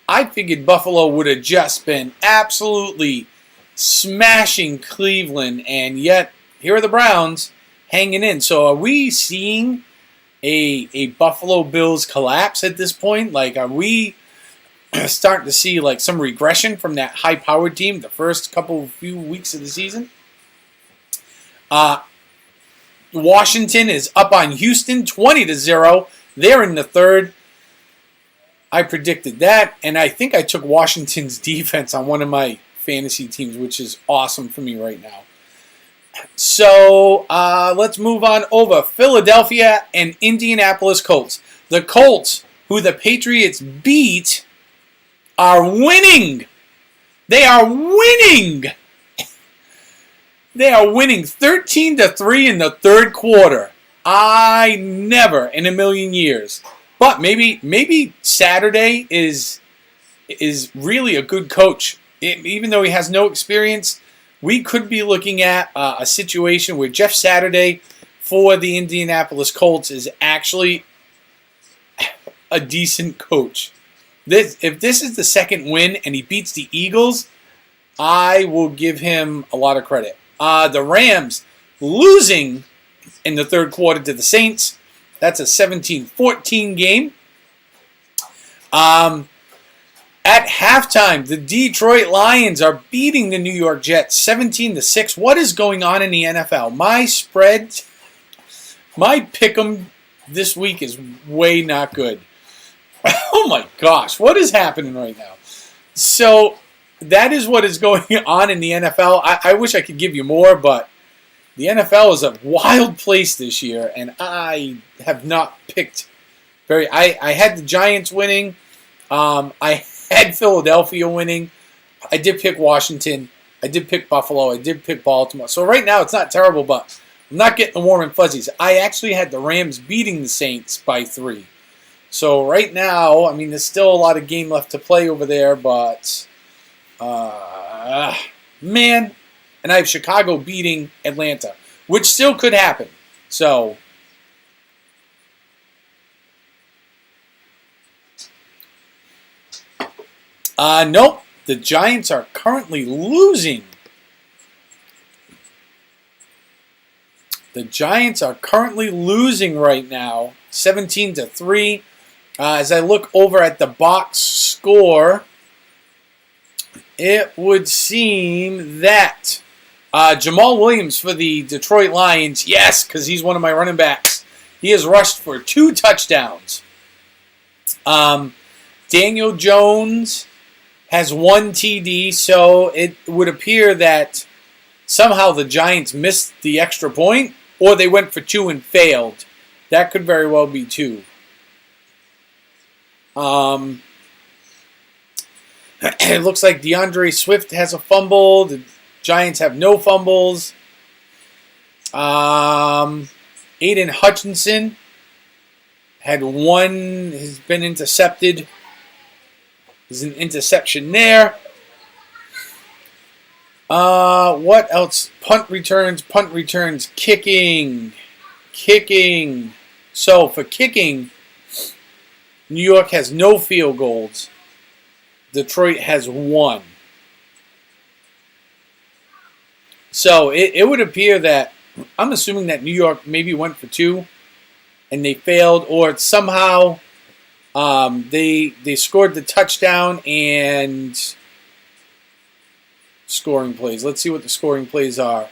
Speaker 3: I figured Buffalo would have just been absolutely smashing Cleveland, and yet here are the Browns hanging in. So are we seeing a Buffalo Bills collapse at this point? Like, are we starting to see like some regression from that high-powered team the first few weeks of the season? Washington is up on Houston 20-0. They're in the third. I predicted that, and I think I took Washington's defense on one of my fantasy teams, which is awesome for me right now. So let's move on over. Philadelphia and Indianapolis Colts. The Colts, who the Patriots beat, are winning. They are winning. They are winning 13-3 in the third quarter. I never in a million years. But maybe Saturday is really a good coach. Even though he has no experience, we could be looking at a situation where Jeff Saturday for the Indianapolis Colts is actually a decent coach. If this is the second win and he beats the Eagles, I will give him a lot of credit. The Rams losing in the third quarter to the Saints. That's a 17-14 game. At halftime, the Detroit Lions are beating the New York Jets 17-6. What is going on in the NFL? My pick'em this week is way not good. Oh my gosh, what is happening right now? So that is what is going on in the NFL. I wish I could give you more, but the NFL is a wild place this year, and I have not picked I had the Giants winning. I had Philadelphia winning. I did pick Washington. I did pick Buffalo. I did pick Baltimore. So right now it's not terrible, but I'm not getting the warm and fuzzies. I actually had the Rams beating the Saints by 3. So right now, I mean, there's still a lot of game left to play over there, but man, and I have Chicago beating Atlanta, which still could happen. So nope, the Giants are currently losing. The Giants are currently losing right now, 17-3. As I look over at the box score, it would seem that Jamal Williams for the Detroit Lions, yes, because he's one of my running backs, he has rushed for 2 touchdowns. Daniel Jones has 1 TD, so it would appear that somehow the Giants missed the extra point, or they went for 2 and failed. That could very well be 2. It looks like DeAndre Swift has a fumble. The Giants have no fumbles. Aiden Hutchinson had 1, has been intercepted. There's an interception there. What else? Punt returns, kicking. So for kicking, New York has no field goals. Detroit has 1. So it would appear that, I'm assuming that New York maybe went for 2 and they failed, or somehow they scored the touchdown and scoring plays. Let's see what the scoring plays are.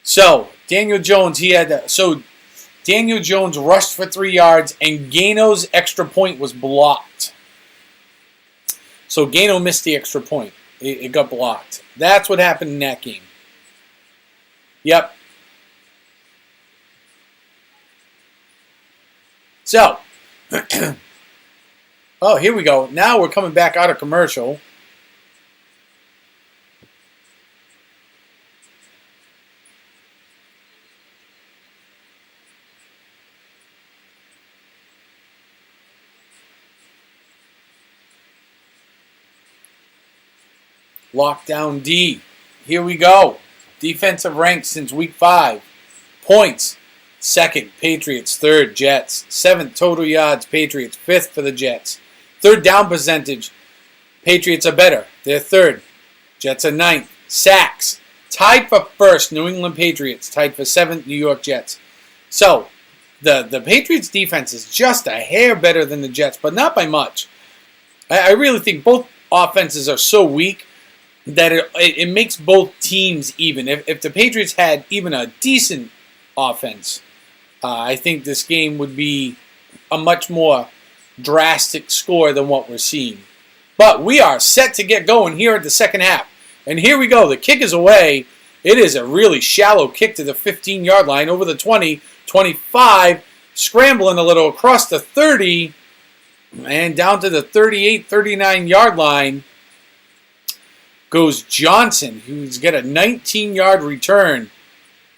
Speaker 3: So Daniel Jones, Daniel Jones rushed for 3 yards, and Gano's extra point was blocked. So Gano missed the extra point. It got blocked. That's what happened in that game. Yep. So, oh, here we go. Now we're coming back out of commercial. Lockdown D. Here we go. Defensive ranks since week 5. Points. 2nd, Patriots. 3rd, Jets. 7th, total yards, Patriots. 5th for the Jets. 3rd down percentage, Patriots are better. They're 3rd. Jets are 9th. Sacks. Tied for 1st, New England Patriots. Tied for 7th, New York Jets. So, the Patriots defense is just a hair better than the Jets, but not by much. I really think both offenses are so weak that it makes both teams even. If the Patriots had even a decent offense, I think this game would be a much more drastic score than what we're seeing. But we are set to get going here at the second half. And here we go. The kick is away. It is a really shallow kick to the 15-yard line, over the 20, 25, scrambling a little across the 30, and down to the 38, 39-yard line. goes Johnson, who's got a 19-yard return.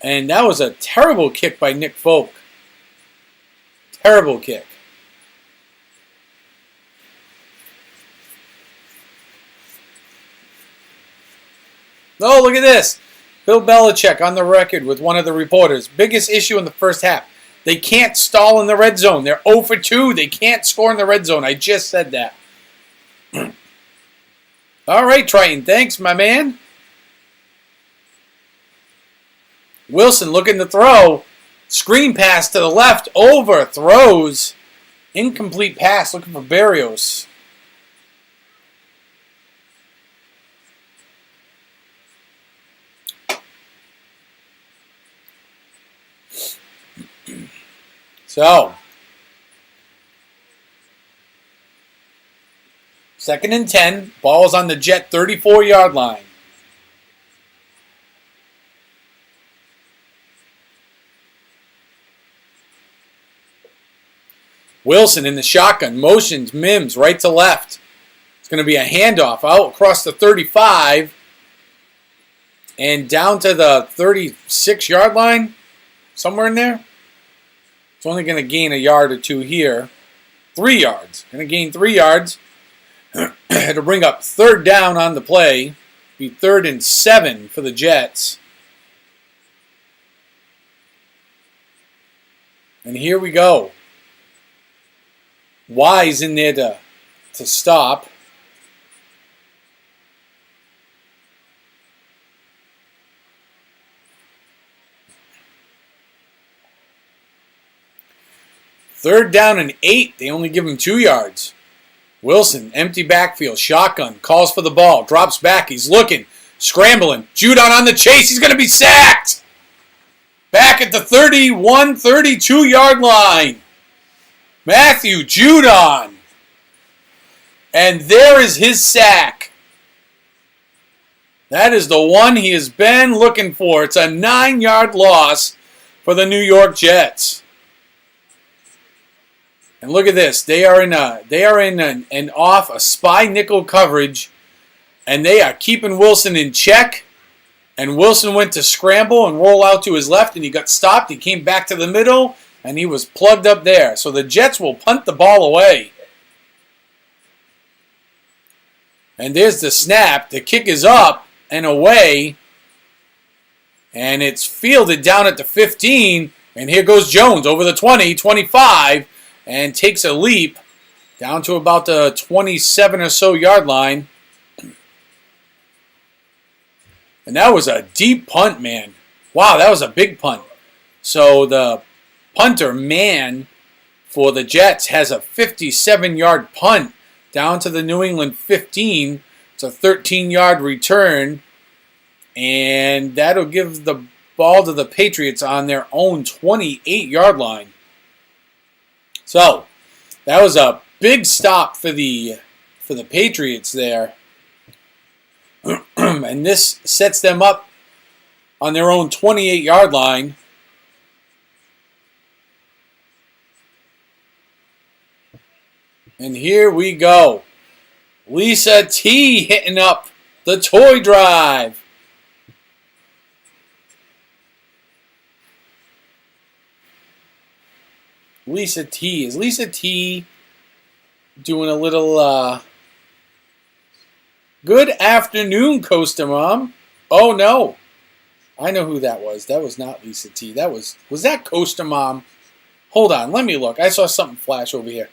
Speaker 3: And that was a terrible kick by Nick Folk. Terrible kick. Oh, look at this. Bill Belichick on the record with one of the reporters. Biggest issue in the first half. They can't stall in the red zone. They're 0 for 2. They can't score in the red zone. I just said that. All right, Triton. Thanks, my man. Wilson looking to throw. Screen pass to the left. Over. Throws. Incomplete pass. Looking for Barrios. So, 2nd and 10. Ball is on the Jet 34-yard line. Wilson in the shotgun. Motions Mims right to left. It's going to be a handoff out across the 35 and down to the 36-yard line. Somewhere in there. It's only going to gain a yard or two here. 3 yards. Going to gain 3 yards. To bring up 3rd down on the play. Be 3rd and 7 for the Jets. And here we go. Wise in there to stop. Third down and 8. They only give him 2 yards. Wilson, empty backfield, shotgun, calls for the ball, drops back. He's looking, scrambling. Judon on the chase. He's going to be sacked. Back at the 31, 32-yard line. Matthew Judon. And there is his sack. That is the one he has been looking for. It's a 9-yard loss for the New York Jets. And look at this. They are in an off a spy nickel coverage, and they are keeping Wilson in check. And Wilson went to scramble and roll out to his left, and he got stopped. He came back to the middle, and he was plugged up there. So the Jets will punt the ball away. And there's the snap. The kick is up and away, and it's fielded down at the 15. And here goes Jones over the 20, 25. And takes a leap down to about the 27 or so yard line. And that was a deep punt, man. Wow, that was a big punt. So the punter, man, for the Jets has a 57-yard punt down to the New England 15. It's a 13-yard return. And that'll give the ball to the Patriots on their own 28-yard line. So, that was a big stop for the Patriots there. And this sets them up on their own 28-yard line. And here we go. Lisa T hitting up the toy drive. Lisa T. Is Lisa T doing a little, good afternoon, Costa Mom? Oh, no. I know who that was. That was not Lisa T. Was that Costa Mom? Hold on, let me look. I saw something flash over here.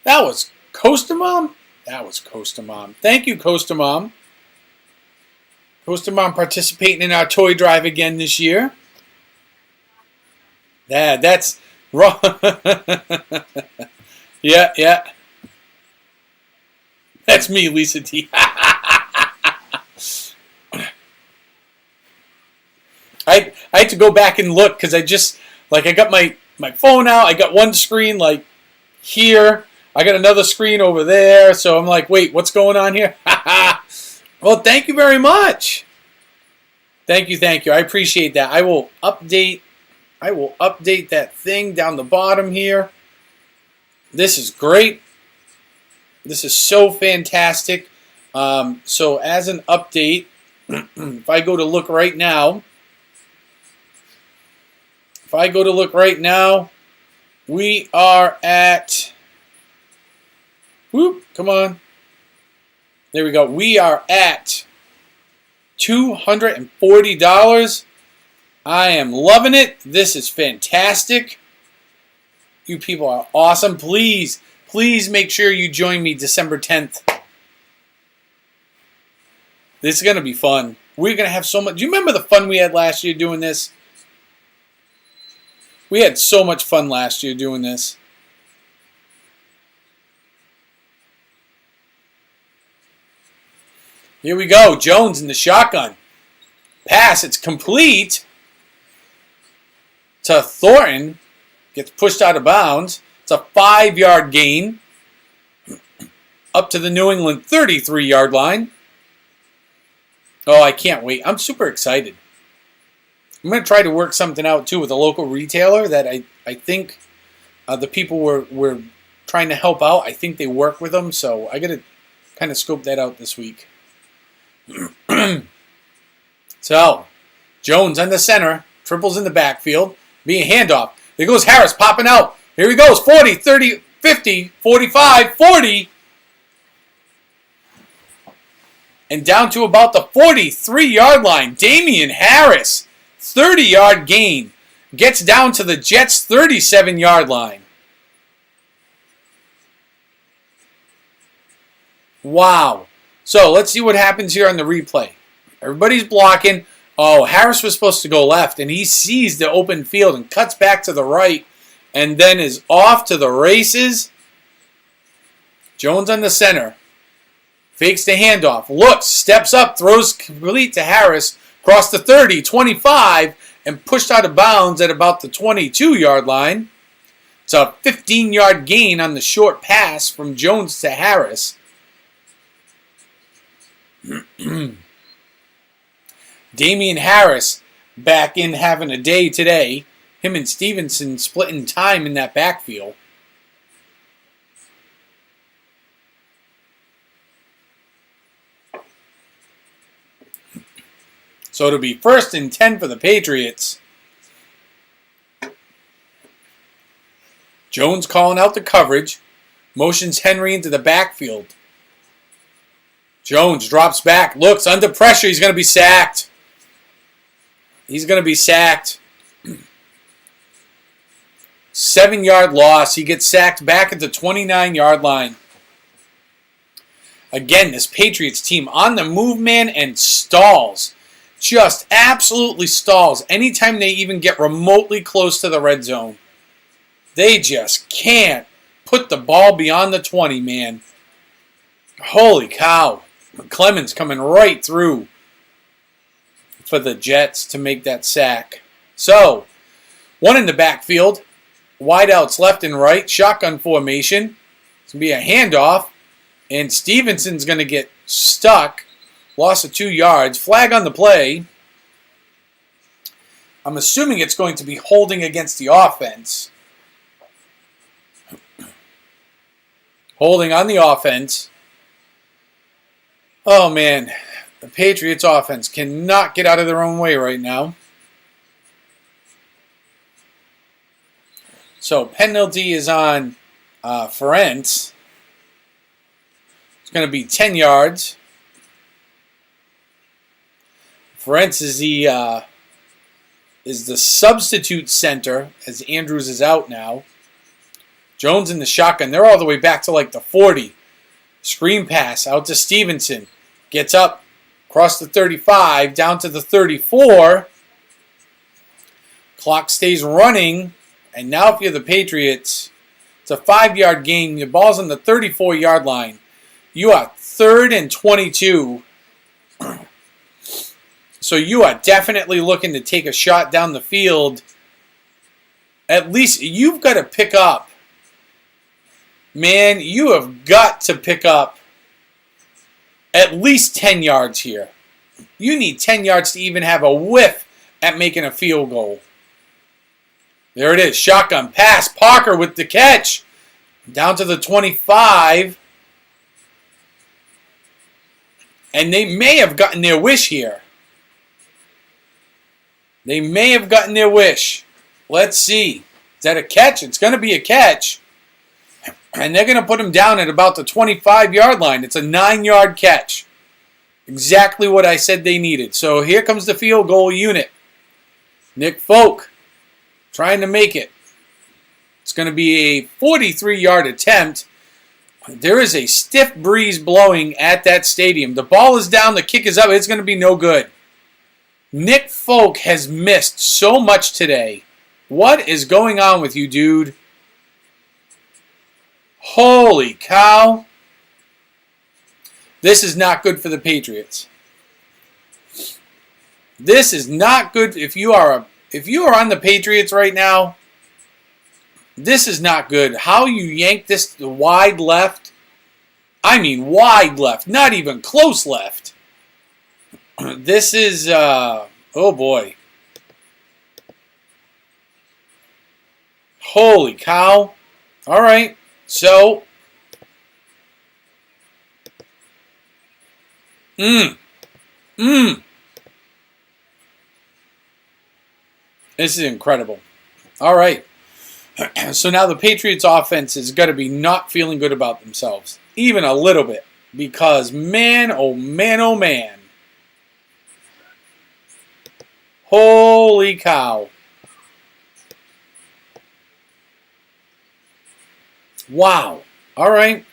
Speaker 3: That was Costa Mom? That was Costa Mom. Thank you, Costa Mom. Costa Mom participating in our toy drive again this year. Yeah, that's... Wrong. Yeah. That's me, Lisa T. I had to go back and look because I got my phone out. I got one screen like here. I got another screen over there. So I'm like, wait, what's going on here? Well, thank you very much. Thank you. I appreciate that. I will update that thing down the bottom here. This is great. This is so fantastic. So as an update, if I go to look right now, we are at, whoop, come on. There we go. We are at $240. I am loving it. This is fantastic. You people are awesome. Please make sure you join me December 10th. This is going to be fun. We're going to have so much. Do you remember the fun we had last year doing this? We had so much fun last year doing this. Here we go. Jones in the shotgun. Pass. It's complete to Thornton. Gets pushed out of bounds. It's a 5-yard gain. Up to the New England 33-yard line. Oh, I can't wait. I'm super excited. I'm going to try to work something out, too, with a local retailer that I think the people we're trying to help out, I think they work with them. So I got to kind of scope that out this week. So, Jones on the center. Triples in the backfield. Being handoff. There goes Harris popping out. Here he goes. 40, 30, 50, 45, 40. And down to about the 43-yard line. Damian Harris, 30-yard gain. Gets down to the Jets' 37-yard line. Wow. So let's see what happens here on the replay. Everybody's blocking. Oh, Harris was supposed to go left, and he sees the open field and cuts back to the right and then is off to the races. Jones on the center. Fakes the handoff. Looks, steps up, throws complete to Harris. Across the 30, 25, and pushed out of bounds at about the 22-yard line. It's a 15-yard gain on the short pass from Jones to Harris. Damian Harris back in having a day today. Him and Stevenson splitting time in that backfield. So it'll be 1st and 10 for the Patriots. Jones calling out the coverage. Motions Henry into the backfield. Jones drops back. Looks under pressure. He's going to be sacked. He's going to be sacked. 7-yard loss. He gets sacked back at the 29-yard line. Again, this Patriots team on the move, man, and stalls. Just absolutely stalls. Anytime they even get remotely close to the red zone. They just can't put the ball beyond the 20, man. Holy cow. Clemens coming right through for the Jets to make that sack. So, one in the backfield. Wideouts left and right. Shotgun formation. It's going to be a handoff. And Stevenson's going to get stuck. Loss of 2 yards. Flag on the play. I'm assuming it's going to be holding against the offense. Holding on the offense. Oh, man. The Patriots offense cannot get out of their own way right now. So, penalty is on Ferentz. It's going to be 10 yards. Ferentz is the substitute center as Andrews is out now. Jones in the shotgun. They're all the way back to like the 40. Screen pass out to Stevenson. Gets up across the 35 down to the 34. Clock stays running. And now if you're the Patriots, it's a 5-yard gain. The ball's on the 34-yard line. You are 3rd and 22. So you are definitely looking to take a shot down the field. At least you've got to pick up. Man, you have got to pick up at least 10 yards here. You need 10 yards to even have a whiff at making a field goal. There it is. Shotgun pass. Parker with the catch. Down to the 25. And they may have gotten their wish here. They may have gotten their wish. Let's see. Is that a catch? It's going to be a catch. And they're going to put him down at about the 25-yard line. It's a 9-yard catch. Exactly what I said they needed. So here comes the field goal unit. Nick Folk trying to make it. It's going to be a 43-yard attempt. There is a stiff breeze blowing at that stadium. The ball is down. The kick is up. It's going to be no good. Nick Folk has missed so much today. What is going on with you, dude? Holy cow. This is not good for the Patriots. This is not good if you are on the Patriots right now. This is not good. How you yank this wide left. I mean wide left, not even close left. This is oh boy. Holy cow. All right. So This is incredible. All right. So now the Patriots offense is going to be not feeling good about themselves. Even a little bit. Because man, oh man, oh man. Holy cow. Wow. All right.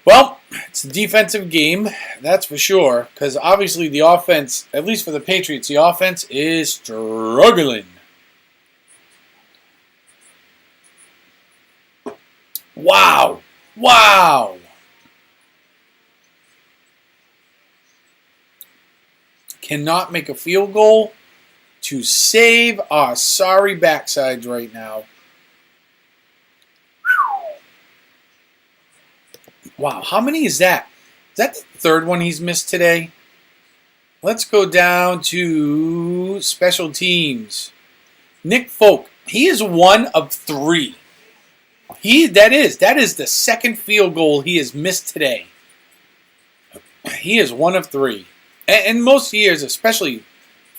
Speaker 3: Well, it's a defensive game, that's for sure. Because obviously the offense, at least for the Patriots, the offense is struggling. Wow. Wow. Cannot make a field goal to save our sorry backsides right now. Wow, how many is that? Is that the third one he's missed today? Let's go down to special teams. Nick Folk, he is one of three. That is the second field goal he has missed today. He is one of three. And most years, especially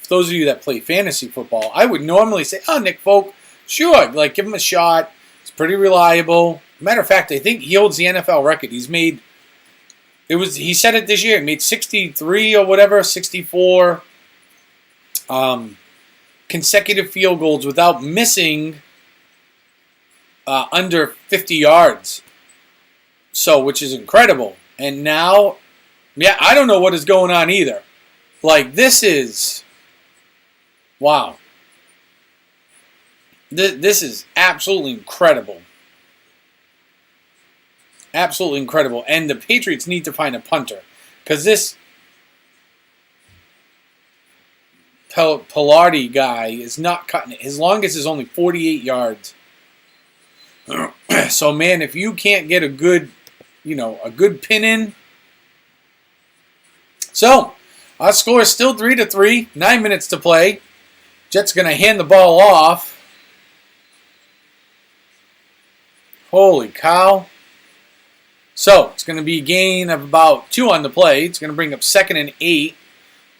Speaker 3: for those of you that play fantasy football, I would normally say, oh, Nick Folk, sure, like give him a shot. It's pretty reliable. Matter of fact, I think he holds the NFL record. He said it this year, he made 63 or whatever, 64 consecutive field goals without missing under 50 yards. So, which is incredible. And now, yeah, I don't know what is going on either. Like, this is, wow. This is absolutely incredible. Absolutely incredible. And the Patriots need to find a punter. Because this Pilardi guy is not cutting it. His longest is only 48 yards. So, man, if you can't get a good pin in. So, our score is still 3-3. 9 minutes to play. Jets going to hand the ball off. Holy cow. So, it's going to be a gain of about 2 on the play. It's going to bring up 2nd and 8.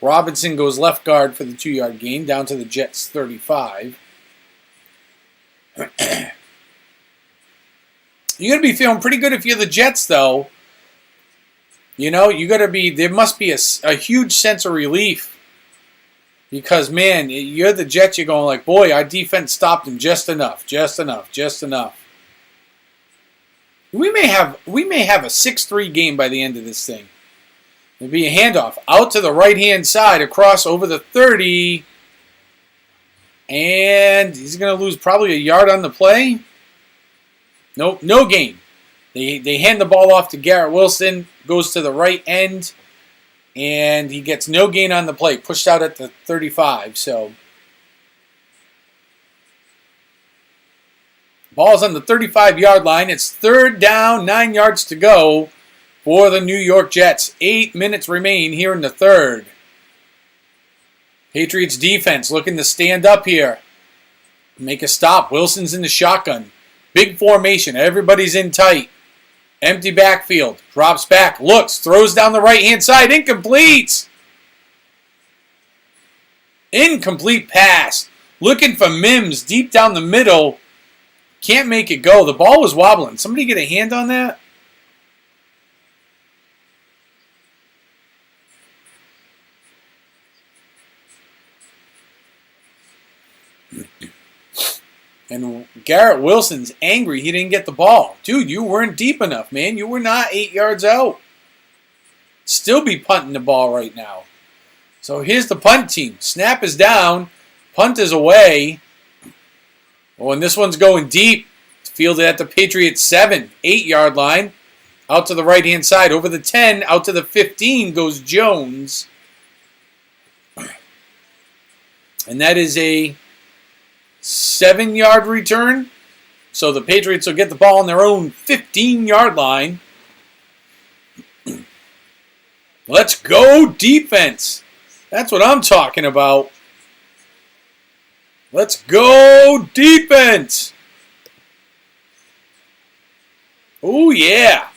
Speaker 3: Robinson goes left guard for the 2-yard gain down to the Jets' 35. You're going to be feeling pretty good if you're the Jets, though. You know, there must be a huge sense of relief. Because, man, you're the Jets, you're going like, boy, our defense stopped them just enough. We may have a 6-3 game by the end of this thing. It'll be a handoff out to the right-hand side, across over the 30. And he's going to lose probably a yard on the play. Nope, no gain. They hand the ball off to Garrett Wilson, goes to the right end, and he gets no gain on the play, pushed out at the 35. So, ball's on the 35-yard line. It's 3rd down, 9 yards to go for the New York Jets. 8 minutes remain here in the third. Patriots defense looking to stand up here. Make a stop. Wilson's in the shotgun. Big formation. Everybody's in tight. Empty backfield. Drops back. Looks. Throws down the right-hand side. Incomplete. Incomplete pass. Looking for Mims deep down the middle. Can't make it go. The ball was wobbling. Somebody get a hand on that? And Garrett Wilson's angry he didn't get the ball. Dude, you weren't deep enough, man. You were not 8 yards out. Still be punting the ball right now. So here's the punt team. Snap is down. Punt is away. Oh, and this one's going deep. It's fielded at the Patriots 7, 8-yard line. Out to the right-hand side. Over the 10, out to the 15 goes Jones. And that is a 7-yard return. So the Patriots will get the ball on their own 15-yard line. Let's go defense. That's what I'm talking about. Let's go defense. Oh, yeah.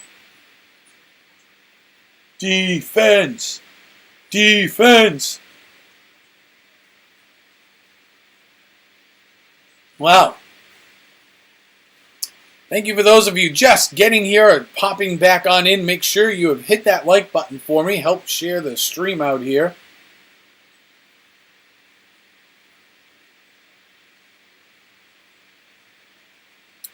Speaker 3: Defense. Defense. Wow. Thank you for those of you just getting here or popping back on in. Make sure you have hit that like button for me. Help share the stream out here.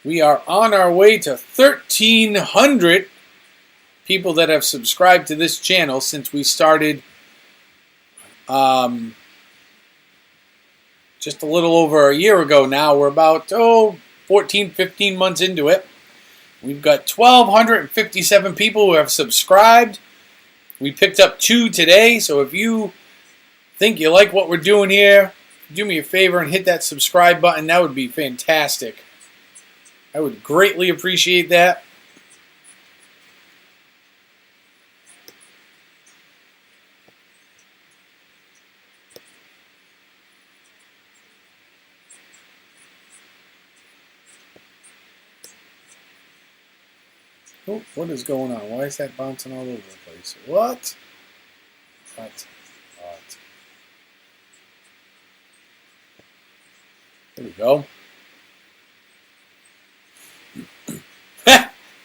Speaker 3: We are on our way to 1,300 people that have subscribed to this channel since we started just a little over a year ago now. We're about 14, 15 months into it. We've got 1,257 people who have subscribed. We picked up 2 today, so if you think you like what we're doing here, do me a favor and hit that subscribe button. That would be fantastic. I would greatly appreciate that. Oh, what is going on? Why is that bouncing all over the place? What? What? There we go.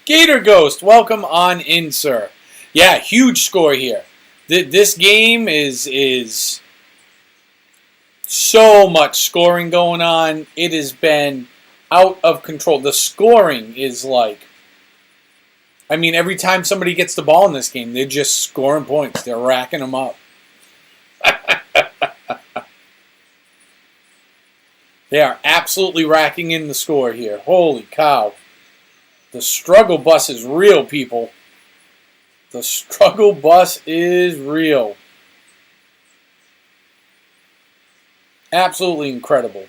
Speaker 3: Gator Ghost, welcome on in, sir. Yeah, huge score here. This game is so much scoring going on. It has been out of control. The scoring is like, I mean, every time somebody gets the ball in this game, they're just scoring points. They're racking them up. They are absolutely racking in the score here. Holy cow. The struggle bus is real, people. The struggle bus is real. Absolutely incredible.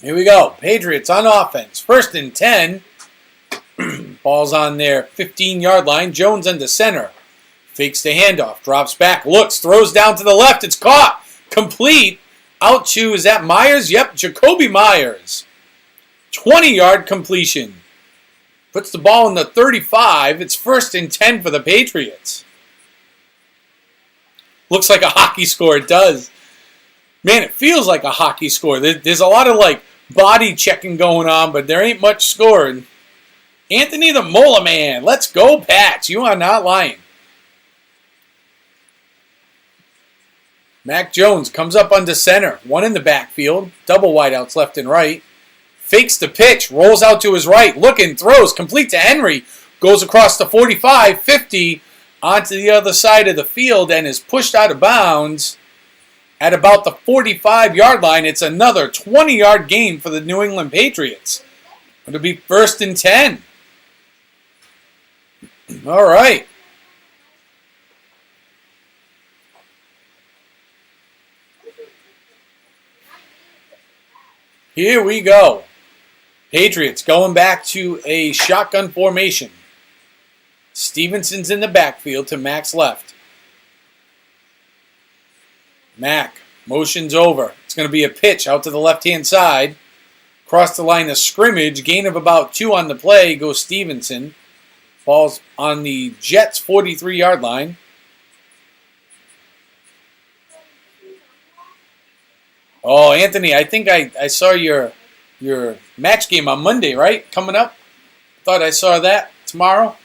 Speaker 3: Here we go. Patriots on offense. 1st and 10. Ball's on their 15-yard line. Jones into center. Fakes the handoff. Drops back. Looks. Throws down to the left. It's caught. Complete. Out to, is that Myers? Yep, Jacoby Myers. 20-yard completion. Puts the ball in the 35. It's 1st and 10 for the Patriots. Looks like a hockey score. It does. Man, it feels like a hockey score. There's a lot of, like, body checking going on, but there ain't much scoring. Anthony the Mola Man. Let's go, Pats. You are not lying. Mac Jones comes up under center. One in the backfield. Double wideouts left and right. Fakes the pitch. Rolls out to his right. Looking. Throws. Complete to Henry. Goes across the 45, 50 onto the other side of the field and is pushed out of bounds. At about the 45-yard line, it's another 20-yard gain for the New England Patriots. It'll be 1st and 10. All right. Here we go. Patriots going back to a shotgun formation. Stevenson's in the backfield to Mac's left. Mac, motion's over. It's going to be a pitch out to the left-hand side. Across the line of scrimmage, gain of about 2 on the play, goes Stevenson. Ball's on the Jets' 43-yard line. Oh, Anthony, I think I saw your match game on Monday, right? Coming up. Thought I saw that tomorrow.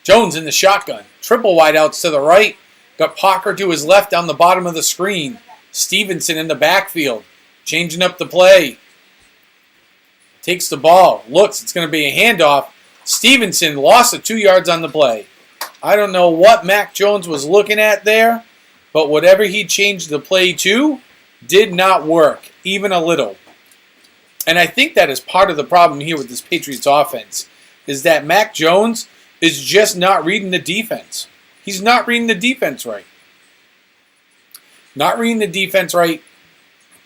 Speaker 3: Jones in the shotgun. Triple wideouts to the right. Got Parker to his left down the bottom of the screen. Stevenson in the backfield. Changing up the play. Takes the ball. Looks, it's going to be a handoff. Stevenson lost it 2 yards on the play. I don't know what Mac Jones was looking at there, but whatever he changed the play to did not work, even a little. And I think that is part of the problem here with this Patriots offense, is that Mac Jones is just not reading the defense. He's not reading the defense right. Not reading the defense right.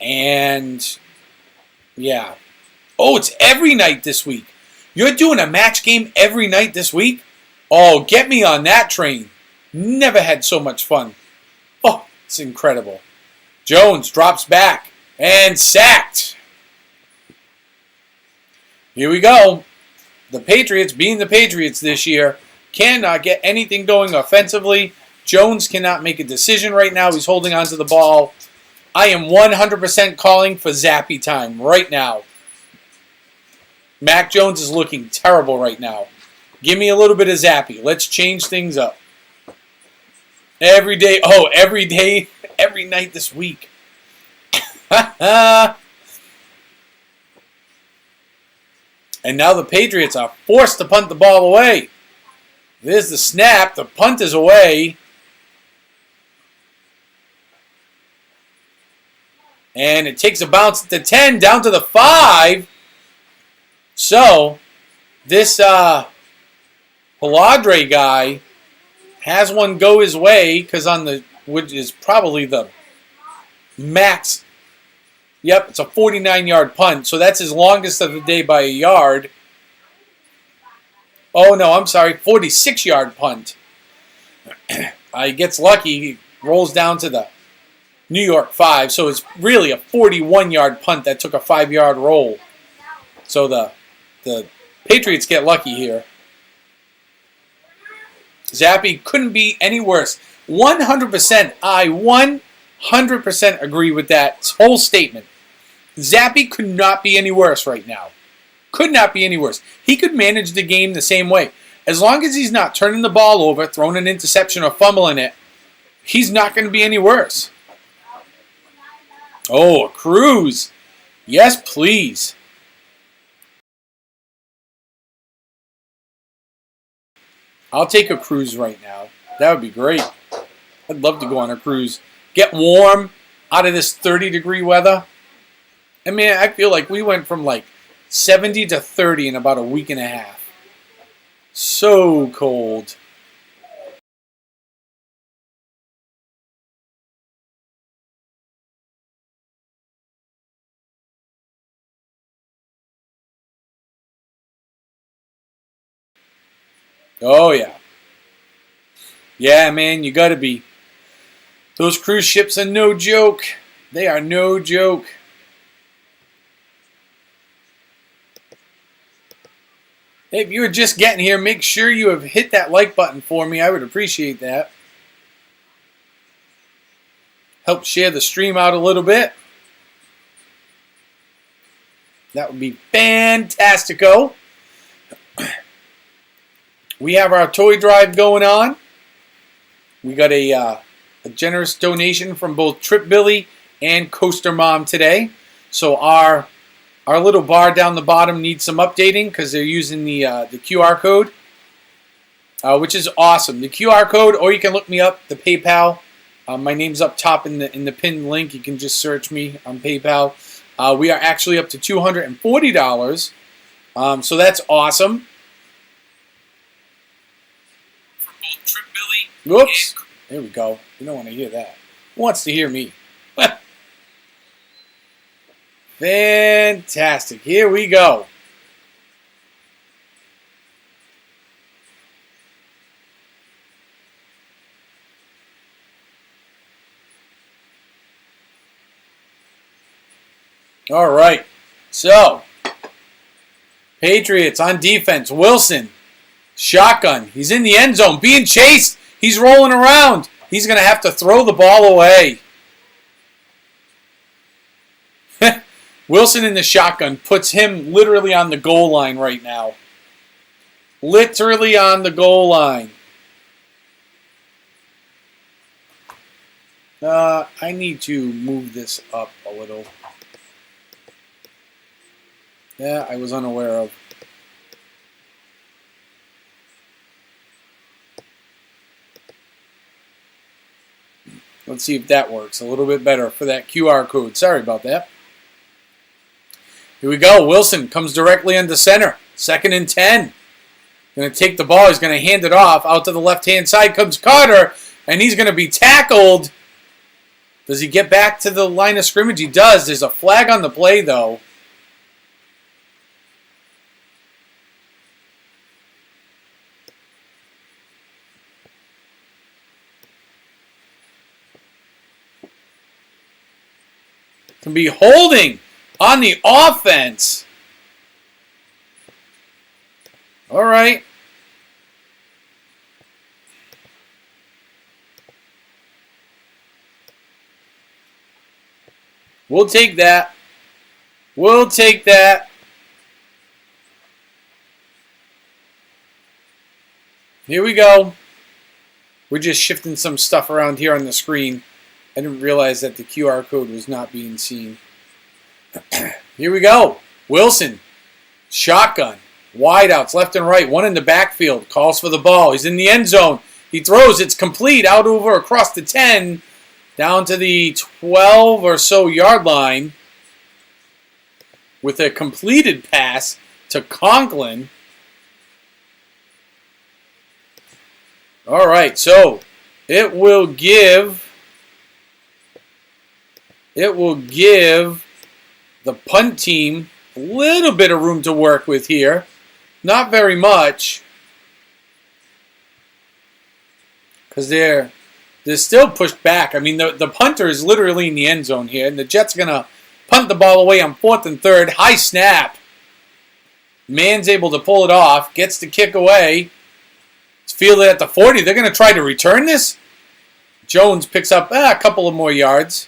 Speaker 3: And, yeah. Oh, it's every night this week. You're doing a match game every night this week? Oh, get me on that train. Never had so much fun. Oh, it's incredible. Jones drops back and sacked. Here we go. The Patriots, being the Patriots this year, cannot get anything going offensively. Jones cannot make a decision right now. He's holding on to the ball. I am 100% calling for Zappy time right now. Mac Jones is looking terrible right now. Give me a little bit of Zappy. Let's change things up. Every day, every night this week. And now the Patriots are forced to punt the ball away. There's the snap. The punt is away. And it takes a bounce at the 10, down to the 5. So, this Paladre guy has one go his way, because on the, which is probably the max. Yep, it's a 49-yard punt, so that's his longest of the day by a yard. Oh, no, I'm sorry, 46-yard punt. He gets lucky, he rolls down to the New York 5, so it's really a 41-yard punt that took a 5-yard roll. So the Patriots get lucky here. Zappy couldn't be any worse. 100%, I 100% agree with that whole statement. Zappy could not be any worse right now. Could not be any worse. He could manage the game the same way. As long as he's not turning the ball over, throwing an interception, or fumbling it, he's not going to be any worse. Oh, a cruise. Yes, please. I'll take a cruise right now. That would be great. I'd love to go on a cruise. Get warm out of this 30-degree weather. I mean, I feel like we went from like 70 to 30 in about a week and a half. So cold. Oh, yeah. Yeah, man, you gotta be. Those cruise ships are no joke. They are no joke. Hey, if you were just getting here, make sure you have hit that like button for me. I would appreciate that. Help share the stream out a little bit. That would be fantastico. We have our toy drive going on. We got a generous donation from both Trip Billy and Coaster Mom today. So our little bar down the bottom needs some updating because they're using the QR code, which is awesome. The QR code, or you can look me up, the PayPal. My name's up top in the pinned link. You can just search me on PayPal. We are actually up to $240, so that's awesome. From both Trip Billy. Whoops. There we go. You don't want to hear that. Who wants to hear me? Fantastic. Here we go. All right. So, Patriots on defense. Wilson, shotgun. He's in the end zone, being chased. He's rolling around. He's going to have to throw the ball away. Wilson in the shotgun puts him literally on the goal line right now. Literally on the goal line. I need to move this up a little. Yeah, I was unaware of. Let's see if that works a little bit better for that QR code. Sorry about that. Here we go. Wilson comes directly into center. 2nd and 10. Going to take the ball. He's going to hand it off. Out to the left-hand side comes Carter, and he's going to be tackled. Does he get back to the line of scrimmage? He does. There's a flag on the play, though. Can be holding on the offense. All right. We'll take that. We'll take that. Here we go. We're just shifting some stuff around here on the screen. I didn't realize that the QR code was not being seen. Here we go. Wilson, shotgun, wideouts left and right, one in the backfield, calls for the ball. He's in the end zone. He throws. It's complete out over across the 10, down to the 12 or so yard line with a completed pass to Conklin. All right, so it will give the punt team a little bit of room to work with here. Not very much. Because they're still pushed back. I mean, the punter is literally in the end zone here. And the Jets are going to punt the ball away on 4th and 3rd. High snap. Man's able to pull it off. Gets the kick away. It's fielded at the 40. They're going to try to return this. Jones picks up a couple of more yards.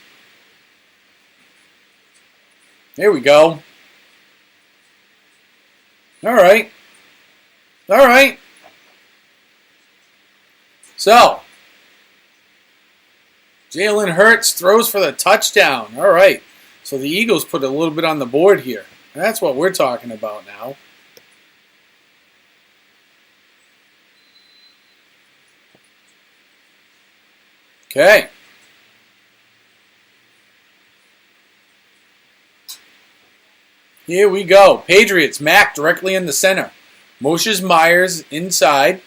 Speaker 3: There we go. All right. All right. So, Jalen Hurts throws for the touchdown. All right. So the Eagles put a little bit on the board here. That's what we're talking about now. Okay. Here we go. Patriots, Mack directly in the center. Moshes Myers inside.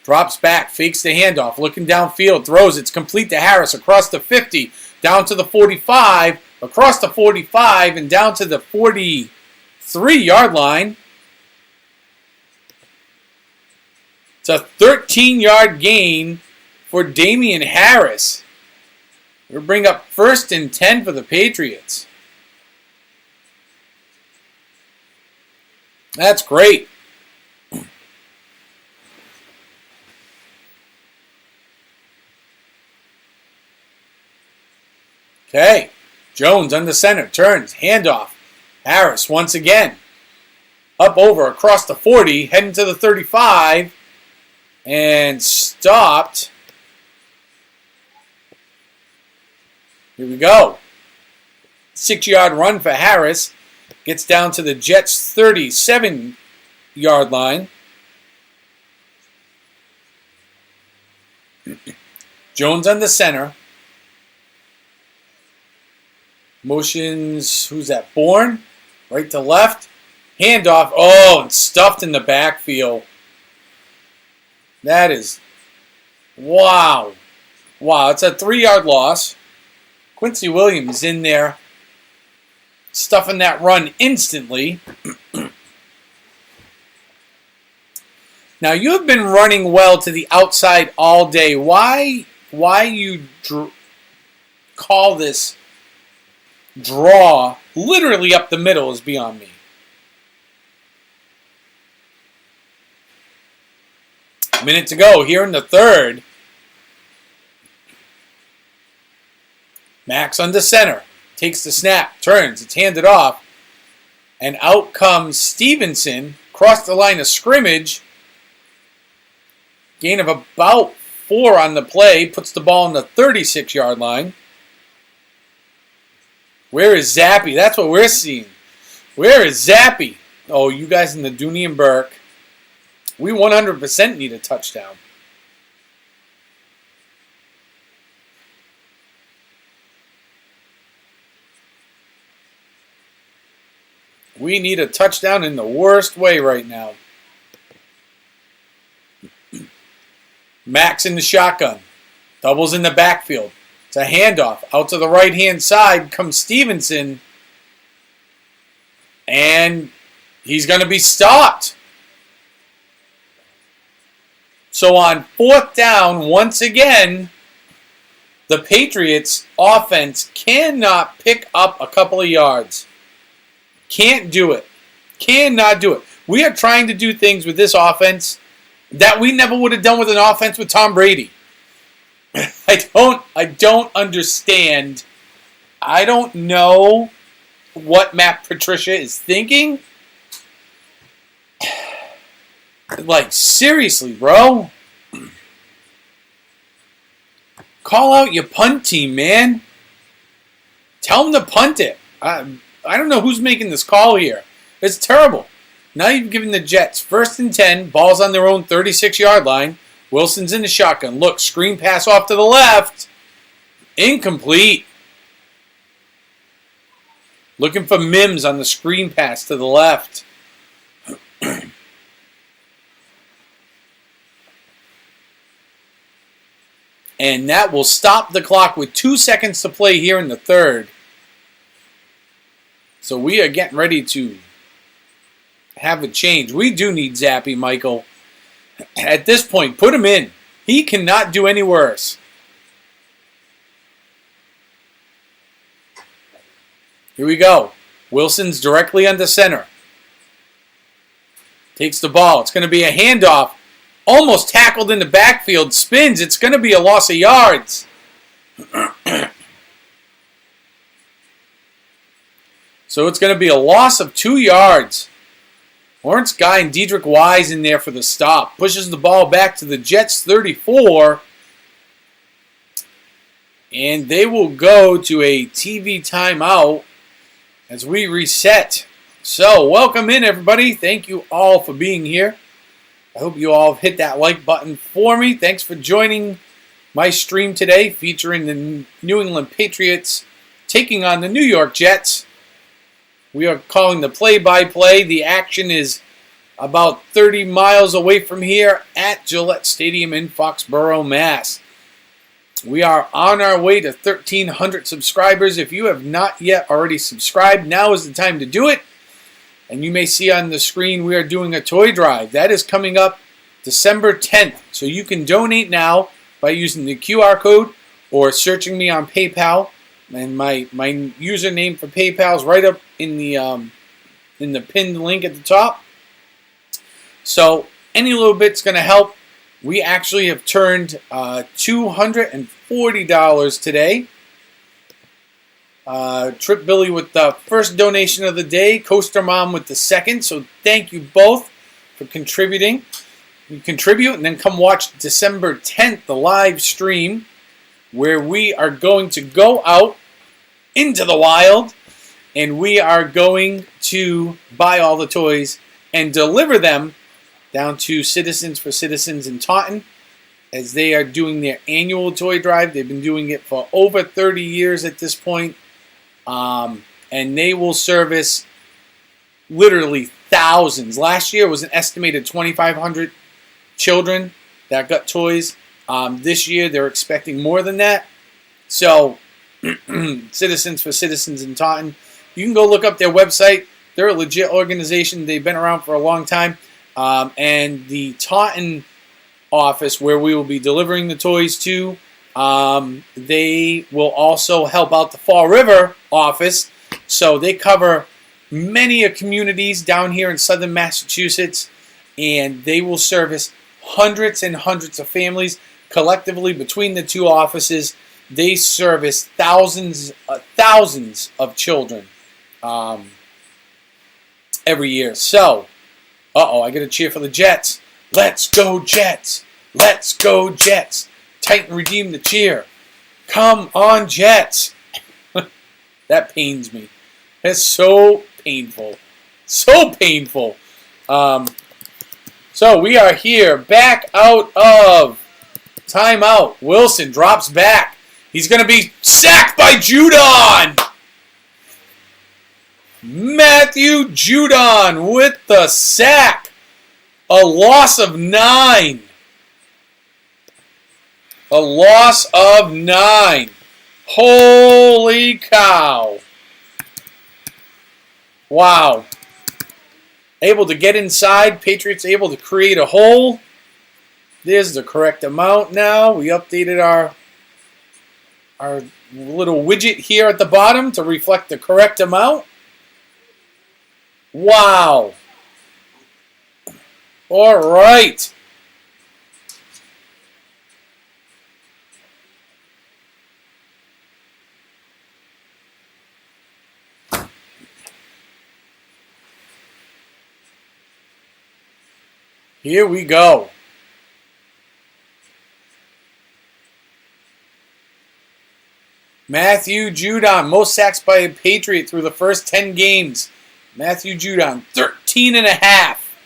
Speaker 3: Drops back, fakes the handoff. Looking downfield, throws. It's complete to Harris across the 50. Down to the 45. Across the 45 and down to the 43-yard line. It's a 13-yard gain for Damian Harris. We'll bring up 1st and 10 for the Patriots. That's great. Okay. Jones under center. Turns. Handoff. Harris once again. Up over across the 40. Heading to the 35. And stopped. Here we go. 6-yard run for Harris. Gets down to the Jets' 37-yard line. Jones on the center. Motions, who's that? Bourne. Right to left. Handoff. Oh, and stuffed in the backfield. That is, wow. Wow, it's a 3-yard loss. Quincy Williams in there, stuffing that run instantly. Now, you have been running well to the outside all day. Why you call this draw literally up the middle is beyond me. A minute to go here in the third. Max under center. Takes the snap. Turns. It's handed off. And out comes Stevenson. Across the line of scrimmage. Gain of about 4 on the play. Puts the ball on the 36-yard line. Where is Zappy? That's what we're seeing. Where is Zappy? Oh, you guys in the Dooney and Burke. We 100% need a touchdown. We need a touchdown in the worst way right now. Max in the shotgun. Doubles in the backfield. It's a handoff. Out to the right-hand side comes Stevenson. And he's going to be stopped. So on 4th down, once again, the Patriots offense cannot pick up a couple of yards. Can't do it. Cannot do it. We are trying to do things with this offense that we never would have done with an offense with Tom Brady. I don't understand. I don't know what Matt Patricia is thinking. Like, seriously, bro. Call out your punt team, man. Tell them to punt it. I don't know who's making this call here. It's terrible. Now you've given the Jets 1st and 10. Ball's on their own 36-yard line. Wilson's in the shotgun. Look, screen pass off to the left. Incomplete. Looking for Mims on the screen pass to the left. And that will stop the clock with 2 seconds to play here in the third. So we are getting ready to have a change. We do need Zappy, Michael. At this point, put him in. He cannot do any worse. Here we go. Wilson's directly under center. Takes the ball. It's going to be a handoff. Almost tackled in the backfield. Spins. It's going to be a loss of yards. So it's going to be a loss of 2 yards. Lawrence Guy and Dedrick Wise in there for the stop. Pushes the ball back to the Jets 34. And they will go to a TV timeout as we reset. So welcome in, everybody. Thank you all for being here. I hope you all hit that like button for me. Thanks for joining my stream today featuring the New England Patriots taking on the New York Jets. We are calling the play-by-play. The action is about 30 miles away from here at Gillette Stadium in Foxborough, Mass. We are on our way to 1,300 subscribers. If you have not yet already subscribed, now is the time to do it. And you may see on the screen we are doing a toy drive. That is coming up December 10th. So you can donate now by using the QR code or searching me on PayPal. And my username for PayPal is right up in the pinned link at the top. So any little bit's going to help. We actually have turned $240 today. Trip Billy with the first donation of the day. Coaster Mom with the second. So thank you both for contributing. You contribute and then come watch December 10th, the live stream, where we are going to go out into the wild and we are going to buy all the toys and deliver them down to Citizens for Citizens in Taunton as they are doing their annual toy drive. They've been doing it for over 30 years at this point. And they will service literally thousands. Last year was an estimated 2,500 children that got toys. This year they're expecting more than that. So, Citizens for Citizens in Taunton. You can go look up their website. They're a legit organization. They've been around for a long time. And the Taunton office where we will be delivering the toys to They will also help out the Fall River office. So they cover many communities down here in southern Massachusetts, and they will service hundreds and hundreds of families. Collectively, between the two offices, they service thousands of children every year. So, I get a cheer for the Jets. Let's go Jets! Let's go Jets! Titan redeem the cheer. Come on Jets! That pains me. It's so painful. So painful. So we are here, back out of timeout. Wilson drops back. He's going to be sacked by Judon. Matthew Judon with the sack. A loss of 9. A loss of 9. Holy cow. Wow. Able to get inside. Patriots able to create a hole. There's the correct amount now. We updated our little widget here at the bottom to reflect the correct amount. Wow. All right. Here we go. Matthew Judon, most sacks by a Patriot through the first 10 games. Matthew Judon, 13 and a half.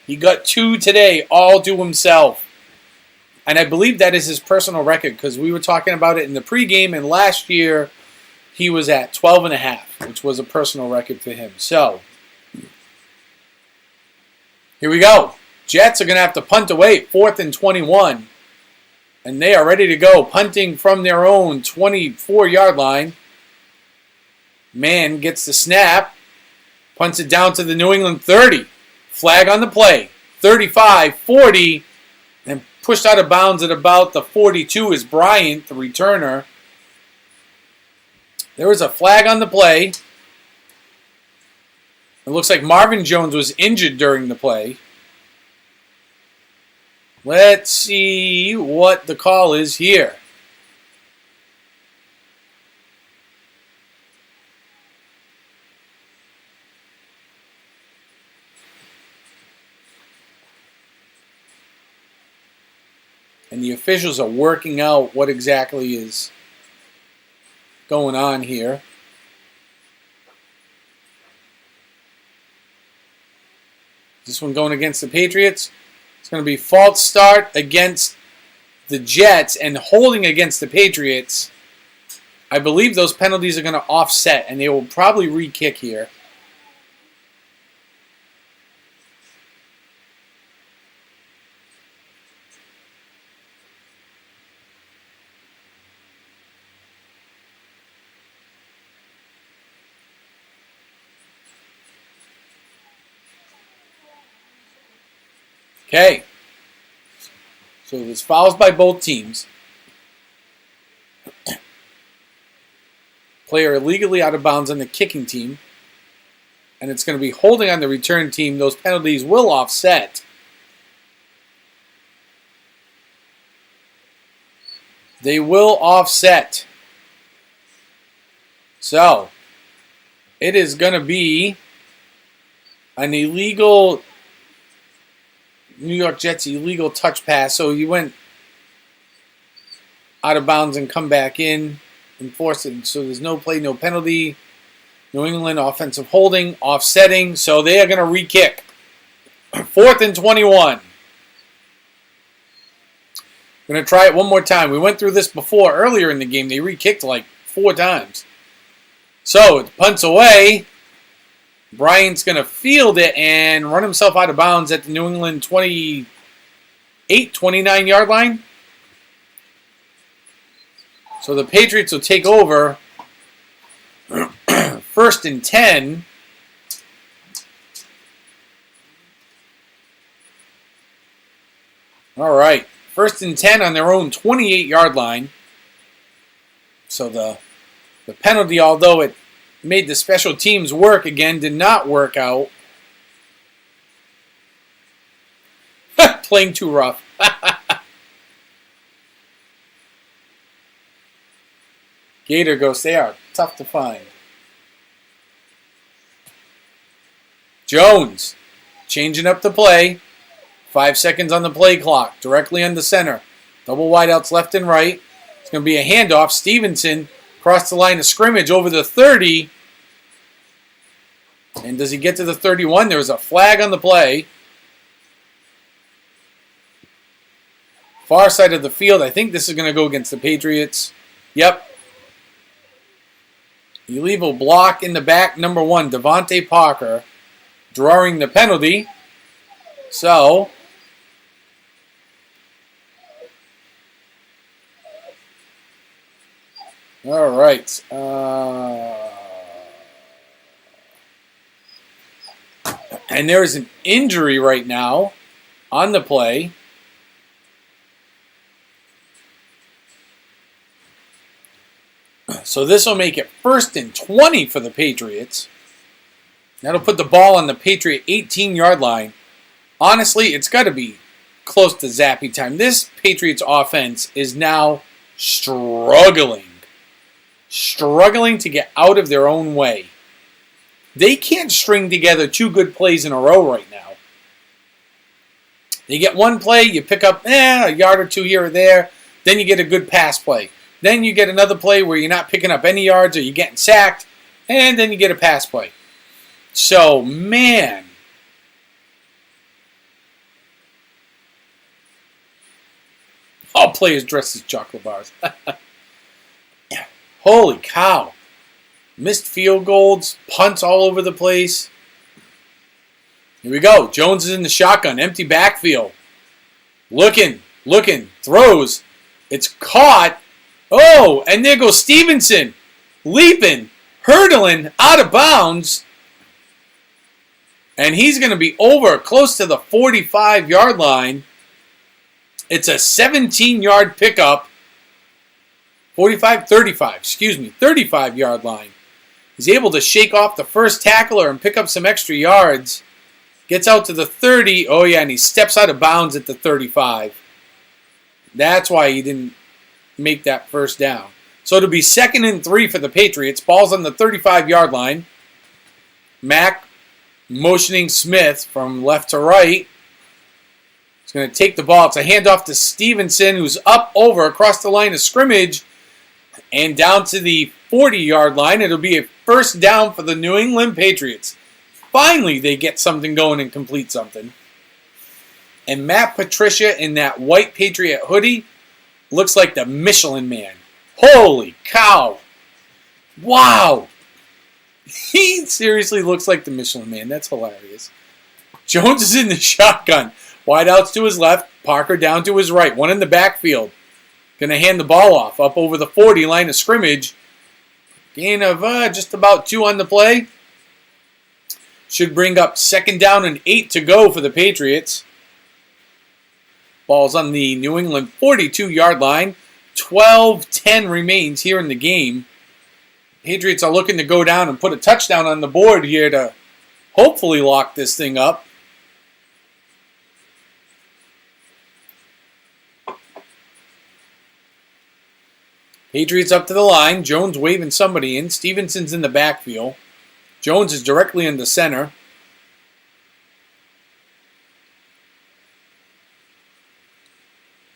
Speaker 3: He got 2 today, all to himself. And I believe that is his personal record because we were talking about it in the pregame, and last year he was at 12 and a half, which was a personal record for him. So, here we go. Jets are going to have to punt away, 4th and 21. And they are ready to go, punting from their own 24-yard line. Man gets the snap, punts it down to the New England 30. Flag on the play, 35, 40, and pushed out of bounds at about the 42 is Bryant, the returner. There was a flag on the play. It looks like Marvin Jones was injured during the play. Let's see what the call is here. And the officials are working out what exactly is going on here. This one going against the Patriots. It's going to be false start against the Jets and holding against the Patriots. I believe those penalties are going to offset, and they will probably re-kick here. Okay, so there's fouls by both teams. Player illegally out of bounds on the kicking team. And it's going to be holding on the return team. Those penalties will offset. They will offset. So, it is going to be an illegal... New York Jets illegal touch pass. So he went out of bounds and come back in and forced it. So there's no play, no penalty. New England offensive holding, offsetting. So they are going to re-kick. 4th and 21. Going to try it one more time. We went through this before earlier in the game. They re-kicked like 4 times. So it punts away. Bryant's going to field it and run himself out of bounds at the New England 28, 29-yard line. So the Patriots will take over. 1st and 10. All right. 1st and 10 on their own 28-yard line. So the penalty, although it made the special teams work again, did not work out. Playing too rough. Gator ghosts, they are tough to find. Jones, changing up the play. 5 seconds on the play clock, directly on the center. Double wideouts left and right. It's going to be a handoff. Stevenson across the line of scrimmage over the 30. And does he get to the 31? There was a flag on the play. Far side of the field. I think this is going to go against the Patriots. Yep. You leave a block in the back. Number 1, Devontae Parker, drawing the penalty. So, all right. And there is an injury right now on the play. So this will make it 1st and 20 for the Patriots. That'll put the ball on the Patriot 18-yard line. Honestly, it's got to be close to zappy time. This Patriots offense is now struggling to get out of their own way. They can't string together 2 good plays in a row right now. You get one play, you pick up a yard or 2 here or there, then you get a good pass play. Then you get another play where you're not picking up any yards or you're getting sacked, and then you get a pass play. So, man. All players dressed as chocolate bars. Holy cow. Missed field goals, punts all over the place. Here we go. Jones is in the shotgun, empty backfield. Looking, throws. It's caught. Oh, and there goes Stevenson. Leaping, hurdling, out of bounds. And he's going to be over close to the 45-yard line. It's a 17-yard pickup. 35-yard line. He's able to shake off the first tackler and pick up some extra yards. Gets out to the 30. Oh, yeah, and he steps out of bounds at the 35. That's why he didn't make that first down. So it'll be 2nd and 3 for the Patriots. Ball's on the 35-yard line. Mack motioning Smith from left to right. He's going to take the ball. It's a handoff to Stevenson, who's up over across the line of scrimmage and down to the 40-yard line. It'll be a 1st down for the New England Patriots. Finally, they get something going and complete something. And Matt Patricia in that white Patriot hoodie looks like the Michelin Man. Holy cow. Wow. He seriously looks like the Michelin Man. That's hilarious. Jones is in the shotgun. Wideouts to his left. Parker down to his right. One in the backfield. Going to hand the ball off up over the 40 line of scrimmage. Gain of just about 2 on the play. Should bring up 2nd down and 8 to go for the Patriots. Ball's on the New England 42-yard line. 12-10 remains here in the game. Patriots are looking to go down and put a touchdown on the board here to hopefully lock this thing up. Patriots up to the line. Jones waving somebody in. Stevenson's in the backfield. Jones is directly in the center.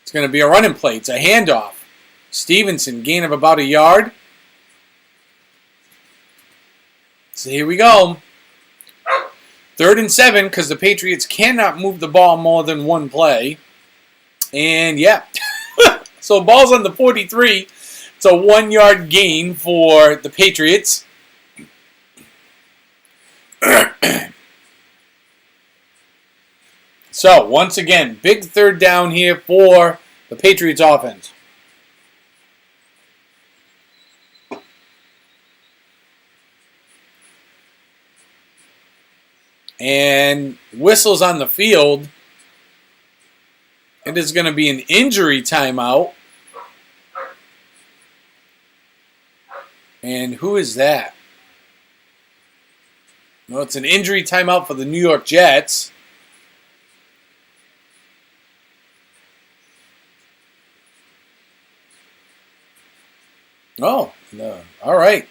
Speaker 3: It's going to be a running play. It's a handoff. Stevenson, gain of about a yard. So here we go. 3rd and 7 because the Patriots cannot move the ball more than one play. And yeah. So ball's on the 43. It's a 1-yard gain for the Patriots. So, once again, big 3rd down here for the Patriots offense. And whistles on the field. It is going to be an injury timeout. And who is that? Well, it's an injury timeout for the New York Jets. Oh, no. All right.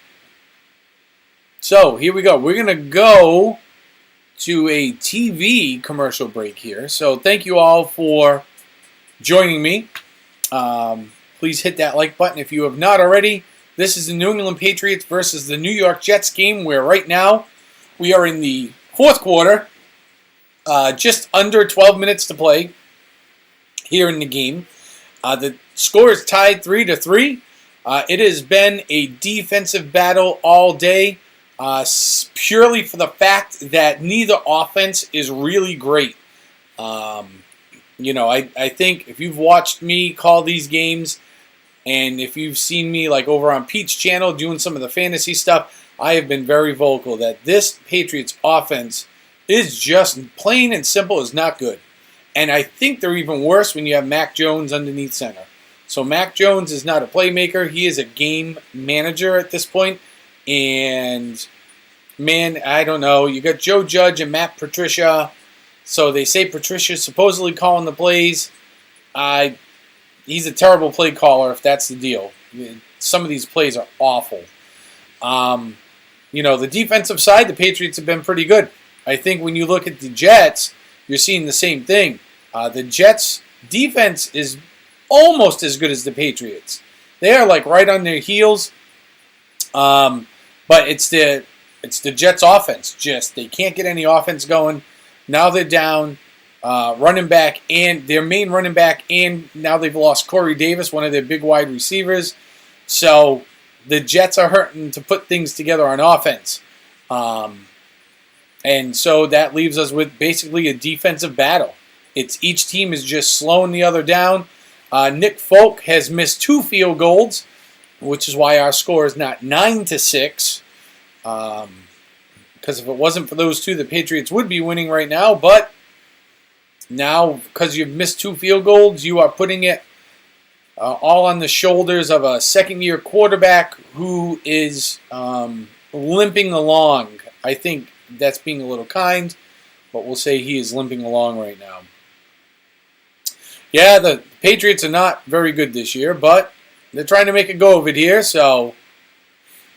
Speaker 3: So here we go. We're going to go to a TV commercial break here. So thank you all for joining me. Please hit that like button if you have not already. This is the New England Patriots versus the New York Jets game, where right now we are in the fourth quarter. Just under 12 minutes to play here in the game. The score is tied 3-3. It has been a defensive battle all day, purely for the fact that neither offense is really great. I think if you've watched me call these games, and if you've seen me like over on Pete's channel doing some of the fantasy stuff, I have been very vocal that this Patriots offense is just plain and simple is not good. And I think they're even worse when you have Mac Jones underneath center. So Mac Jones is not a playmaker. He is a game manager at this point. And, man, I don't know. You got Joe Judge and Matt Patricia. So they say Patricia's supposedly calling the plays. He's a terrible play caller if that's the deal. Some of these plays are awful. The defensive side, the Patriots have been pretty good. I think when you look at the Jets, you're seeing the same thing. The Jets' defense is almost as good as the Patriots. They are like right on their heels. But it's the Jets' offense. Just they can't get any offense going. Now they're down running back and their main running back, and now they've lost Corey Davis, one of their big wide receivers. So the Jets are hurting to put things together on offense. And so that leaves us with basically a defensive battle. Each team is just slowing the other down. Nick Folk has missed 2 field goals, which is why our score is not 9-6. Because if it wasn't for those 2, the Patriots would be winning right now. But now, because you've missed 2 field goals, you are putting it all on the shoulders of a second-year quarterback who is limping along. I think that's being a little kind, but we'll say he is limping along right now. Yeah, the Patriots are not very good this year, but they're trying to make a go of it here, so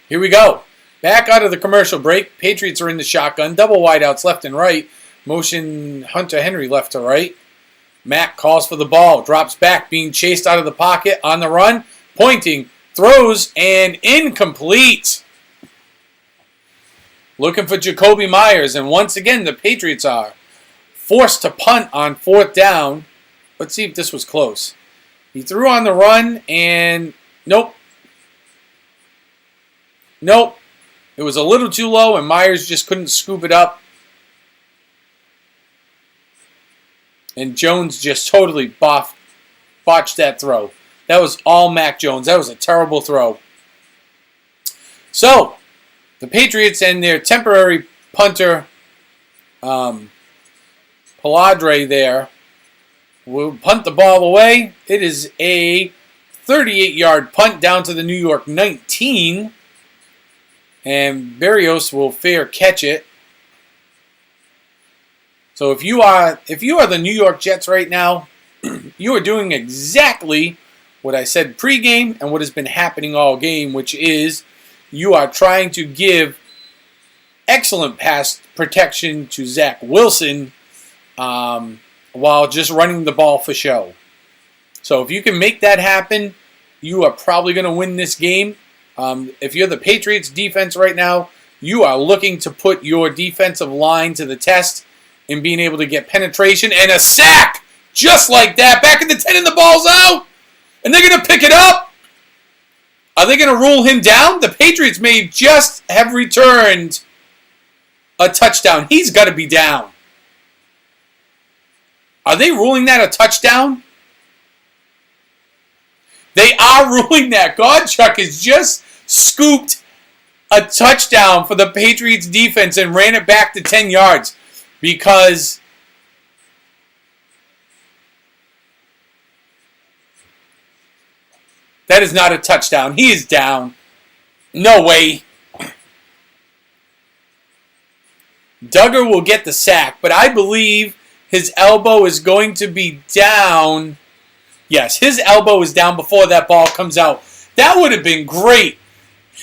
Speaker 3: here we go. Back out of the commercial break. Patriots are in the shotgun. Double wideouts left and right. Motion Hunter Henry left to right. Mack calls for the ball. Drops back, being chased out of the pocket on the run. Pointing, throws, and incomplete. Looking for Jacoby Myers, and once again the Patriots are forced to punt on 4th down. Let's see if this was close. He threw on the run, and nope. It was a little too low, and Myers just couldn't scoop it up. And Jones just totally botched that throw. That was all Mac Jones. That was a terrible throw. So, the Patriots and their temporary punter, Paladre there, will punt the ball away. It is a 38-yard punt down to the New York 19. And Berrios will fair catch it. So if you are the New York Jets right now, you are doing exactly what I said pregame and what has been happening all game, which is you are trying to give excellent pass protection to Zach Wilson while just running the ball for show. So if you can make that happen, you are probably going to win this game. If you're the Patriots defense right now, you are looking to put your defensive line to the test in being able to get penetration and a sack just like that. Back in the 10 and the ball's out. And they're going to pick it up. Are they going to rule him down? The Patriots may just have returned a touchdown. He's got to be down. Are they ruling that a touchdown? They are ruling that. Godchuk has just scooped a touchdown for the Patriots defense and ran it back to 10 yards because that is not a touchdown. He is down. No way. Duggar will get the sack, but I believe his elbow is going to be down. Yes, his elbow is down before that ball comes out. That would have been great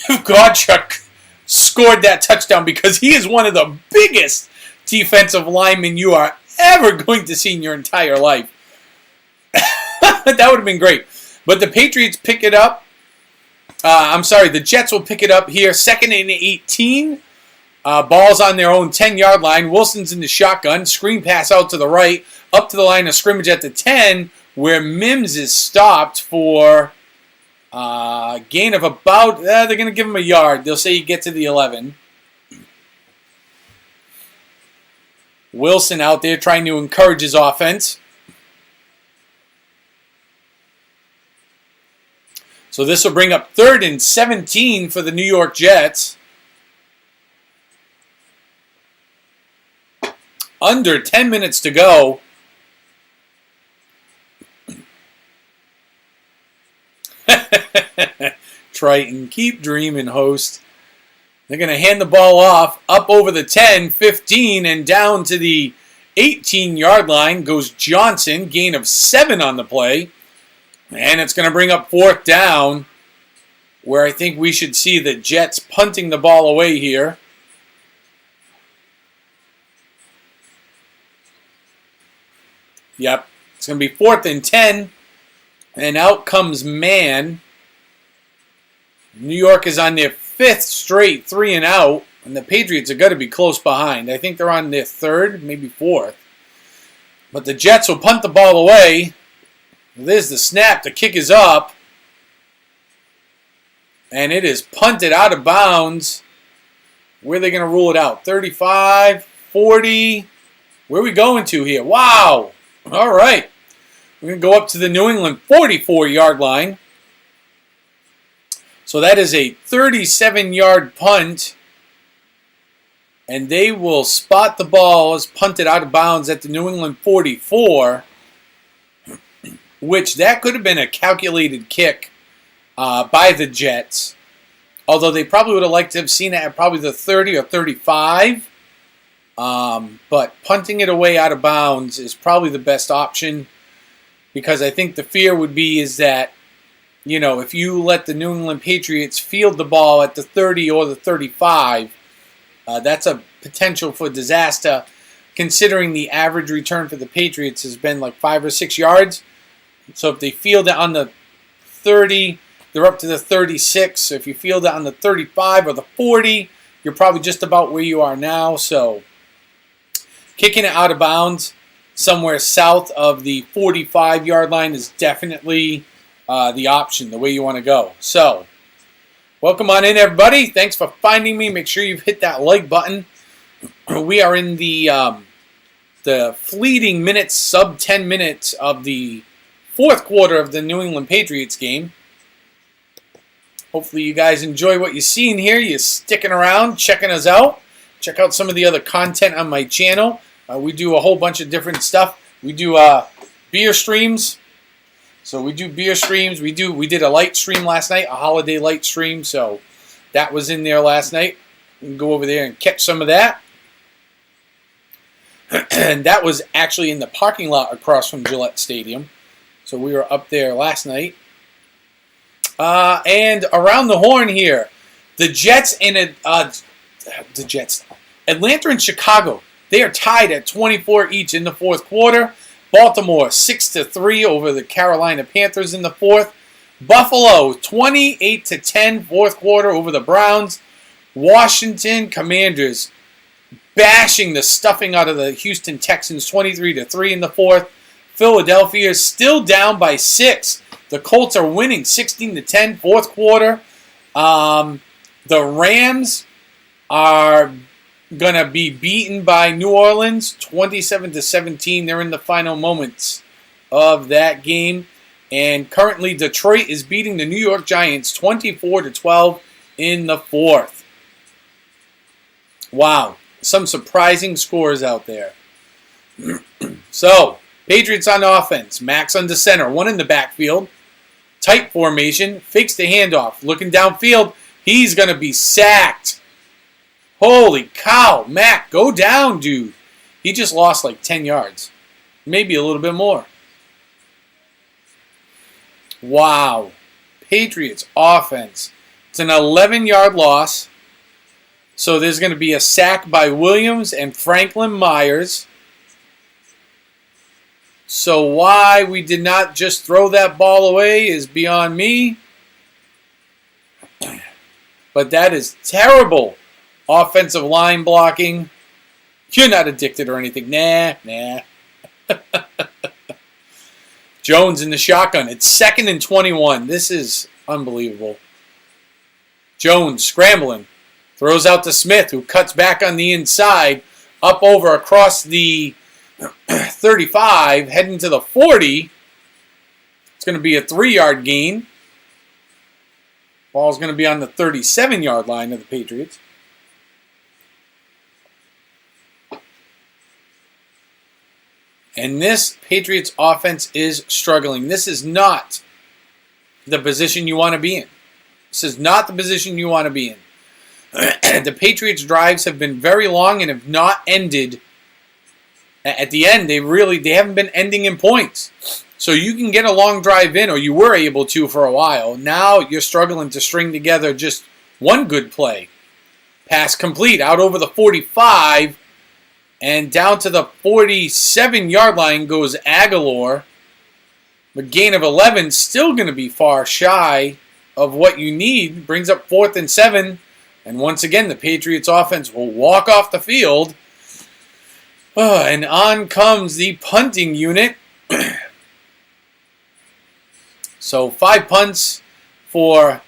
Speaker 3: if Godchuk scored that touchdown, because he is one of the biggest defensive linemen you are ever going to see in your entire life. That would have been great. But the Patriots pick it up. The Jets will pick it up here. 2nd and 18. Ball's on their own 10-yard line. Wilson's in the shotgun. Screen pass out to the right. Up to the line of scrimmage at the 10, where Mims is stopped for a gain of about, they're going to give him a yard. They'll say you get to the 11. Wilson out there trying to encourage his offense. So this will bring up 3rd and 17 for the New York Jets. Under 10 minutes to go. Triton, keep dreaming, host. They're going to hand the ball off up over the 10, 15, and down to the 18-yard line goes Johnson. Gain of 7 on the play. And it's going to bring up 4th down, where I think we should see the Jets punting the ball away here. Yep, it's going to be 4th and 10, and out comes man. New York is on their 5th straight 3 and out, and the Patriots are going to be close behind. I think they're on their 3rd, maybe 4th. But the Jets will punt the ball away. There's the snap. The kick is up. And it is punted out of bounds. Where are they going to rule it out? 35, 40. Where are we going to here? Wow. All right. We're going to go up to the New England 44-yard line. So that is a 37-yard punt. And they will spot the ball as punted out of bounds at the New England 44. Which that could have been a calculated kick by the Jets. Although they probably would have liked to have seen it at probably the 30 or 35. But punting it away out of bounds is probably the best option. Because I think the fear would be is that, you know, if you let the New England Patriots field the ball at the 30 or the 35, that's a potential for disaster. Considering the average return for the Patriots has been like 5 or 6 yards. So if they field it on the 30, they're up to the 36. So if you field it on the 35 or the 40, you're probably just about where you are now. So kicking it out of bounds somewhere south of the 45-yard line is definitely the option, the way you want to go. So welcome on in, everybody. Thanks for finding me. Make sure you've hit that like button. We are in the fleeting minutes, sub 10 minutes of the 4th quarter of the New England Patriots game. Hopefully you guys enjoy what you're seeing here. You're sticking around, checking us out. Check out some of the other content on my channel. We do a whole bunch of different stuff. We do beer streams. So we do beer streams. We did a light stream last night, a holiday light stream. So that was in there last night. You can go over there and catch some of that. And that was actually in the parking lot across from Gillette Stadium. So we were up there last night. And around the horn here, the Jets and Atlanta and Chicago, they are tied at 24 each in the 4th quarter. Baltimore 6-3 over the Carolina Panthers in the 4th. Buffalo 28-10 4th quarter over the Browns. Washington Commanders bashing the stuffing out of the Houston Texans 23-3 in the 4th. Philadelphia is still down by 6. The Colts are winning 16-10 4th quarter. The Rams are going to be beaten by New Orleans 27-17. They're in the final moments of that game. And currently Detroit is beating the New York Giants 24-12 in the 4th. Wow. Some surprising scores out there. So, Patriots on offense. Max under center. One in the backfield. Tight formation. Fakes the handoff. Looking downfield. He's going to be sacked. Holy cow. Mac, go down, dude. He just lost like 10 yards. Maybe a little bit more. Wow. Patriots offense. It's an 11-yard loss. So there's going to be a sack by Williams and Franklin Myers. So why we did not just throw that ball away is beyond me. But that is terrible offensive line blocking. You're not addicted or anything. Nah. Jones in the shotgun. It's 2nd and 21. This is unbelievable. Jones scrambling. Throws out to Smith, who cuts back on the inside. Up over across the 35, heading to the 40. It's going to be a 3-yard gain. Ball's going to be on the 37-yard line of the Patriots. And this Patriots offense is struggling. This is not the position you want to be in. This is not the position you want to be in. The Patriots' drives have been very long and have not ended. At the end, they haven't been ending in points. So you can get a long drive in, or you were able to for a while. Now you're struggling to string together just one good play. Pass complete out over the 45, and down to the 47-yard line goes Aguilar. The gain of 11 still going to be far shy of what you need. Brings up 4th and 7. And once again, the Patriots offense will walk off the field. And on comes the punting unit. So 5 punts for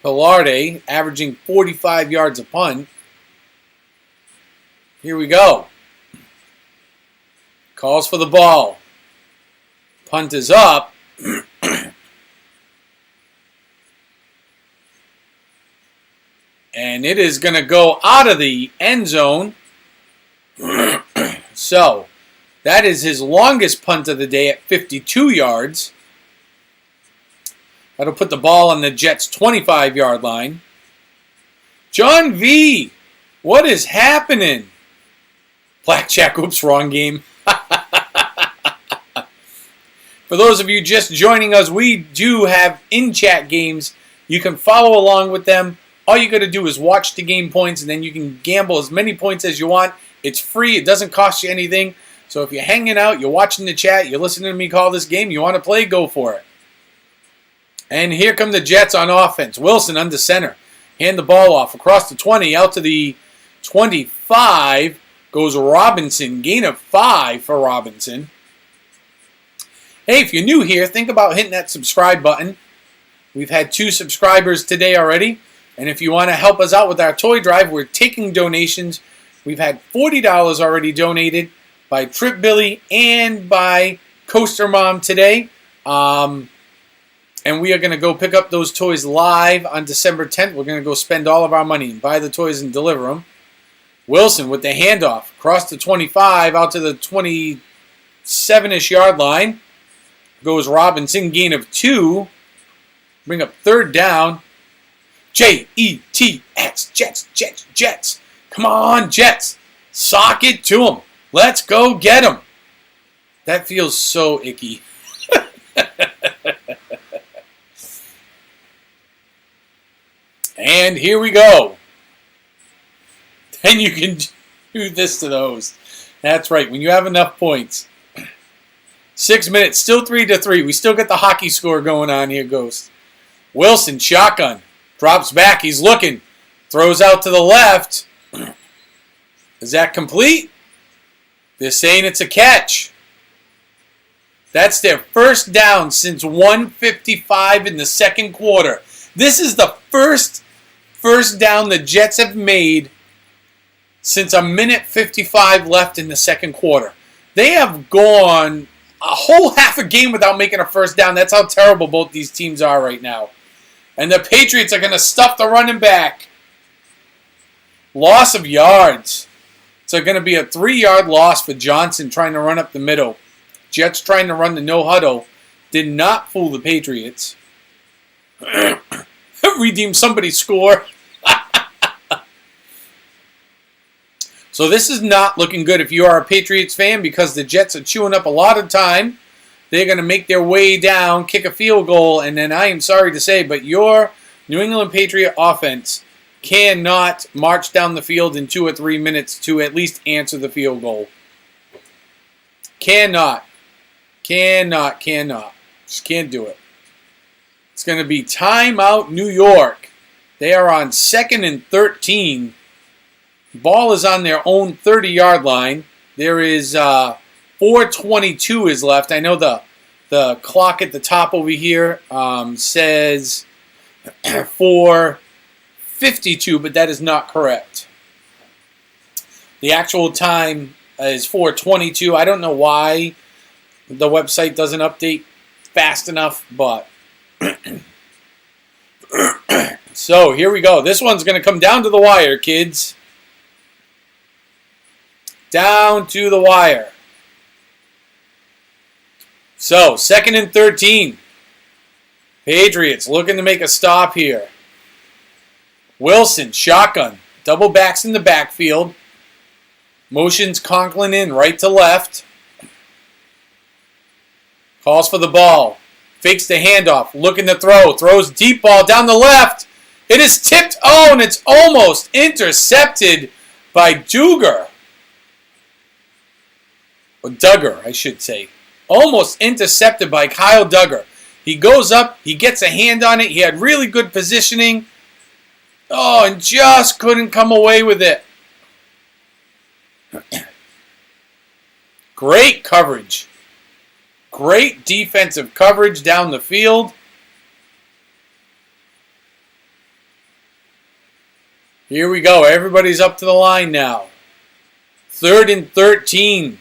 Speaker 3: Pilarde, averaging 45 yards a punt. Here we go. Calls for the ball. Punt is up. And it is going to go out of the end zone. So, that is his longest punt of the day at 52 yards. That'll put the ball on the Jets' 25-yard line. John V., what is happening? Blackjack, oops, wrong game. For those of you just joining us, we do have in-chat games. You can follow along with them. All you got to do is watch the game points, and then you can gamble as many points as you want. It's free. It doesn't cost you anything. So if you're hanging out, you're watching the chat, you're listening to me call this game, you want to play, go for it. And here come the Jets on offense. Wilson under center. Hand the ball off across the 20, out to the 25. Goes Robinson. Gain of 5 for Robinson. Hey, if you're new here, think about hitting that subscribe button. We've had 2 subscribers today already. And if you want to help us out with our toy drive, we're taking donations. We've had $40 already donated by Trip Billy and by Coaster Mom today. And we are going to go pick up those toys live on December 10th. We're going to go spend all of our money and buy the toys and deliver them. Wilson with the handoff across the 25 out to the 27-ish yard line. Goes Robinson, gain of 2. Bring up 3rd down. Jets, Jets, Jets, Jets. Come on, Jets. Sock it to them. Let's go get them. That feels so icky. And here we go. Then you can do this to those. That's right, when you have enough points. 6 minutes, still 3-3. We still got the hockey score going on here, Ghost. Wilson, shotgun. Drops back, he's looking. Throws out to the left. Is that complete? They're saying it's a catch. That's their first down since 1:55 in the second quarter. This is the first down the Jets have made since 1:55 left in the second quarter. They have gone a whole half a game without making a first down. That's how terrible both these teams are right now. And the Patriots are going to stuff the running back. Loss of yards. It's going to be a 3-yard loss for Johnson trying to run up the middle. Jets trying to run the no-huddle. Did not fool the Patriots. redeem somebody's score. So this is not looking good if you are a Patriots fan because the Jets are chewing up a lot of time. They're going to make their way down, kick a field goal, and then I am sorry to say, but your New England Patriot offense cannot march down the field in 2 or 3 minutes to at least answer the field goal. Cannot. Just can't do it. It's going to be timeout New York. They are on 2nd and 13. Ball is on their own 30-yard line. There is 4:22 is left. I know the clock at the top over here says 4:52, but that is not correct. The actual time is 4:22. I don't know why the website doesn't update fast enough, but so here we go. This one's going to come down to the wire, kids. Down to the wire. So, 2nd and 13. Patriots looking to make a stop here. Wilson, shotgun. Double backs in the backfield. Motions Conklin in right to left. Calls for the ball. Fakes the handoff. Looking to throw. Throws deep ball down the left. It is tipped. Oh, and it's almost intercepted by Duggar. Or Duggar, I should say. Almost intercepted by Kyle Duggar. He goes up. He gets a hand on it. He had really good positioning. Oh, and just couldn't come away with it. Great coverage. Great defensive coverage down the field. Here we go. Everybody's up to the line now. 3rd and 13.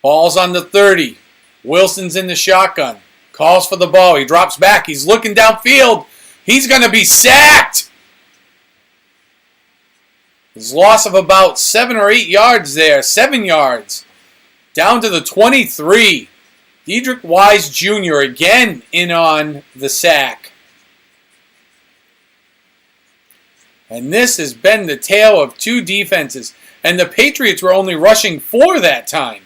Speaker 3: Ball's on the 30. Wilson's in the shotgun. Calls for the ball. He drops back. He's looking downfield. He's going to be sacked. His loss of about 7 or 8 yards there. 7 yards. Down to the 23. Dedrick Wise Jr. again in on the sack. And this has been the tale of 2 defenses. And the Patriots were only rushing 4 that time.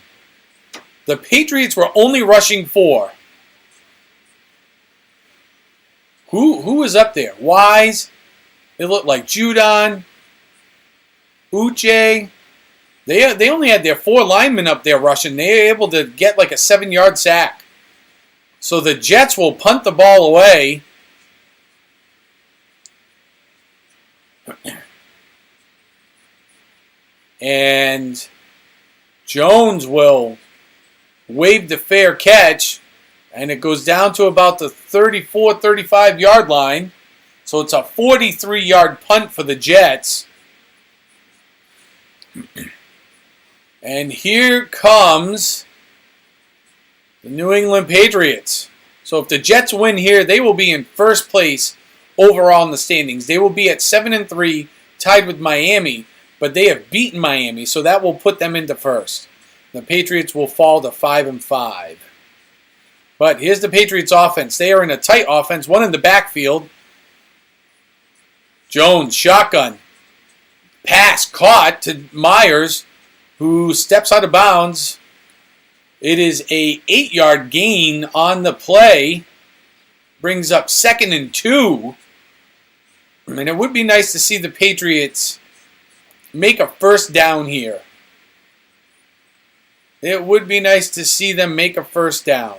Speaker 3: The Patriots were only rushing 4. Who was up there? Wise. It looked like Judon. Uche. They only had their 4 linemen up there rushing. They were able to get like a 7-yard sack. So the Jets will punt the ball away. And Jones will wave the fair catch, and it goes down to about the 34, 35-yard line. So it's a 43-yard punt for the Jets. And here comes the New England Patriots. So if the Jets win here, they will be in first place overall in the standings. They will be at 7-3, tied with Miami, but they have beaten Miami, so that will put them into first. The Patriots will fall to 5-5. But here's the Patriots offense. They are in a tight offense, one in the backfield. Jones, shotgun. Pass caught to Myers, who steps out of bounds. It is a 8-yard gain on the play. Brings up 2nd and 2. And it would be nice to see the Patriots make a first down here. It would be nice to see them make a first down.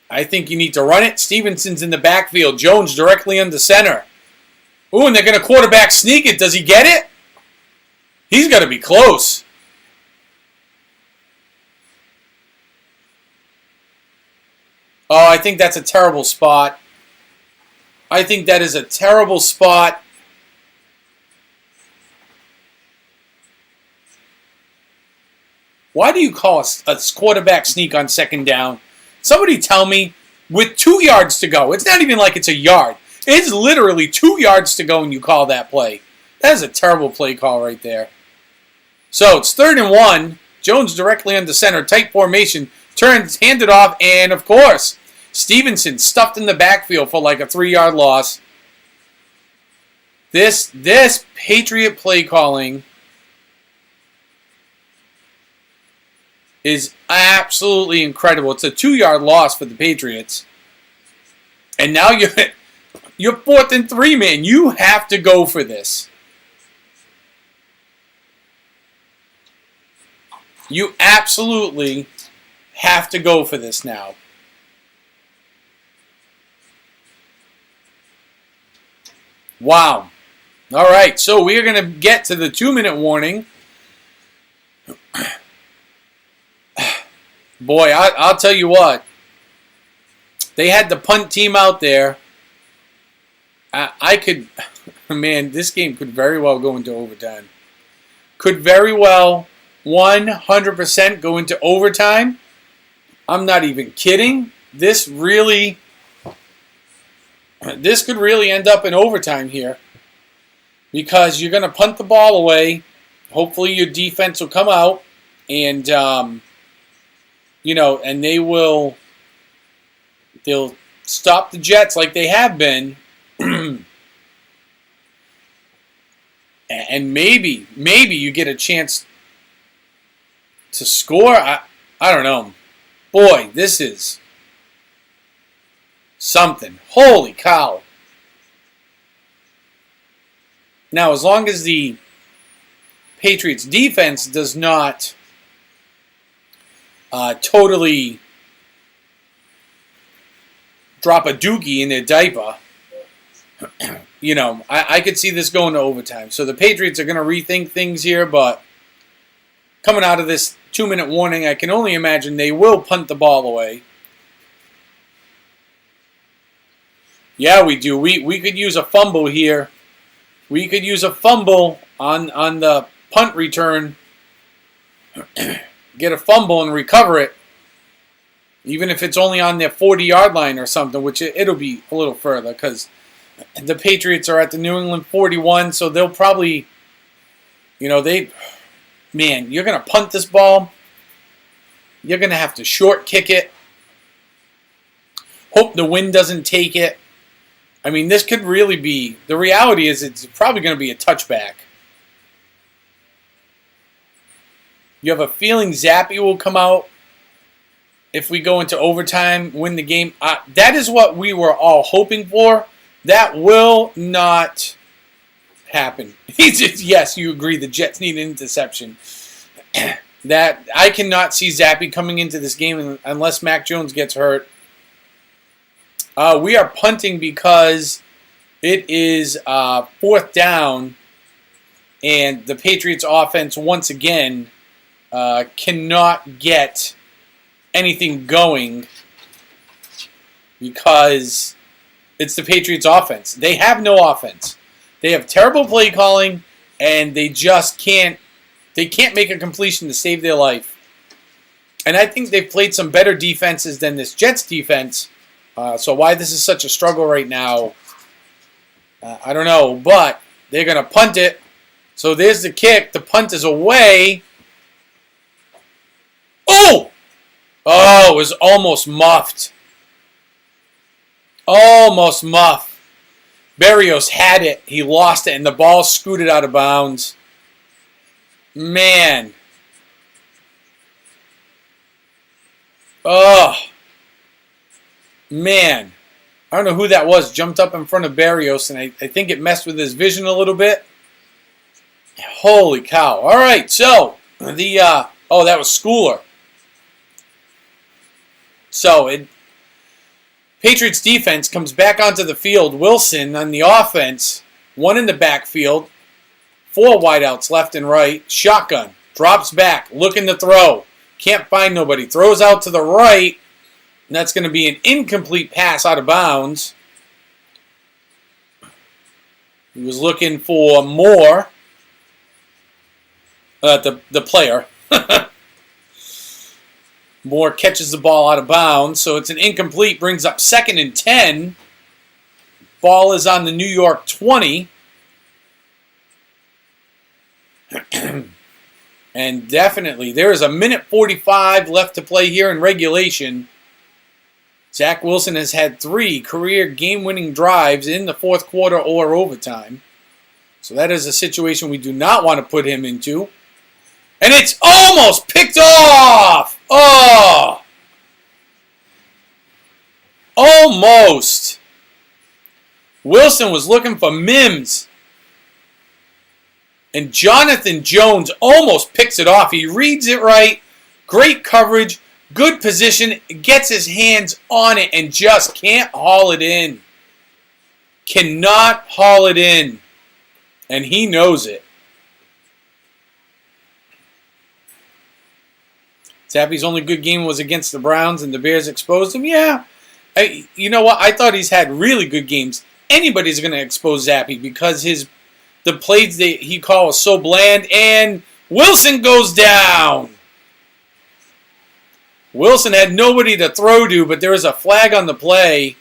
Speaker 3: I think you need to run it. Stevenson's in the backfield. Jones directly under center. Ooh, and they're going to quarterback sneak it. Does he get it? He's got to be close. Oh, I think that's a terrible spot. I think that is a terrible spot. Why do you call a quarterback sneak on 2nd down? Somebody tell me, with 2 yards to go. It's not even like it's a yard. It's literally 2 yards to go and you call that play. That is a terrible play call right there. So it's 3rd and 1. Jones directly under center. Tight formation. turns, hand it off, and of course, Stevenson stuffed in the backfield for like a 3-yard loss. This Patriot play calling is absolutely incredible. It's a 2-yard loss for the Patriots. And now you're 4th and 3, man. You have to go for this. You absolutely have to go for this now. Wow. All right, so we're going to get to the 2-minute warning. Boy, I'll tell you what. They had the punt team out there. Man, this game could very well go into overtime. Could very well 100% go into overtime. I'm not even kidding. This could really end up in overtime here. Because you're going to punt the ball away. Hopefully your defense will come out. And, and they'll stop the Jets like they have been. And maybe you get a chance to score. I don't know. Boy, this is something. Holy cow. Now, as long as the Patriots defense does not totally drop a dookie in their diaper, I could see this going to overtime. So the Patriots are going to rethink things here, but coming out of this 2-minute warning, I can only imagine they will punt the ball away. Yeah, we do. We could use a fumble here. We could use a fumble on the punt return. Get a fumble and recover it. Even if it's only on their 40-yard line or something, which it'll be a little further because the Patriots are at the New England 41, so they'll probably, you're going to punt this ball. You're going to have to short kick it. Hope the wind doesn't take it. I mean, this could really be, the reality is it's probably going to be a touchback. You have a feeling Zappy will come out if we go into overtime, win the game. That is what we were all hoping for. That will not happen. Yes, you agree. The Jets need an interception. That I cannot see Zappy coming into this game unless Mac Jones gets hurt. We are punting because it is 4th down, and the Patriots offense once again cannot get anything going because it's the Patriots offense. They have no offense. They have terrible play calling, and they just can't make a completion to save their life. And I think they've played some better defenses than this Jets defense. So why this is such a struggle right now, I don't know. But they're going to punt it. So there's the kick. The punt is away. Oh! Oh, it was almost muffed. Almost muffed. Berrios had it. He lost it, and the ball scooted out of bounds. Man. Oh. Man. I don't know who that was. Jumped up in front of Berrios, and I think it messed with his vision a little bit. Holy cow. All right, so that was Schooler. So Patriots defense comes back onto the field. Wilson on the offense, 1 in the backfield, 4 wideouts left and right. Shotgun, drops back, looking to throw. Can't find nobody. Throws out to the right, and that's going to be an incomplete pass out of bounds. He was looking for more. The player. Moore catches the ball out of bounds, so it's an incomplete, brings up 2nd and 10. Ball is on the New York 20. And And definitely, there is a minute 45 left to play here in regulation. Zach Wilson has had 3 career game-winning drives in the fourth quarter or overtime. So that is a situation we do not want to put him into. And it's almost picked off! Oh! Almost! Wilson was looking for Mims. And Jonathan Jones almost picks it off. He reads it right. Great coverage. Good position. Gets his hands on it and just can't haul it in. Cannot haul it in. And he knows it. Zappy's only good game was against the Browns and the Bears exposed him. Yeah. You know what? I thought he's had really good games. Anybody's going to expose Zappy because the plays that he calls so bland. And Wilson goes down. Wilson had nobody to throw to, but there was a flag on the play.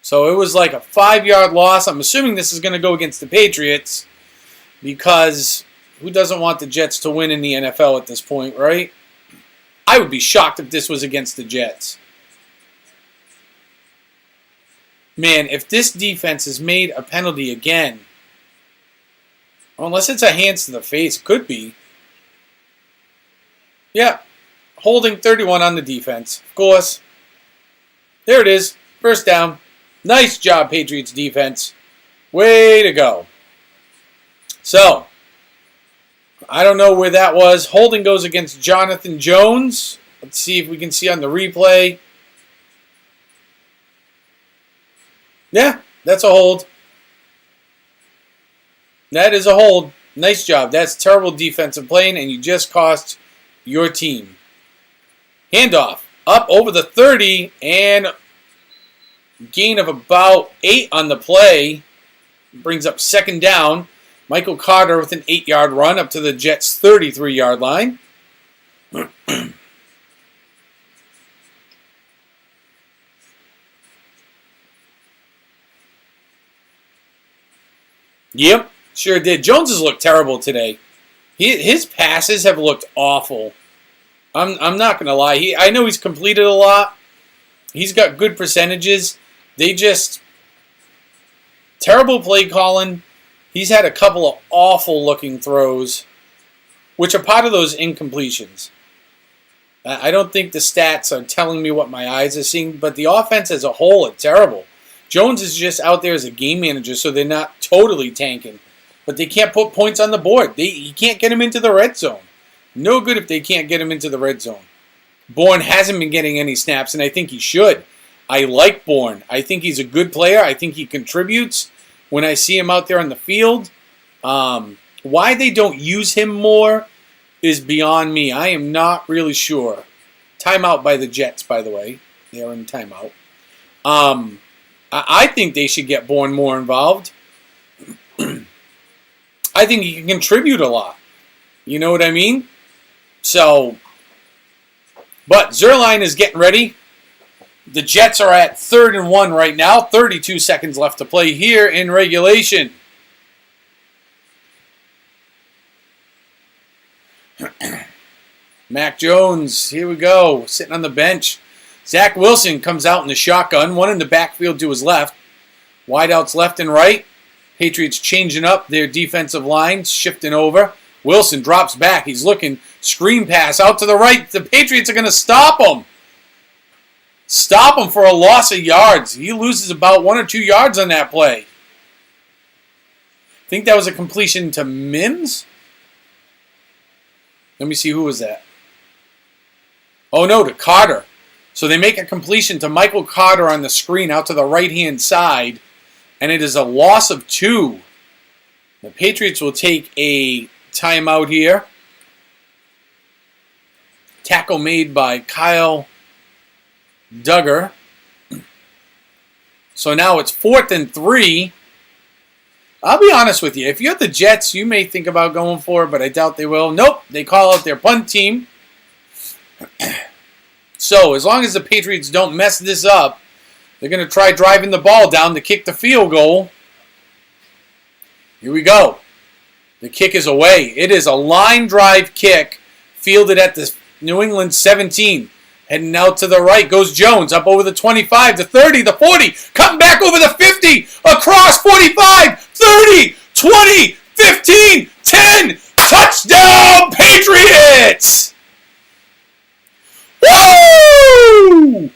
Speaker 3: So it was like a 5-yard loss. I'm assuming this is going to go against the Patriots because who doesn't want the Jets to win in the NFL at this point, right? I would be shocked if this was against the Jets. Man, if this defense has made a penalty again, unless it's a hands to the face, could be. Yeah, holding 31 on the defense, of course. There it is, first down. Nice job, Patriots defense. Way to go. So, I don't know where that was. Holding goes against Jonathan Jones. Let's see if we can see on the replay. Yeah, that's a hold. That is a hold. Nice job. That's terrible defensive playing, and you just cost your team. Handoff. Up over the 30, and gain of about 8 on the play. Brings up second down. Michael Carter with an 8-yard run up to the Jets' 33-yard line. Yep, sure did. Jones has looked terrible today. His passes have looked awful. I'm not going to lie. I know he's completed a lot. He's got good percentages. They just... terrible play calling. He's had a couple of awful-looking throws, which are part of those incompletions. I don't think the stats are telling me what my eyes are seeing, but the offense as a whole is terrible. Jones is just out there as a game manager, so they're not totally tanking. But they can't put points on the board. You can't get him into the red zone. No good if they can't get him into the red zone. Bourne hasn't been getting any snaps, and I think he should. I like Bourne. I think he's a good player. I think he contributes when I see him out there on the field. Why they don't use him more is beyond me. I am not really sure. Timeout by the Jets, by the way. They are in timeout. I think they should get Bourne more involved. I think he can contribute a lot. You know what I mean? So, but Zerline is getting ready. The Jets are at 3rd and 1 right now. 32 seconds left to play here in regulation. Mac Jones, here we go, sitting on the bench. Zach Wilson comes out in the shotgun, one in the backfield to his left. Wideouts left and right. Patriots changing up their defensive line, shifting over. Wilson drops back. He's looking. Screen pass out to the right. The Patriots are going to stop him. Stop him for a loss of yards. He loses about 1 or 2 yards on that play. I think that was a completion to Mims. Let me see, who was that? Oh no, to Carter. So they make a completion to Michael Carter on the screen out to the right-hand side, and it is a loss of 2. The Patriots will take a timeout here. Tackle made by Kyle Duggar. So now it's 4th and 3. I'll be honest with you. If you're the Jets, you may think about going for it, but I doubt they will. Nope, they call out their punt team. So as long as the Patriots don't mess this up, they're going to try driving the ball down to kick the field goal. Here we go. The kick is away. It is a line drive kick fielded at the New England 17. Heading out to the right goes Jones, up over the 25, the 30, the 40, cutting back over the 50, across 45, 30, 20, 15, 10, touchdown Patriots! Woo!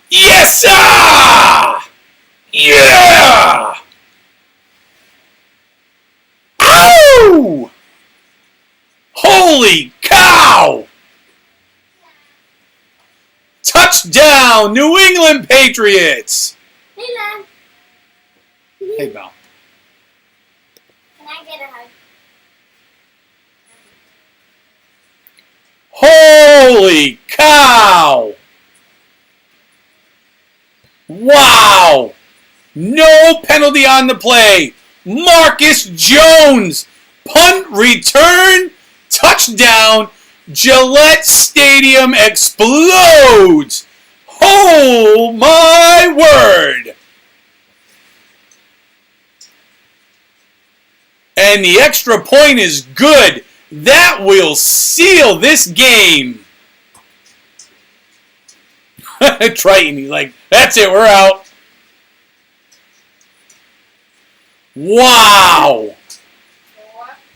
Speaker 3: Yes, sir! Yeah! Ow! Holy cow! Touchdown, New England Patriots!
Speaker 4: Hey, Mom.
Speaker 3: Hey, Val.
Speaker 4: Can I get a hug?
Speaker 3: Holy cow! Wow! No penalty on the play. Marcus Jones, punt return, touchdown. Gillette Stadium explodes. Oh my word! And the extra point is good. That will seal this game. Triton, he's like, that's it, we're out. Wow!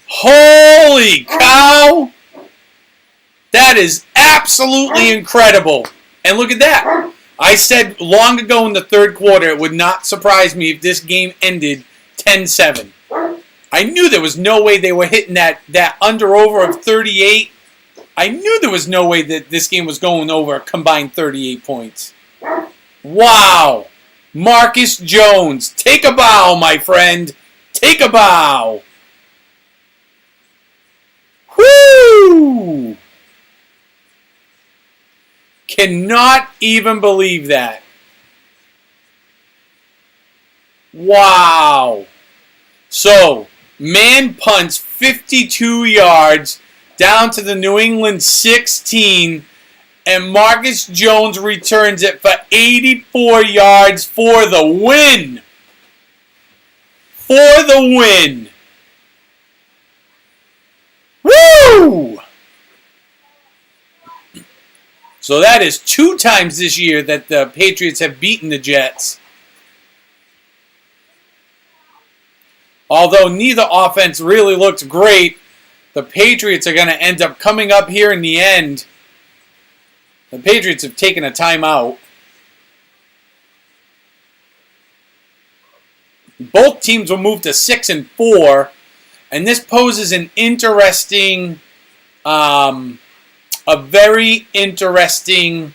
Speaker 3: Holy cow! That is absolutely incredible. And look at that. I said long ago in the third quarter, it would not surprise me if this game ended 10-7. I knew there was no way they were hitting that under-over of 38. I knew there was no way that this game was going over a combined 38 points. Wow. Marcus Jones, take a bow, my friend. Take a bow. Whoo! Cannot even believe that. Wow. So, man punts 52 yards down to the New England 16, and Marcus Jones returns it for 84 yards for the win. For the win. Woo! So that is 2 times this year that the Patriots have beaten the Jets. Although neither offense really looked great, the Patriots are going to end up coming up here in the end. The Patriots have taken a timeout. Both teams will move to 6-4, and this poses an interesting, a very interesting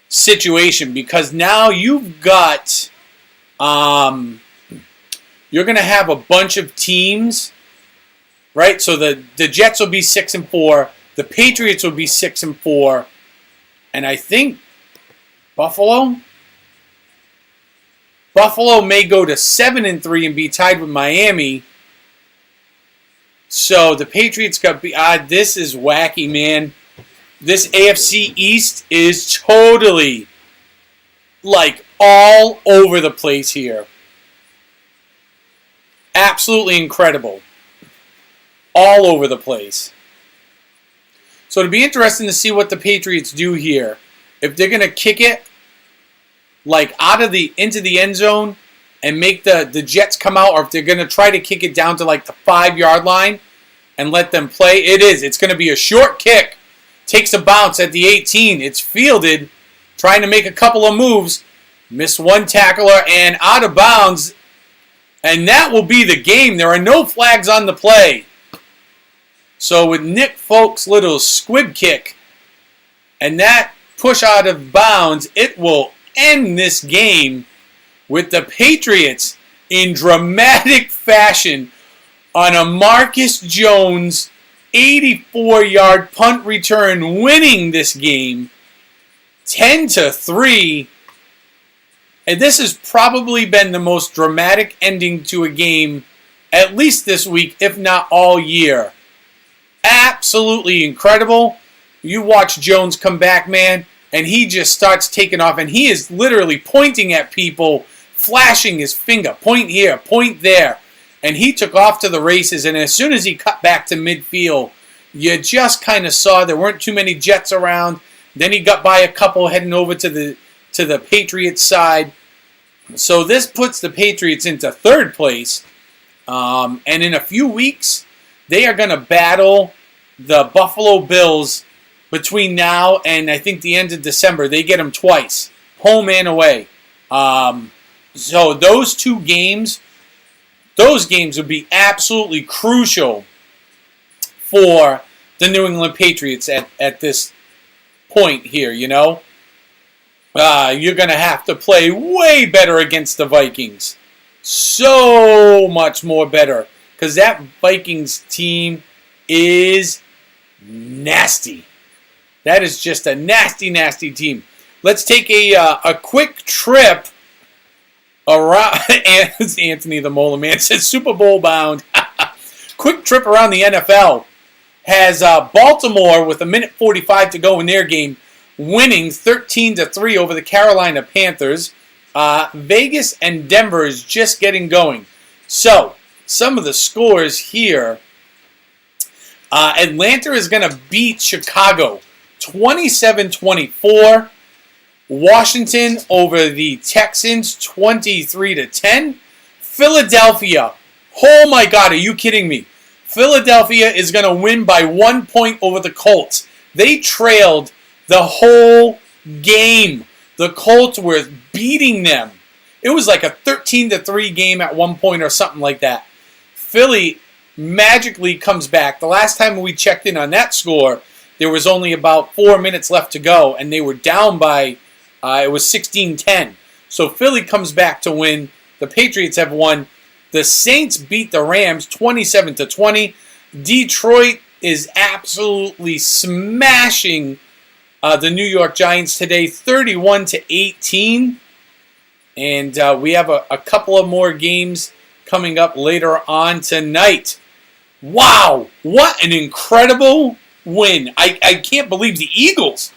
Speaker 3: situation, because now you've got, you're going to have a bunch of teams, right? So the Jets will be 6-4, the Patriots will be 6-4, and I think Buffalo may go to 7-3 and be tied with Miami. So the Patriots got this is wacky, man. This AFC East is totally like all over the place here. Absolutely incredible. All over the place. So it'll be interesting to see what the Patriots do here. If they're going to kick it like into the end zone and make the Jets come out, or if they're going to try to kick it down to like the 5-yard line and let them play. It's going to be a short kick. Takes a bounce at the 18. It's fielded, trying to make a couple of moves. Missed one tackler and out of bounds. And that will be the game. There are no flags on the play. So with Nick Folk's little squib kick and that push out of bounds, it will end this game with the Patriots in dramatic fashion on a Marcus Jones 84-yard punt return, winning this game 10-3. And this has probably been the most dramatic ending to a game, at least this week, if not all year. Absolutely incredible. You watch Jones come back, man, and he just starts taking off, and he is literally pointing at people flashing his finger, point here, point there. And he took off to the races, and as soon as he cut back to midfield, you just kind of saw there weren't too many Jets around. Then he got by a couple heading over to the Patriots side. So this puts the Patriots into third place. And in a few weeks, they are going to battle the Buffalo Bills between now and I think the end of December. They get them twice, home and away. So those games would be absolutely crucial for the New England Patriots at this point here, you know. You're going to have to play way better against the Vikings. So much more better. Because that Vikings team is nasty. That is just a nasty, nasty team. Let's take a quick trip around. Anthony the Molar Man says Super Bowl bound. Quick trip around the NFL has Baltimore with 1:45 to go in their game, winning 13-3 over the Carolina Panthers. Vegas and Denver is just getting going. So, some of the scores here. Atlanta is going to beat Chicago 27-24. Washington over the Texans 23-10. Philadelphia. Oh my God, are you kidding me? Philadelphia is going to win by 1 point over the Colts. They trailed the whole game. The Colts were beating them. It was like a 13-3 game at one point or something like that. Philly magically comes back. The last time we checked in on that score, there was only about 4 minutes left to go, and they were down by, it was 16-10. So Philly comes back to win. The Patriots have won. The Saints beat the Rams 27-20. Detroit is absolutely smashing the New York Giants today, 31-18. And we have a couple of more games coming up later on tonight. Wow, what an incredible win. I can't believe the Eagles.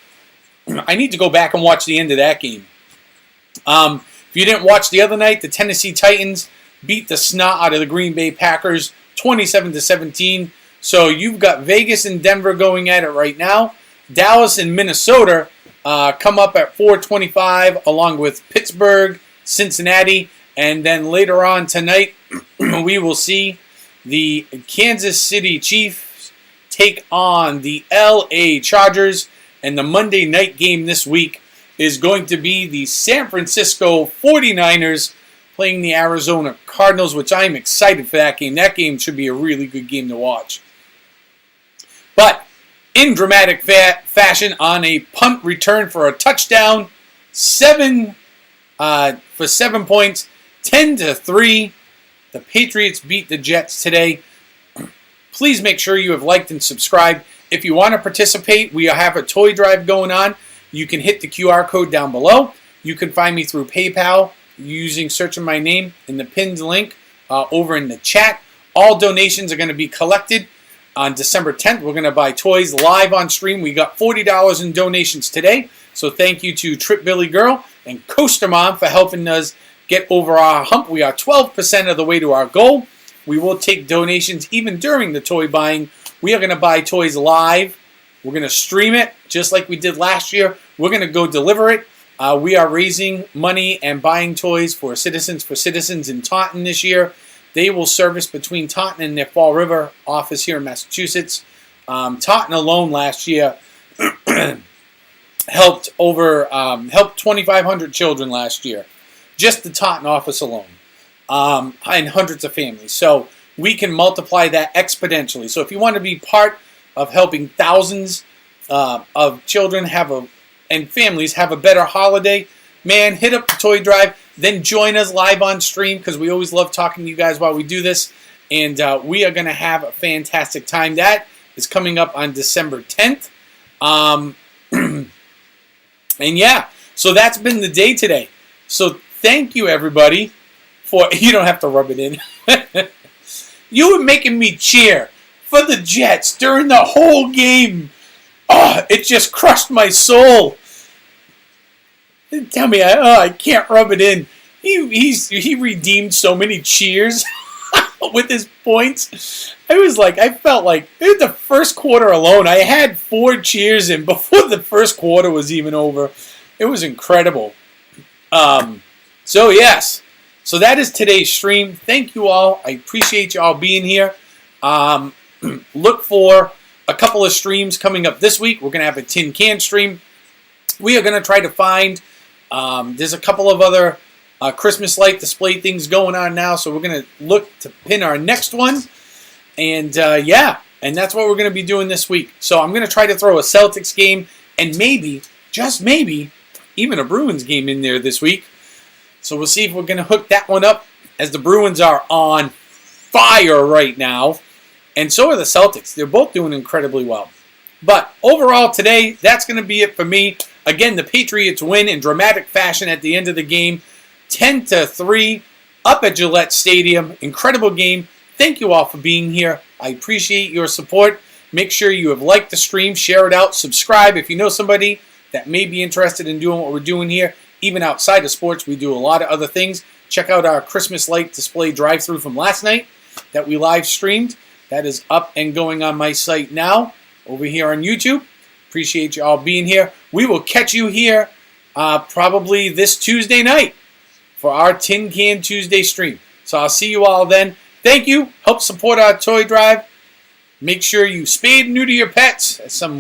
Speaker 3: I need to go back and watch the end of that game. If you didn't watch the other night, the Tennessee Titans beat the snot out of the Green Bay Packers 27-17. So you've got Vegas and Denver going at it right now. Dallas and Minnesota come up at 4:25 along with Pittsburgh, Cincinnati, and then later on tonight we will see the Kansas City Chiefs take on the LA Chargers, and the Monday night game this week is going to be the San Francisco 49ers playing the Arizona Cardinals, which I'm excited for that game. That game should be a really good game to watch. But in dramatic fashion, on a punt return for a touchdown, 7 points, 10-3. The Patriots beat the Jets today. Please make sure you have liked and subscribed. If you want to participate, we have a toy drive going on. You can hit the QR code down below. You can find me through PayPal using searching my name in the pinned link over in the chat. All donations are going to be collected on December 10th. We're going to buy toys live on stream. We got $40 in donations today. So thank you to Trip Billy Girl and Coaster Mom for helping us get over our hump. We are 12% of the way to our goal. We will take donations even during the toy buying. We are going to buy toys live. We're going to stream it just like we did last year. We're going to go deliver it. We are raising money and buying toys for Citizens in Taunton this year. They will service between Taunton and their Fall River office here in Massachusetts. Taunton alone last year helped 2,500 children last year. Just the Taunton office alone. And hundreds of families. So we can multiply that exponentially. So if you want to be part of helping thousands of children and families have a better holiday, man, hit up the toy drive. Then join us live on stream because we always love talking to you guys while we do this. And we are going to have a fantastic time. That is coming up on December 10th. And yeah, so that's been the day today. So thank you, everybody, for, you don't have to rub it in. You were making me cheer for the Jets during the whole game. Oh, it just crushed my soul. Tell me, I can't rub it in. he redeemed so many cheers with his points. I felt like in the first quarter alone, I had 4 cheers in before the first quarter was even over. It was incredible. So yes, so that is today's stream. Thank you all. I appreciate you all being here. Look for a couple of streams coming up this week. We're going to have a tin can stream. We are going to try to find, there's a couple of other Christmas light display things going on now, so we're going to look to pin our next one. And yeah, and that's what we're going to be doing this week. So I'm going to try to throw a Celtics game and maybe, just maybe, even a Bruins game in there this week. So we'll see if we're going to hook that one up, as the Bruins are on fire right now. And so are the Celtics. They're both doing incredibly well. But overall today, that's going to be it for me. Again, the Patriots win in dramatic fashion at the end of the game. 10-3 up at Gillette Stadium. Incredible game. Thank you all for being here. I appreciate your support. Make sure you have liked the stream, share it out, subscribe. If you know somebody that may be interested in doing what we're doing here, even outside of sports, we do a lot of other things. Check out our Christmas light display drive-thru from last night that we live streamed. That is up and going on my site now over here on YouTube. Appreciate you all being here. We will catch you here probably this Tuesday night for our Tin Can Tuesday stream. So I'll see you all then. Thank you. Help support our toy drive. Make sure you spay and neuter your pets, as some